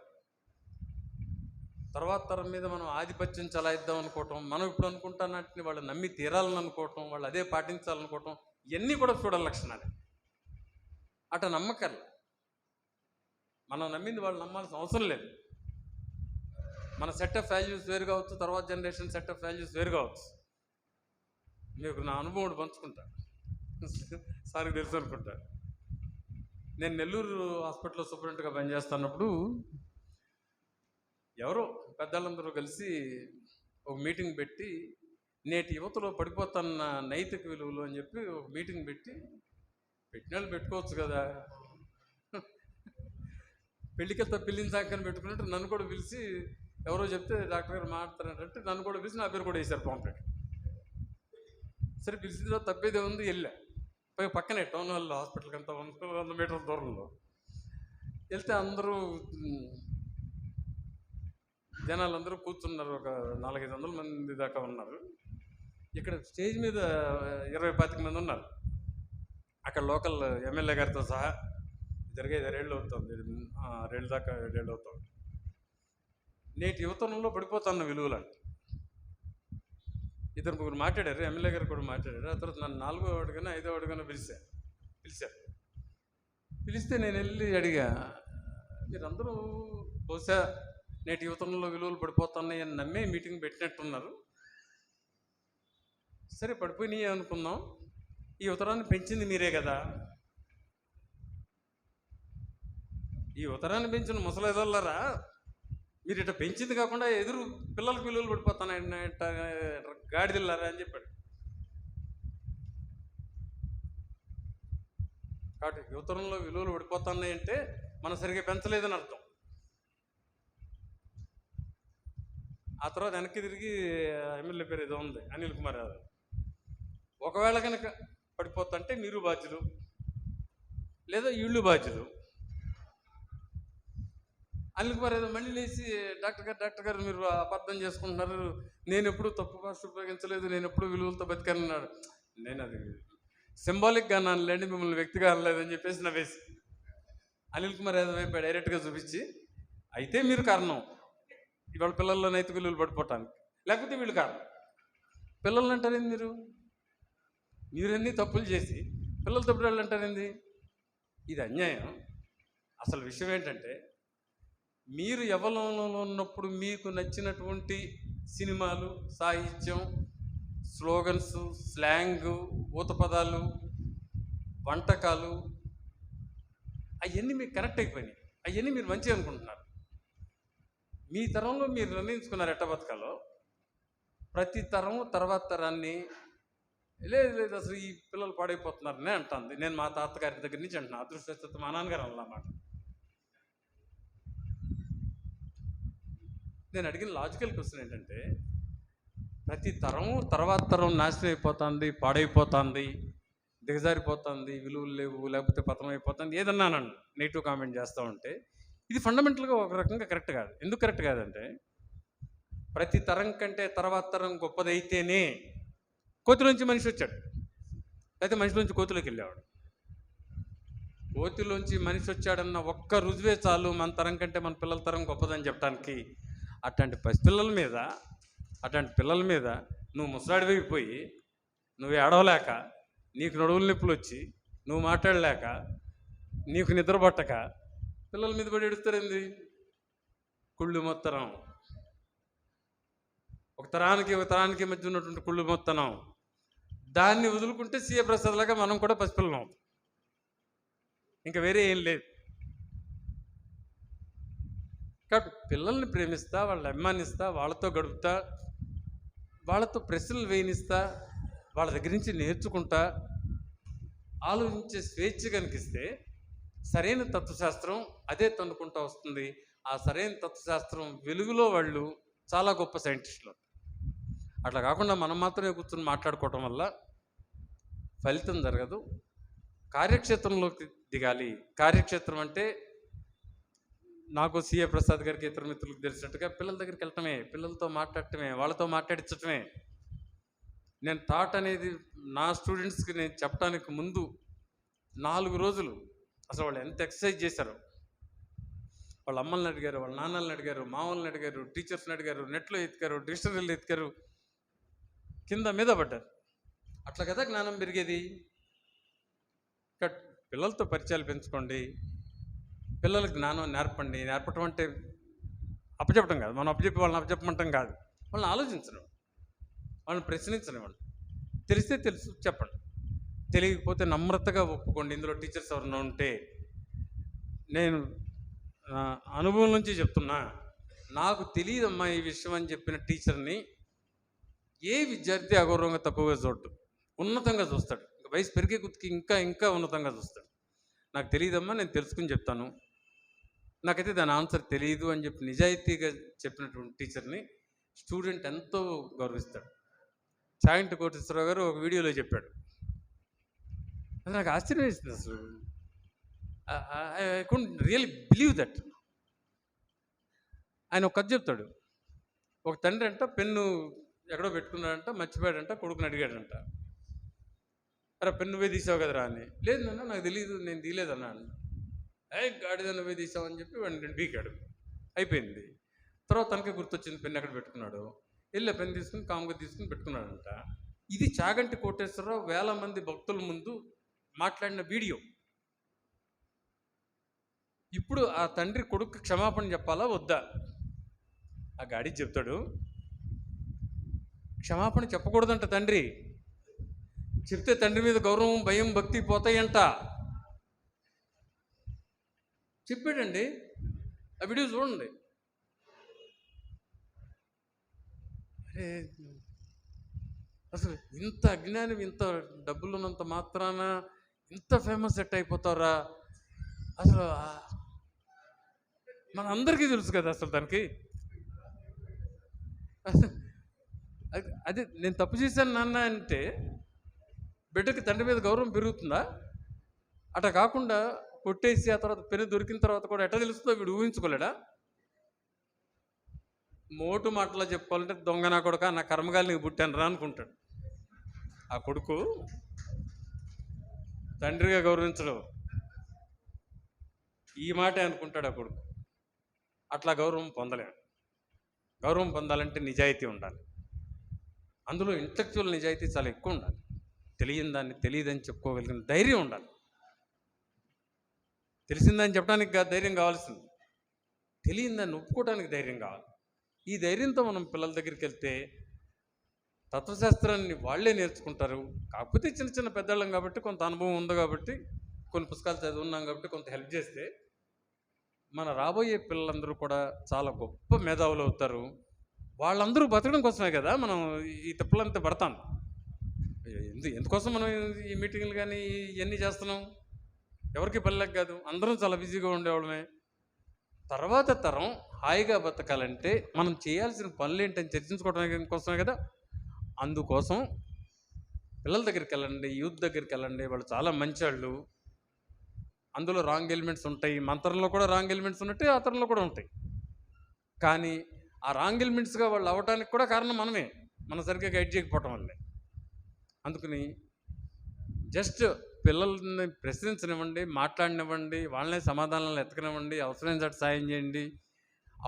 తర్వాత తరం మీద మనం ఆధిపత్యం చలాయిద్దాం అనుకోవటం, మనం ఇప్పుడు అనుకుంటున్నట్టుని వాళ్ళు నమ్మి తీరాలని అనుకోవటం, వాళ్ళు అదే పాటించాలనుకోవటం, ఇవన్నీ కూడా చూడాలి లక్షణాలు. అట నమ్మకర్లా. మనం నమ్మింది వాళ్ళు నమ్మాల్సిన అవసరం లేదు. మన సెట్ ఆఫ్ వాల్యూస్ వేరు కావచ్చు, తర్వాత జనరేషన్ సెట్ ఆఫ్ వాల్యూస్ వేరు కావచ్చు. మీకు నా అనుభవం పంచుకుంటా, సార్కి తెలుసు అనుకుంటా. నేను నెల్లూరు హాస్పిటల్లో సూపరింటెండెంట్గా పనిచేస్తున్నప్పుడు ఎవరో పెద్దలందరూ కలిసి ఒక మీటింగ్ పెట్టి, నేటి యువతలో పడిపోతున్న నైతిక విలువలు అని చెప్పి ఒక మీటింగ్ పెట్టి, పెట్టిన వాళ్ళు పెట్టుకోవచ్చు కదా, పెళ్ళికెళ్తా పిల్లిని సాకని పెట్టుకున్నట్టు నన్ను కూడా పిలిచి, ఎవరో చెప్తే డాక్టర్ గారు మాట్లాడుతారంటే నన్ను కూడా పిలిచి నా పేరు కూడా వేశారు పాంప్లెట్. సరే పిలిచిన తర్వాత తప్పేదే ఉంది, వెళ్ళా. పక్కనే టౌన్ హాల్ హాస్పిటల్కి అంతా 100 మీటర్ల దూరంలో వెళ్తే అందరూ జనాలందరూ కూర్చున్నారు. ఒక 400-500 మంది దాకా ఉన్నారు. ఇక్కడ స్టేజ్ మీద 20-25 మంది ఉన్నారు. అక్కడ లోకల్ ఎమ్మెల్యే గారితో సహా జరిగే 2 ఏళ్ళు అవుతుంది, 2 దాకా 7 ఏళ్ళు అవుతుంది. నేటి యువతనంలో పడిపోతున్న విలువలు అంటే 2-3 మాట్లాడారు. ఎమ్మెల్యే గారు కూడా మాట్లాడారు. ఆ తర్వాత నన్ను 4వ వాడుగానే 5వ వాడుగానే పిలిచారు. పిలిస్తే నేను వెళ్ళి అడిగా, మీరందరూ బహుశా నేటి యువతరంలో విలువలు పడిపోతున్నాయి అని నమ్మే మీటింగ్ పెట్టినట్టున్నారు. సరే పడిపోయినాయి అనుకుందాం, ఈ యువతరాన్ని పెంచింది మీరే కదా, ఈ యువతరాన్ని పెంచిన ముసలిదోళ్ళరా, మీరు ఇట్లా పెంచింది కాకుండా ఎదురు పిల్లలకు విలువలు పడిపోతున్నాయి గాడిదిల్లారా అని చెప్పాడు. కాబట్టి యువతరంలో విలువలు పడిపోతున్నాయి అంటే మనం సరిగ్గా పెంచలేదని అర్థం. ఆ తర్వాత వెనక్కి తిరిగి ఎమ్మెల్యే పేరు ఏదో ఉంది, అనిల్ కుమార్ యాదవ్. ఒకవేళ కనుక పడిపోతుంటే మీరు బాధ్యులు, లేదా వీళ్ళు బాధ్యులు. అనిల్ కుమార్ యాదవ్ మళ్ళీ లేచి, డాక్టర్ గారు మీరు అబద్ధం చేసుకుంటున్నారు, నేను ఎప్పుడు తప్పు భాష ఉపయోగించలేదు, నేను ఎప్పుడు విలువలతో బతికానన్నాడు. నేను అది సింబాలిక్గా అనలేండి, మిమ్మల్ని వ్యక్తిగా అనలేదని చెప్పేసి నవ్వేసి అనిల్ కుమార్ యాదవ్ వైపు డైరెక్ట్గా చూపించి, అయితే మీరు కారణం ఇవాళ పిల్లల్లో నైతిక విలువలు పడిపోవటానికి, లేకపోతే వీళ్ళు కారణం. పిల్లలు అంటారేంది, మీరన్నీ తప్పులు చేసి పిల్లలు తప్పుడు వాళ్ళు అంటారేంది? ఇది అన్యాయం. అసలు విషయం ఏంటంటే, మీరు యవ్వనంలో ఉన్నప్పుడు మీకు నచ్చినటువంటి సినిమాలు, సాహిత్యం, స్లోగన్స్, స్లాంగ్, ఊత పదాలు, వంటకాలు అవన్నీ మీకు కనెక్ట్ అయిపోయినాయి. అవన్నీ మీరు మంచిగా అనుకుంటున్నారు. మీ తరంలో మీరు నిర్ణయించుకున్నారు ఎట్ట బతకాలో. ప్రతి తరం తర్వాత తరాన్ని లేదు అసలు ఈ పిల్లలు పాడైపోతున్నారనే అంటుంది. నేను మా తాతగారి దగ్గర నుంచి అంటున్నా, అదృష్టం మా నాన్నగారు అన్నమాట. నేను అడిగిన లాజికల్ క్వశ్చన్ ఏంటంటే, ప్రతి తరం తర్వాత తరం నాశనం అయిపోతుంది, పాడైపోతుంది, దిగజారిపోతుంది, విలువలు లేవు, లేకపోతే పతనం అయిపోతుంది, ఏదన్నా నన్ను నెగిటివ్ కామెంట్ చేస్తూ ఉంటే ఇది ఫండమెంటల్గా ఒక రకంగా కరెక్ట్ కాదు. ఎందుకు కరెక్ట్ కాదంటే, ప్రతి తరం కంటే తర్వాత తరం గొప్పదైతేనే కోతిలోంచి మనిషి వచ్చాడు, అయితే మనిషిలోంచి కోతిలోకి వెళ్ళేవాడు. కోతిలోంచి మనిషి వచ్చాడన్న ఒక్క రుజువే చాలు మన తరం కంటే మన పిల్లల తరం గొప్పదని చెప్పడానికి. అట్లాంటి పిల్లల మీద నువ్వు ముసలాడిపోయి, నువ్వు ఏడవలేక, నీకు నడువుల నొప్పులు వచ్చి, నువ్వు మాట్లాడలేక, నీకు నిద్ర పట్టక పిల్లల మీద పడి ఎడుస్తారేంది? కుళ్ళు మొత్తనం, ఒక తరానికి మధ్య ఉన్నటువంటి కుళ్ళు మొత్తనం. దాన్ని వదులుకుంటే సీఏ ప్రసాద్ లాగా మనం కూడా పసిపిల్లం అవుతాం. ఇంకా వేరే ఏం లేదు. కాబట్టి పిల్లల్ని ప్రేమిస్తా, వాళ్ళని అభిమానిస్తా, వాళ్ళతో గడుపుతా, వాళ్ళతో ప్రశ్నలు వేయనిస్తా, వాళ్ళ దగ్గర నుంచి నేర్చుకుంటా, ఆలోచించే స్వేచ్ఛ కనిపిస్తే సరైన తత్వశాస్త్రం అదే తన్నుకుంటూ వస్తుంది. ఆ సరైన తత్వశాస్త్రం వెలుగులో వాళ్ళు చాలా గొప్ప సైంటిస్టులు. అట్లా కాకుండా మనం మాత్రమే కూర్చొని మాట్లాడుకోవటం వల్ల ఫలితం జరగదు. కార్యక్షేత్రంలోకి దిగాలి. కార్యక్షేత్రం అంటే నాకు సీఏ ప్రసాద్ గారికి, ఇతర మిత్రులకు తెలిసినట్టుగా పిల్లల దగ్గరికి వెళ్ళటమే, పిల్లలతో మాట్లాడటమే, వాళ్ళతో మాట్లాడించటమే. నేను థాట్ అనేది నా స్టూడెంట్స్కి నేను చెప్పడానికి ముందు 4 రోజులు అసలు వాళ్ళు ఎంత ఎక్సర్సైజ్ చేశారో, వాళ్ళ అమ్మల్ని అడిగారు, వాళ్ళ నాన్నల్ని అడిగారు, మామూలని అడిగారు, టీచర్స్ని అడిగారు, నెట్లో ఎత్తికారు, డిక్షనరీలు ఎత్తికారు, కింద మీద పడ్డారు. అట్లా కదా జ్ఞానం పెరిగేది. పిల్లలతో పరిచయాలు పెంచుకోండి, పిల్లలకు జ్ఞానం నేర్పండి. నేర్పటం అంటే అప్పచెప్పటం కాదు, మనం వాళ్ళని అప్పచెప్పమంటాం కాదు, వాళ్ళని ఆలోచించడం, వాళ్ళని ప్రశ్నించనివ్వండి. తెలిస్తే తెలుసు చెప్పండి, తెలియకపోతే నమ్రతగా ఒప్పుకోండి. ఇందులో టీచర్స్ ఎవరైనా ఉంటే, నేను అనుభవం నుంచి చెప్తున్నా, నాకు తెలియదమ్మా ఈ విషయం అని చెప్పిన టీచర్ని ఏ విద్యార్థి అగౌరవంగా తక్కువగా చూడడు, ఉన్నతంగా చూస్తాడు. వయసు పెరిగే కొద్దికి ఇంకా ఇంకా ఉన్నతంగా చూస్తాడు. నాకు తెలియదమ్మా, నేను తెలుసుకుని చెప్తాను, నాకైతే దాని ఆన్సర్ తెలియదు అని చెప్పి నిజాయితీగా చెప్పినటువంటి టీచర్ని స్టూడెంట్ ఎంతో గౌరవిస్తాడు. చాగంటి కోటేశ్వరరావు గారు ఒక వీడియోలో చెప్పాడు, అది నాకు ఆశ్చర్యం వేసింది. అసలు I couldn't really believe that. ఆయన ఒక కథ చెప్తాడు. ఒక తండ్రి అంట పెన్ను ఎక్కడో పెట్టుకున్నాడంట, మర్చిపోయాడంట, కొడుకుని అడిగాడంట, అరే పెన్ను నువ్వే తీసావు కదరా అని. లేదు నాన్న నాకు తెలియదు, నేను తీయలేదన్నా. గాడిద నువ్వే తీసావు అని చెప్పి వాడిని బీకాడు. అయిపోయింది. తర్వాత తనకే గుర్తొచ్చింది పెన్ను ఎక్కడ పెట్టుకున్నాడు. వెళ్ళి పెన్ను తీసుకుని కాముగా తీసుకుని పెట్టుకున్నాడంట. ఇది చాగంటి కోటేశ్వరరావు 1000 మంది భక్తుల ముందు మాట్లాడిన వీడియో. ఇప్పుడు ఆ తండ్రి కొడుకు క్షమాపణ చెప్పాలా వద్దా? ఆ గాడి చెప్తాడు, క్షమాపణ చెప్పకూడదంట తండ్రి. చెప్తే తండ్రి మీద గౌరవం, భయం, భక్తి పోతాయంట. చెప్పాడండి, ఆ వీడియో చూడండి. అరే అసలు ఇంత అజ్ఞానం, ఇంత డబ్బులు ఉన్నంత మాత్రాన ఇంత ఫేమస్ సెట్ అయిపోతారా? అసలు మన అందరికీ తెలుసు కదా అసలు దానికి. అది నేను తప్పు చేశాను నాన్న అంటే బిడ్డకి తండ్రి మీద గౌరవం పెరుగుతుందా? అట్లా కాకుండా కొట్టేసి ఆ తర్వాత పెన్ను దొరికిన తర్వాత కూడా ఎట్లా తెలుస్తుందో వీడు ఊహించుకోలేడా? మోటు మాటలో చెప్పుకోవాలంటే దొంగ నా కొడుక, నా కర్మగాలి నీకు పుట్టాను రా అనుకుంటాడు. ఆ కొడుకు తండ్రిగా గౌరవించడం ఈ మాటే అనుకుంటాడు ఆ కొడుకు. అట్లా గౌరవం పొందలేడు. గౌరవం పొందాలంటే నిజాయితీ ఉండాలి. అందులో ఇంటలెక్చువల్ నిజాయితీ చాలా ఎక్కువ ఉండాలి. తెలియని దాన్ని తెలియదని చెప్పుకోగలిగిన ధైర్యం ఉండాలి. తెలిసిందని చెప్పడానికి ధైర్యం కావాల్సింది, తెలియని దాన్ని ఒప్పుకోవడానికి ధైర్యం కావాలి. ఈ ధైర్యంతో మనం పిల్లల దగ్గరికి వెళ్తే తత్వశాస్త్రాన్ని వాళ్ళే నేర్చుకుంటారు. కాకపోతే చిన్న చిన్న పెద్దవాళ్ళం కాబట్టి, కొంత అనుభవం ఉంది కాబట్టి, కొన్ని పుస్తకాలు చదువున్నాం కాబట్టి కొంత హెల్ప్ చేస్తే మన రాబోయే పిల్లలందరూ కూడా చాలా గొప్ప మేధావులు అవుతారు. వాళ్ళందరూ బతకడం కోసమే కదా మనం ఈ తిప్పలంతా పడతాం. ఎందుకోసం మనం ఈ మీటింగ్లు కానీ ఇవన్నీ చేస్తున్నాం? ఎవరికి పల్లెకి కాదు, అందరం చాలా బిజీగా ఉండేవాళ్ళమే. తర్వాత తరం హాయిగా బతకాలంటే మనం చేయాల్సిన పనులు ఏంటని చర్చించుకోవడం కోసమే కదా. అందుకోసం పిల్లల దగ్గరికి వెళ్ళండి, యూత్ దగ్గరికి వెళ్ళండి, వాళ్ళు చాలా మంచివాళ్ళు. అందులో రాంగ్ ఎలిమెంట్స్ ఉంటాయి, మంత్రంలో కూడా రాంగ్ ఎలిమెంట్స్ ఉన్నట్టు అతనిలో కూడా ఉంటాయి. కానీ ఆ రాంగ్ ఎలిమెంట్స్గా వాళ్ళు అవ్వడానికి కూడా కారణం మనమే, మనం సరిగ్గా గైడ్ చేయకపోవటం వల్లే. అందుకని జస్ట్ పిల్లల్ని ప్రశ్నించనివ్వండి, మాట్లాడనివ్వండి, వాళ్ళనే సమాధానాలు ఎతకనివ్వండి, అవసరమైన చోట సాయం చేయండి.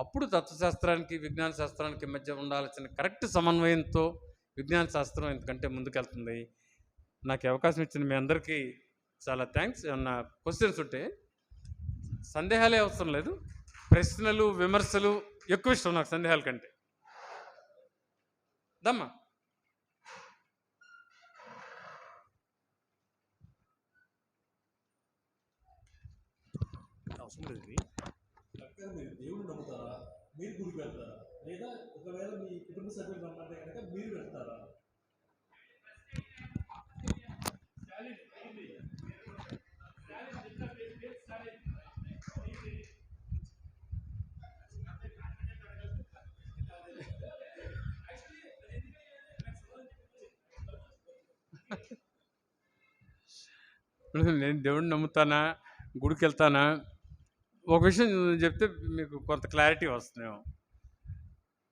అప్పుడు తత్వశాస్త్రానికి విజ్ఞాన శాస్త్రానికి మధ్య ఉండాల్సిన కరెక్ట్ సమన్వయంతో విజ్ఞాన శాస్త్రం ఎందుకంటే ముందుకెళ్తుంది. నాకు ఈ అవకాశం ఇచ్చిన మీ అందరికీ చాలా థ్యాంక్స్. ఏమన్నా క్వశ్చన్స్ ఉంటే, సందేహాలే అవసరం లేదు, ప్రశ్నలు విమర్శలు ఎక్కువ ఇష్టం నాకు సందేహాల కంటే. దమ్మా అవసరం లేదు. మీరు దేవుడు నమ్ముతారా? మీరు గుడికి వెళ్తారా? లేదా ఒకవేళ మీ కుటుంబ సభ్యులు రమ్మంటే కనుక మీరు వెళ్తారా? నేను దేవుడిని నమ్ముతానా, గుడికి వెళ్తానా, ఒక విషయం చెప్తే మీకు కొంత క్లారిటీ వస్తుందేమో.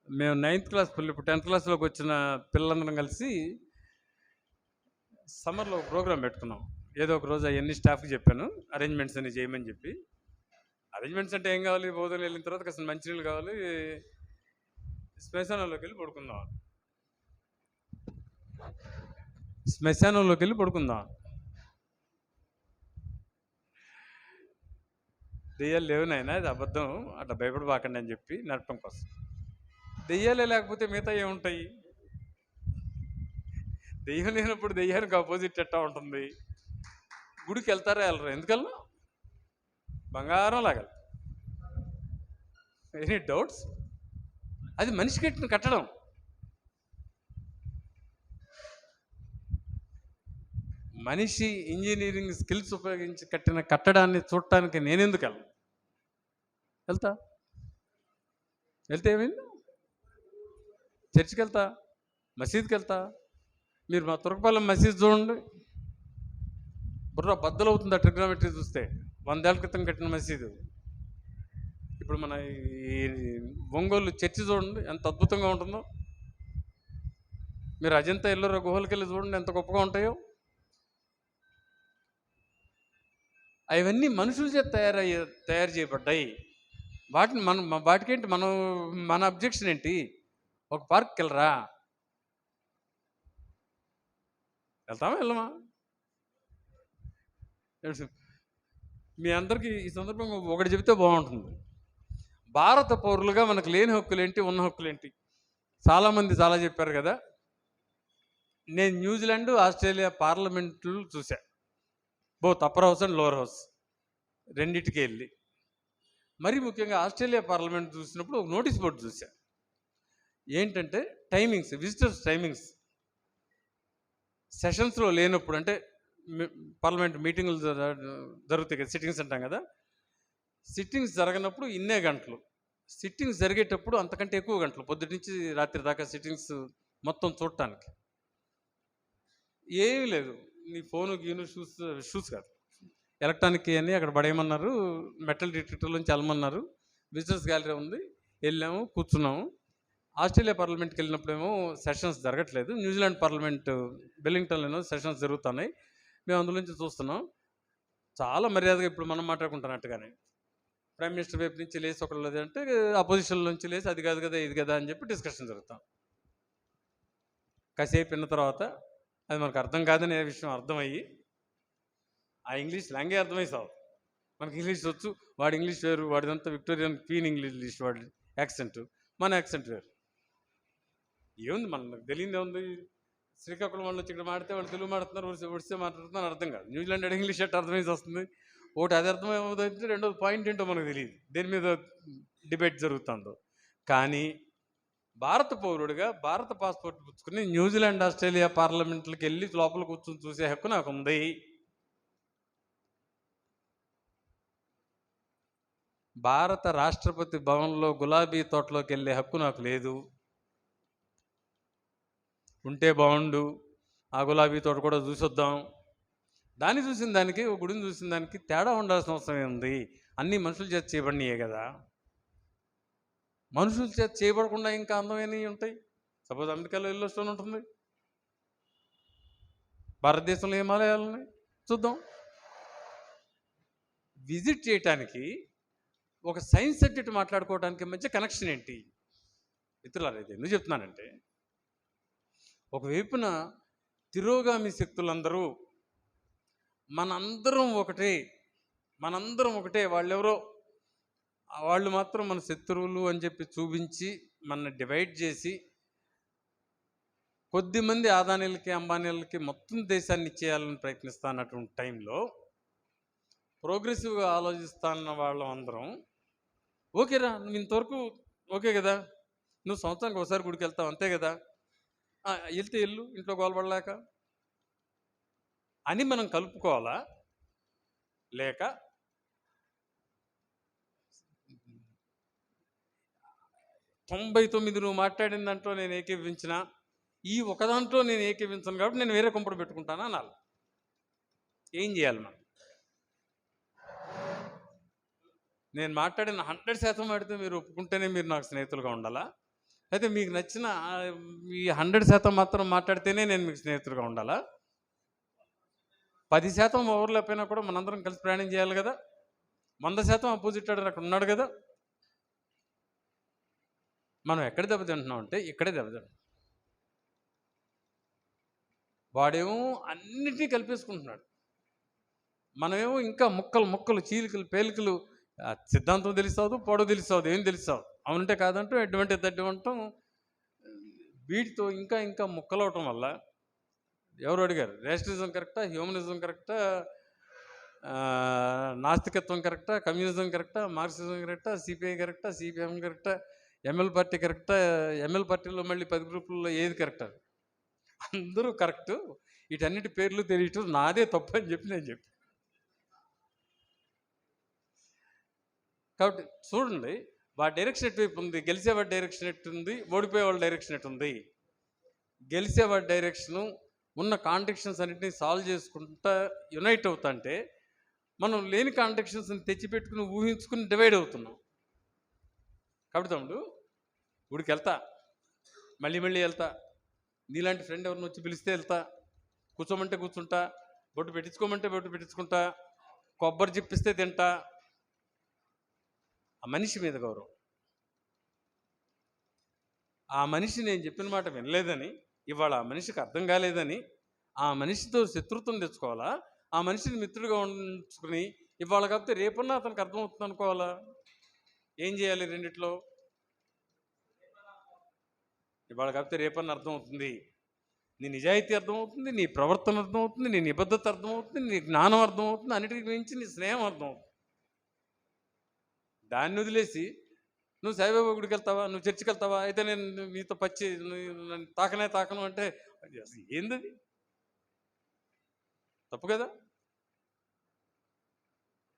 మేము 9th క్లాస్ పిల్లలు ఇప్పుడు 10th క్లాస్లోకి వచ్చిన పిల్లలందరం కలిసి సమ్మర్లో ఒక ప్రోగ్రాం పెట్టుకున్నాం. ఏదో ఒక రోజు అవన్నీ స్టాఫ్కి చెప్పాను, అరేంజ్మెంట్స్ అన్ని చేయమని చెప్పి. అరేంజ్మెంట్స్ అంటే ఏం కావాలి, బోధన వెళ్ళిన తర్వాత కాస్త మంచినీళ్ళు కావాలి, శ్మశానంలోకి వెళ్ళి పడుకుందాం. శ్మశానంలోకి వెళ్ళి పడుకుందాం. దెయ్యాలు లేవు నాయనా, అది అబద్ధం, అట్లా భయపడబాకండి అని చెప్పి నడపడం కోసం. దెయ్యాలే లేకపోతే మిగతా ఏముంటాయి? దెయ్యం లేనప్పుడు దెయ్యానికి ఆపోజిట్ ఎట్టా ఉంటుంది? గుడికి వెళ్తారా వెళ్ళరు? ఎందుకల్లా బంగారం లాగాలి. Any doubts? అది మనిషి కట్టిన కట్టడం. మనిషి ఇంజనీరింగ్ స్కిల్స్ ఉపయోగించి కట్టిన కట్టడాన్ని చూడటానికి నేనెందుకు వెళ్ళను? వెళ్తా. వెళ్తే ఏమైంది? చర్చికి వెళ్తా, మసీద్కి వెళ్తా. మీరు మా తురకపాలెం మసీద్ చూడండి, బుర్ర బద్దలవుతుంది ఆ ట్రిగ్నోమెట్రీ చూస్తే. 100 ఏళ్ల క్రితం కట్టిన మసీదు. ఇప్పుడు మన ఈ ఒంగోలు చర్చి చూడండి ఎంత అద్భుతంగా ఉంటుందో. మీరు అజంతా ఎల్లోరా గుహలకి వెళ్ళి చూడండి ఎంత గొప్పగా ఉంటాయో. అవన్నీ మనుషుల చేత తయారు చేయబడ్డాయి. వాటికేంటి మన అబ్జెక్షన్ ఏంటి? ఒక పార్క్కి వెళ్ళరా? వెళ్తామా వెళ్ళమా? మీ అందరికీ ఈ సందర్భంగా ఒకటి చెబితే బాగుంటుంది. భారత పౌరులుగా మనకు లేని హక్కులేంటి, ఉన్న హక్కులేంటి? చాలామంది చాలా చెప్పారు కదా. నేను న్యూజిలాండ్, ఆస్ట్రేలియా పార్లమెంట్లు చూసా, both upper house and lower house రెండింటికి వెళ్ళి. మరీ ముఖ్యంగా ఆస్ట్రేలియా పార్లమెంట్ చూసినప్పుడు ఒక నోటీస్ బోర్డు చూసా. ఏంటంటే టైమింగ్స్, విజిటర్స్ టైమింగ్స్. సెషన్స్లో లేనప్పుడు, అంటే పార్లమెంట్ మీటింగులు జరుగుతాయి కదా, సిట్టింగ్స్ అంటాం కదా. సిట్టింగ్స్ జరగనప్పుడు ఇన్నే గంటలు, సిట్టింగ్స్ జరిగేటప్పుడు అంతకంటే ఎక్కువ గంటలు, పొద్దుటి నుంచి రాత్రి దాకా సిట్టింగ్స్ మొత్తం చూడటానికి. ఏమీ లేదు, నీ ఫోను గీను షూస్ కాదు, ఎలక్ట్రానిక్ అని అక్కడ పడేయమన్నారు, మెటల్ డిటెక్టర్లోంచి వెళ్ళమన్నారు. విజిటర్స్ గ్యాలరీ ఉంది, వెళ్ళాము, కూర్చున్నాము. ఆస్ట్రేలియా పార్లమెంట్కి వెళ్ళినప్పుడేమో సెషన్స్ జరగట్లేదు, న్యూజిలాండ్ పార్లమెంట్ వెల్లింగ్టన్లో సెషన్స్ జరుగుతున్నాయి. మేము అందులోంచి చూస్తున్నాం. చాలా మర్యాదగా ఇప్పుడు మనం మాట్లాడుకుంటున్నట్టుగానే ప్రైమ్ మినిస్టర్ వైపు నుంచి లేచి ఒకళ్ళు అంటే అపోజిషన్ నుంచి లేచి అది కాదు కదా ఇది కదా అని చెప్పి డిస్కషన్ జరుగుతాం. కాసేపు విన్న తర్వాత అది మనకు అర్థం కాదనే విషయం అర్థమయ్యి, ఆ ఇంగ్లీష్ లాంగ్వేజ్ అర్థమై సావు. మనకి ఇంగ్లీష్ వచ్చు, వాడి ఇంగ్లీష్ వేరు, వాడిదంతా విక్టోరియన్ క్వీన్ ఇంగ్లీష్, వాడి యాక్సెంట్, మన యాక్సెంట్ వేరు. ఏముంది మనకు తెలియదు ఏముంది? శ్రీకాకుళం వాళ్ళు వచ్చి ఇక్కడ మాడితే వాళ్ళు తెలుగు మాడుతున్నారు, ఒడిస్తే మాట్లాడుతున్నారు, అర్థం కాదు. న్యూజిలాండ్ ఇంగ్లీష్ ఎట్ అర్థమైతే వస్తుంది. ఒకటి అది అర్థమవుతుంది, రెండోది పాయింట్ ఏంటో మనకు తెలియదు, దేని మీద డిబేట్ జరుగుతుందో. కానీ భారత పౌరుడిగా భారత పాస్పోర్ట్ పుచ్చుకుని న్యూజిలాండ్, ఆస్ట్రేలియా పార్లమెంట్లకు వెళ్ళి లోపల కూర్చొని చూసే హక్కు నాకు ఉంది. భారత రాష్ట్రపతి భవన్లో గులాబీ తోటలోకి వెళ్ళే హక్కు నాకు లేదు. ఉంటే బాగుండు, ఆ గులాబీ తోట కూడా చూసొద్దాం. దాన్ని చూసిన దానికి, ఒక గుడిని చూసిన దానికి తేడా ఉండాల్సిన అవసరం ఏముంది? అన్నీ మనుషుల చేత చేయబడినయే కదా. మనుషుల చేత చేయబడకుండా ఇంకా అందమైనవి ఉంటాయి. సపోజ్ అమెరికాలో ఎల్లో స్టోన్ ఉంటుంది, భారతదేశంలో హిమాలయాలు ఉన్నాయి, చూద్దాం. విజిట్ చేయటానికి ఒక సైన్స్ సబ్జెక్ట్ మాట్లాడుకోవడానికి మధ్య కనెక్షన్ ఏంటి మిత్రులారా? ఇది ఎందుకు చెప్తున్నానంటే, ఒకవైపున తిరోగామి శక్తులందరూ మనందరం ఒకటే, వాళ్ళెవరో వాళ్ళు మాత్రం మన శత్రువులు అని చెప్పి చూపించి మన డివైడ్ చేసి కొద్దిమంది ఆదానీలకి అంబానీలకి మొత్తం దేశాన్ని ఇచ్చేయాలని ప్రయత్నిస్తున్నటువంటి టైంలో ప్రోగ్రెసివ్గా ఆలోచిస్తున్న వాళ్ళం అందరం, ఓకేరా నువ్వు ఇంతవరకు ఓకే కదా, నువ్వు సంవత్సరానికి ఒకసారి గుడికి వెళ్తావు అంతే కదా, వెళ్తే వెళ్ళు ఇంట్లో గోలపడలేక అని మనం కలుపుకోవాలా? లేక 99 నువ్వు మాట్లాడిన దాంట్లో నేను ఏకీభవించిన, ఈ ఒక దాంట్లో నేను ఏకీభవించను కాబట్టి నేను వేరే కుంపడు పెట్టుకుంటాను అనాలి. ఏం చేయాలి మనం? నేను మాట్లాడిన 100% మాడితే మీరు ఒప్పుకుంటేనే మీరు నాకు స్నేహితులుగా ఉండాలా? అయితే మీకు నచ్చిన ఈ 100% మాత్రం మాట్లాడితేనే నేను మీకు స్నేహితులుగా ఉండాలా? 10% ఓవర్లాప్ అయినా కూడా మనందరం కలిసి ప్రయాణం చేయాలి కదా. 100% అపోజిట్ అక్కడ ఉన్నాడు కదా. మనం ఎక్కడ దెబ్బతింటున్నాం అంటే ఇక్కడే దెబ్బతింటున్నాం. వాడేమో అన్నిటినీ కలిపేసుకుంటున్నాడు, మనమేమో ఇంకా ముక్కలు చీలికలు పేలికలు. సిద్ధాంతం తెలుస్తావు, పొడవు తెలుస్తావు, ఏం తెలుస్తావు, అవునంటే కాదంటూ ఎటువంటి తడ్డమంటాం. వీటితో ఇంకా ముక్కలవటం వల్ల ఎవరు అడిగారు, రేషనలిజం కరెక్టా, హ్యూమనిజం కరెక్టా, నాస్తికత్వం కరెక్టా, కమ్యూనిజం కరెక్టా, మార్క్సిజం కరెక్టా, సిపిఐ కరెక్టా, సిపిఎం కరెక్టా, ఎంఎల్ పార్టీ కరెక్టా, ఎంఎల్ పార్టీలో మళ్ళీ 10 గ్రూపుల్లో ఏది కరెక్టా? అందరూ కరెక్టు, వీటన్నిటి పేర్లు తెలియటం నాదే తప్పు అని చెప్పి నేను చెప్పి. కాబట్టి చూడండి, వాడి డైరెక్షన్ ఎటువైపు ఉంది, గెలిచేవాడి డైరెక్షన్ ఎట్టుంది, ఓడిపోయేవాళ్ళ డైరెక్షన్ ఎటుంది. గెలిచేవాడి డైరెక్షను ఉన్న కాంట్రడిక్షన్స్ అన్నింటినీ సాల్వ్ చేసుకుంటా యునైట్ అవుతుంటే, మనం లేని కాంట్రడిక్షన్స్ని తెచ్చిపెట్టుకుని ఊహించుకుని డివైడ్ అవుతున్నాం. కాబట్టి తమ్ముడు, గుడికి వెళ్తా, మళ్ళీ వెళ్తా, నీలాంటి ఫ్రెండ్ ఎవరిని వచ్చి పిలిస్తే వెళ్తా, కూర్చోమంటే కూర్చుంటా, బొట్టు పెట్టించుకోమంటే బొట్టు పెట్టించుకుంటా, కొబ్బరి చెప్పిస్తే తింటా. ఆ మనిషి మీద గౌరవం. ఆ మనిషి నేను చెప్పిన మాట వినలేదని, ఇవాళ ఆ మనిషికి అర్థం కాలేదని ఆ మనిషితో శత్రుత్వం తెచ్చుకోవాలా? ఆ మనిషిని మిత్రుడిగా ఉంచుకుని ఇవాళ కాకపోతే రేపన్నా అతనికి అర్థమవుతుంది అనుకోవాలా? ఏం చేయాలి రెండిట్లో? ఇవాళ కాకపోతే రేపన్నా అర్థమవుతుంది, నీ నిజాయితీ అర్థమవుతుంది, నీ ప్రవర్తన అర్థమవుతుంది, నీ నిబద్ధత అర్థమవుతుంది, నీ జ్ఞానం అర్థమవుతుంది, అన్నిటికీ మించి నీ స్నేహం అర్థమవుతుంది. దాన్ని వదిలేసి నువ్వు సాయిబాబా గుడికి వెళ్తావా, నువ్వు చర్చికి వెళ్తావా, అయితే నేను నీతో నన్ను తాకను అంటే ఏంది? తప్పు కదా.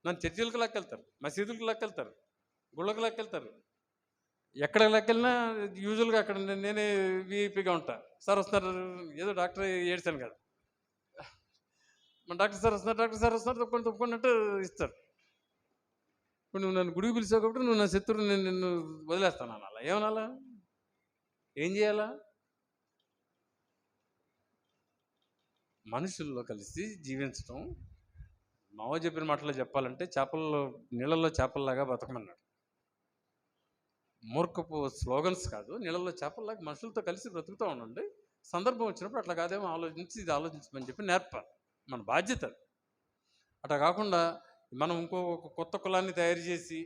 నన్ను చర్చిలకు లాక్కెళ్తారు, మసీదులకు లాక్కెళ్తారు, గుళ్ళకు లాక్కెళ్తారు, ఎక్కడ లాక్కెళ్ళినా యూజువల్గా అక్కడ నేనే వీఐపీగా ఉంటా. సార్ వస్తున్నారు, ఏదో డాక్టర్ ఏడ్చాను కదా, మన డాక్టర్ సార్ వస్తున్నారు తప్పుకున్నట్టు ఇస్తారు. ఇప్పుడు నువ్వు నన్ను గుడికి పిలిచావు కాబట్టి నువ్వు నా శత్రువు, నేను నిన్ను వదిలేస్తాను అనాలా? ఏమనాలా? ఏం చేయాలా? మనుషుల్లో కలిసి జీవించడం, మావ చెప్పిన మాటలో చెప్పాలంటే నీళ్ళల్లో చేపల్లాగా బతకమన్నాడు. మూర్ఖపు స్లోగన్స్ కాదు, నీళ్ళల్లో చేపల్లాగా మనుషులతో కలిసి బ్రతుకుతూ ఉండండి. సందర్భం వచ్చినప్పుడు అట్లా కాదేమో ఆలోచించి ఇది ఆలోచించమని చెప్పి నేర్పాలి, మన బాధ్యత. అట్లా కాకుండా మనం ఒక కొత్త కులాన్ని తయారు చేసి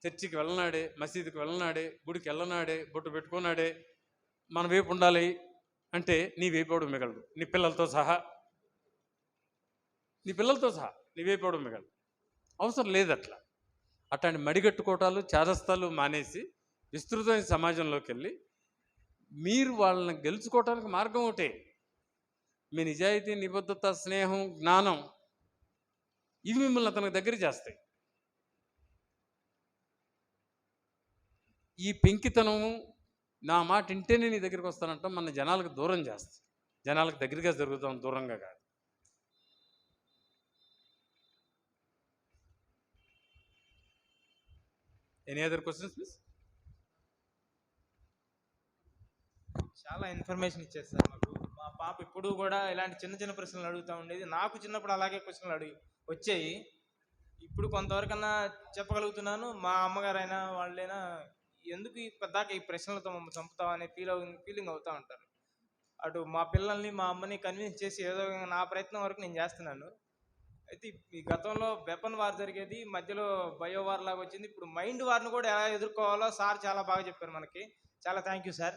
చర్చికి వెళ్ళనాడే, మసీదుకి వెళ్ళనాడే, గుడికి వెళ్ళనాడే, బొట్టు పెట్టుకున్నాడే మన వైపు ఉండాలి అంటే నీ వైపోవడం మిగలదు. నీ పిల్లలతో సహా నీ వైపోవడం మిగలదు. అవసరం లేదు అట్లా. అట్లాంటి మడిగట్టుకోవటాలు, చాదస్తాలు మానేసి విస్తృతమైన సమాజంలోకి వెళ్ళి మీరు వాళ్ళని గెలుచుకోవటానికి మార్గం ఒకటే, మీ నిజాయితీ, నిబద్ధత, స్నేహం, జ్ఞానం, ఇవి మిమ్మల్ని అతనికి దగ్గర చేస్తాయి. ఈ పెంకితనము, నా మాట ఇంటేనే నీ దగ్గరికి వస్తానంటాం మన జనాలకు దూరం చేస్తాయి. జనాలకు దగ్గరగా జరుగుతాం, దూరంగా కాదు. Any other questions please? చాలా ఇన్ఫర్మేషన్ ఇచ్చారు సార్ మాకు. మా పాప ఇప్పుడు కూడా ఇలాంటి చిన్న చిన్న ప్రశ్నలు అడుగుతూ ఉండేది. నాకు చిన్నప్పుడు అలాగే ప్రశ్నలు వచ్చాయి. ఇప్పుడు కొంతవరకన్నా చెప్పగలుగుతున్నాను. మా అమ్మగారైనా వాళ్ళైనా ఎందుకు పెద్దాక ఈ ప్రశ్నలతో మమ్మల్ని చంపుతాం అనే ఫీలింగ్ అవుతూ ఉంటారు. అటు మా పిల్లల్ని మా అమ్మని కన్విన్స్ చేసి ఏదో నా ప్రయత్నం వరకు నేను చేస్తున్నాను. అయితే ఈ గతంలో వెపన్ వార్ జరిగేది, మధ్యలో బయో వార్ లాగా వచ్చింది. ఇప్పుడు మైండ్ వార్ను కూడా ఎలా ఎదుర్కోవాలో సార్ చాలా బాగా చెప్పారు మనకి. చాలా థ్యాంక్ యూ సార్.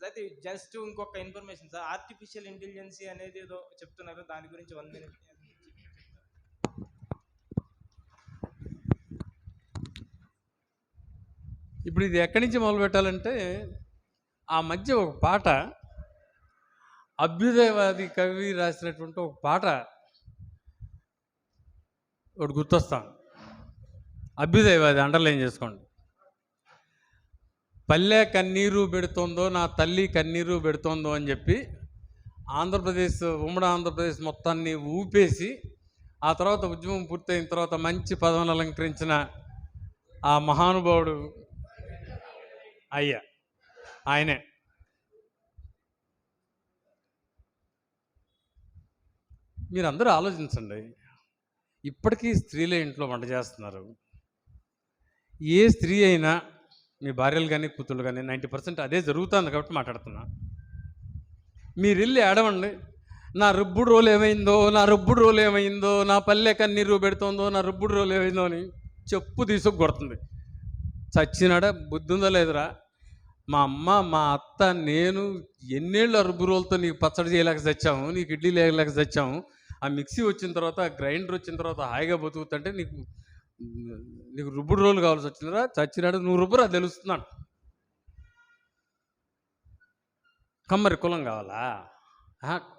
అయితే జస్ట్ ఇంకొక ఇన్ఫర్మేషన్ సార్, ఆర్టిఫిషియల్ ఇంటెలిజెన్సీ అనేది ఏదో చెప్తున్నారు, దాని గురించి 1 minute. ఇప్పుడు ఇది ఎక్కడి నుంచి మొదలు పెట్టాలంటే, ఆ మధ్య ఒక పాట, అభ్యుదయవాది కవి రాసినటువంటి ఒక పాట ఒకటి గుర్తొస్తాను. అభ్యుదయవాది అండర్లైన్ చేసుకోండి. పల్లె కన్నీరు పెడుతోందో నా తల్లి కన్నీరు పెడుతోందో అని చెప్పి ఆంధ్రప్రదేశ్, ఉమ్మడి ఆంధ్రప్రదేశ్ మొత్తాన్ని ఊపేసి ఆ తర్వాత ఉద్యమం పూర్తయిన తర్వాత మంచి పదవిని అలంకరించిన ఆ మహానుభావుడు ఆయనే. మీరందరూ ఆలోచించండి. ఇప్పటికీ స్త్రీలే ఇంట్లో వంట చేస్తున్నారు. ఏ స్త్రీ అయినా, మీ భార్యలు కానీ కూతుళ్ళు కానీ 90% అదే జరుగుతుంది కాబట్టి మాట్లాడుతున్నా. మీరు వెళ్ళి ఏడవండి, నా రుబ్బుడు రోలు ఏమైందో, నా రుబ్బుడు రోలు ఏమైందో, నా పల్లె కన్నీరు పెడుతోందో, నా రుబ్బుడు రోలు ఏమైందో అని చెప్పు తీసుకు కొడుతుంది. చచ్చినాడ బుద్ధి ఉందో లేదురా? మా అమ్మ, మా అత్త, నేను ఎన్నేళ్ళు ఆ రుబ్బు రోలుతో నీకు పచ్చడి చేయలేక చచ్చాము, నీకు ఇడ్లీ లేక చచ్చాము. ఆ మిక్సీ వచ్చిన తర్వాత, ఆ గ్రైండర్ వచ్చిన తర్వాత హాయిగా బతుకుతుంటే నీకు రుబ్బుడు రోలు కావాల్సి వచ్చిందిరా? చచ్చినాడు, నువ్వు రుబ్బురా తెలుస్తున్నాను. కమ్మరి కులం కావాలా?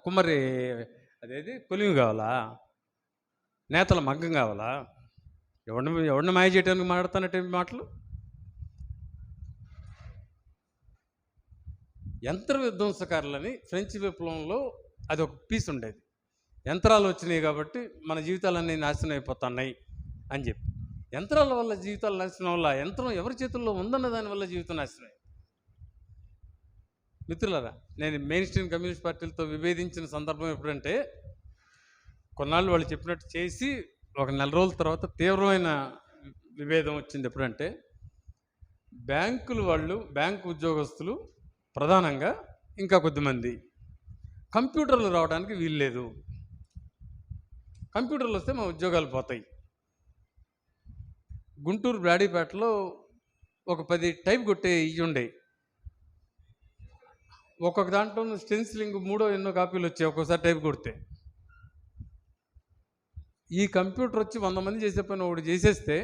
కుమ్మరి అదేది కొలిమి కావాలా? నేతల మగ్గం కావాలా? ఎవరిని మాయ చేయడానికి మాట్లాడుతానట్టే మాటలు. యంత్ర విధ్వంసకారులని ఫ్రెంచ్ విప్లవంలో అది ఒక పీస్ ఉండేది. యంత్రాలు వచ్చినాయి కాబట్టి మన జీవితాలన్నీ నాశనం అయిపోతున్నాయి అని చెప్పి. యంత్రాల వల్ల జీవితాలు నాశనం వల్ల, యంత్రం ఎవరి చేతుల్లో ఉందన్న దానివల్ల జీవితం నాశనం. మిత్రులారా, నేను మెయిన్ స్ట్రీమ్ కమ్యూనిస్ట్ పార్టీలతో విభేదించిన సందర్భం ఎప్పుడంటే, కొన్నాళ్ళు వాళ్ళు చెప్పినట్టు చేసి ఒక 4 రోజుల తర్వాత తీవ్రమైన విభేదం వచ్చింది. ఎప్పుడంటే, బ్యాంకు ఉద్యోగస్తులు ప్రధానంగా, ఇంకా కొద్దిమంది కంప్యూటర్లు రావడానికి వీల్లేదు, కంప్యూటర్లు వస్తే మా ఉద్యోగాలు పోతాయి. గుంటూరు బ్రాడీపేటలో ఒక 10 టైప్ కొట్టే ఇవి ఉండే. ఒక్కొక్క దాంట్లో స్టెన్సిలింగ్ 3 ఎన్నో కాపీలు వచ్చాయి ఒక్కోసారి టైప్ కొడితే. ఈ కంప్యూటర్ వచ్చి 100 మంది చేసే పని ఒకటి చేసేస్తే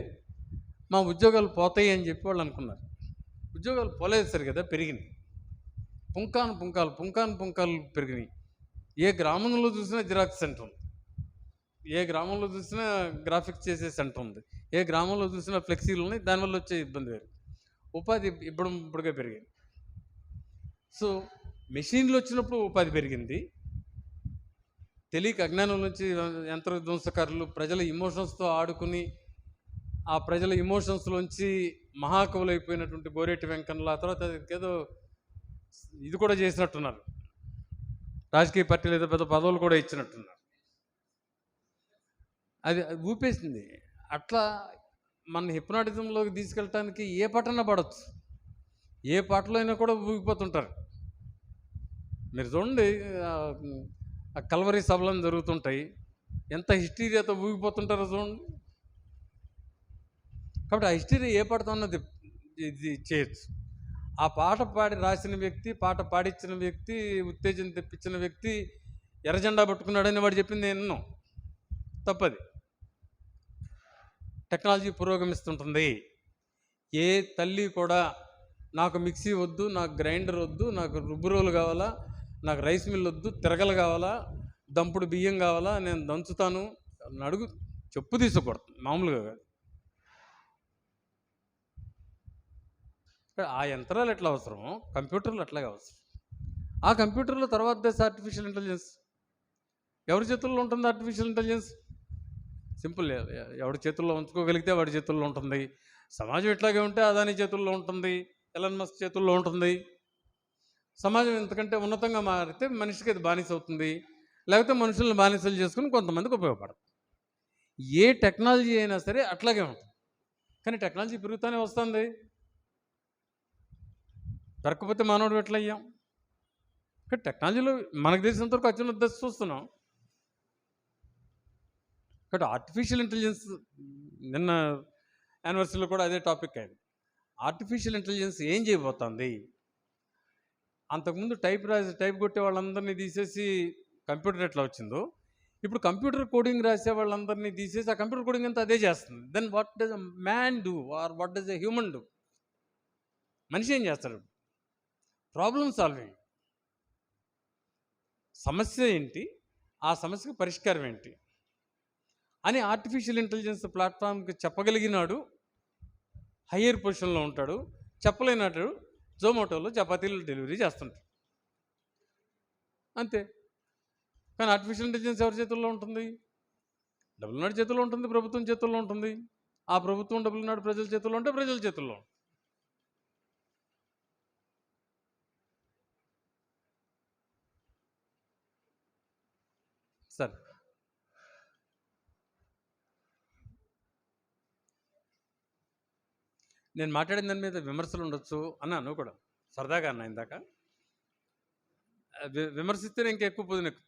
మా ఉద్యోగాలు పోతాయి అని చెప్పి వాళ్ళు అనుకున్నారు. ఉద్యోగాలు పోలేదు సరి కదా, పెరిగినాయి. పుంకాలు పెరిగినాయి. ఏ గ్రామంలో చూసినా జిరాక్స్ సెంటర్ ఉంది, ఏ గ్రామంలో చూసినా గ్రాఫిక్స్ చేసే సెంటర్ ఉంది, ఏ గ్రామంలో చూసినా ఫ్లెక్సీలు ఉన్నాయి. దానివల్ల వచ్చే ఇబ్బంది వేరు. ఉపాధి ఇప్పుడుగా పెరిగింది. సో మెషిన్లు వచ్చినప్పుడు ఉపాధి పెరిగింది. తెలియక అజ్ఞానం నుంచి యంత్ర విధ్వంసకారులు ప్రజల ఇమోషన్స్తో ఆడుకుని, ఆ ప్రజల ఇమోషన్స్లోంచి మహాకవులు అయిపోయినటువంటి గోరేటి వెంకన్నల తర్వాత ఏదో ఇది కూడా చేసినట్టున్నారు. రాజకీయ పార్టీలు ఏదో పెద్ద పదవులు కూడా ఇచ్చినట్టున్నారు. అది ఊపేసింది. అట్లా మన హిప్నాటిజంలోకి తీసుకెళ్ళటానికి ఏ పాటన్నా పడవచ్చు, ఏ పాటలో అయినా కూడా ఊగిపోతుంటారు. మీరు చూడండి, కల్వరీ సభలను జరుగుతుంటాయి, ఎంత హిస్టీరియాతో ఊగిపోతుంటారో చూడండి. కాబట్టి ఆ హిస్టీరియా ఏ పాటతో అన్నది ఇది చేయొచ్చు. ఆ పాట పాడి రాసిన వ్యక్తి, పాట పాడించిన వ్యక్తి, ఉత్తేజం తెప్పించిన వ్యక్తి ఎర్రజెండా పట్టుకున్నాడని వాడు చెప్పింది నేను తప్పది. టెక్నాలజీ పురోగమిస్తుంటుంది. ఏ తల్లి కూడా నాకు మిక్సీ వద్దు, నాకు గ్రైండర్ వద్దు, నాకు రుబ్బు రోలు కావాలా, నాకు రైస్ మిల్ వద్దు, తిరగలు కావాలా, దంపుడు బియ్యం కావాలా, నేను దంచుతాను అడుగు చెప్పు తీసుకోకూడదు, మామూలుగా కాదు. ఆ యంత్రాలు ఎట్లా అవసరమో కంప్యూటర్లు అట్లాగే అవసరం. ఆ కంప్యూటర్లో తర్వాత దశ ఆర్టిఫిషియల్ ఇంటెలిజెన్స్. ఎవరి చేతుల్లో ఉంటుంది ఆర్టిఫిషియల్ ఇంటెలిజెన్స్? సింపుల్. ఎవరి చేతుల్లో ఉంచుకోగలిగితే వాడి చేతుల్లో ఉంటుంది. సమాజం ఇట్లాగే ఉంటే అదాని చేతుల్లో ఉంటుంది, ఎలన్ మస్క్ చేతుల్లో ఉంటుంది. సమాజం ఇంతకంటే ఉన్నతంగా మారితే మనిషికి అది బానిస అవుతుంది, లేకపోతే మనుషులను బానిసలు చేసుకుని కొంతమందికి ఉపయోగపడదు. ఏ టెక్నాలజీ అయినా సరే అట్లాగే ఉంటుంది. కానీ టెక్నాలజీ పెరుగుతూనే వస్తుంది. పెరగకపోతే మానవుడు ఎట్లా అయ్యాం? కానీ టెక్నాలజీలో మనకు తెలిసినంత వరకు అత్యున్నత దశ చూస్తున్నాం. కాబట్టి ఆర్టిఫిషియల్ ఇంటెలిజెన్స్ నిన్న యానివర్సరీలో కూడా అదే టాపిక్ అయింది. ఆర్టిఫిషియల్ ఇంటెలిజెన్స్ ఏం చేయబోతుంది? అంతకుముందు టైప్ కొట్టే వాళ్ళందరినీ తీసేసి కంప్యూటర్ ఎట్లా వచ్చిందో, ఇప్పుడు కంప్యూటర్ కోడింగ్ రాసే వాళ్ళందరినీ తీసేసి ఆ కంప్యూటర్ కోడింగ్ అంతా అదే చేస్తుంది. Then what does a man do or what does a human do? మనిషి ఏం చేస్తాడు? Problem solving. సమస్య ఏంటి, ఆ సమస్యకు పరిష్కారం ఏంటి అని ఆర్టిఫిషియల్ ఇంటెలిజెన్స్ ప్లాట్ఫామ్కి చెప్పగలిగినాడు హయ్యర్ పొజిషన్లో ఉంటాడు. చెప్పలేనాడు జొమాటోలో చపాతీలు డెలివరీ చేస్తుంటాడు, అంతే. కానీ ఆర్టిఫిషియల్ ఇంటెలిజెన్స్ ఎవరి చేతుల్లో ఉంటుంది? డబ్బులున్నాడు చేతుల్లో ఉంటుంది, ప్రభుత్వం చేతుల్లో ఉంటుంది. ఆ ప్రభుత్వం డబ్బులున్నాడు ప్రజల చేతుల్లో ఉంటే ప్రజల చేతుల్లో ఉంటుంది. సరే, నేను మాట్లాడిన దాని మీద విమర్శలు ఉండొచ్చు అన్నాను కూడా, సరదాగా అన్నా ఇందాక. విమర్శిస్తేనే ఇంకా ఎక్కువ పొదినెక్కు.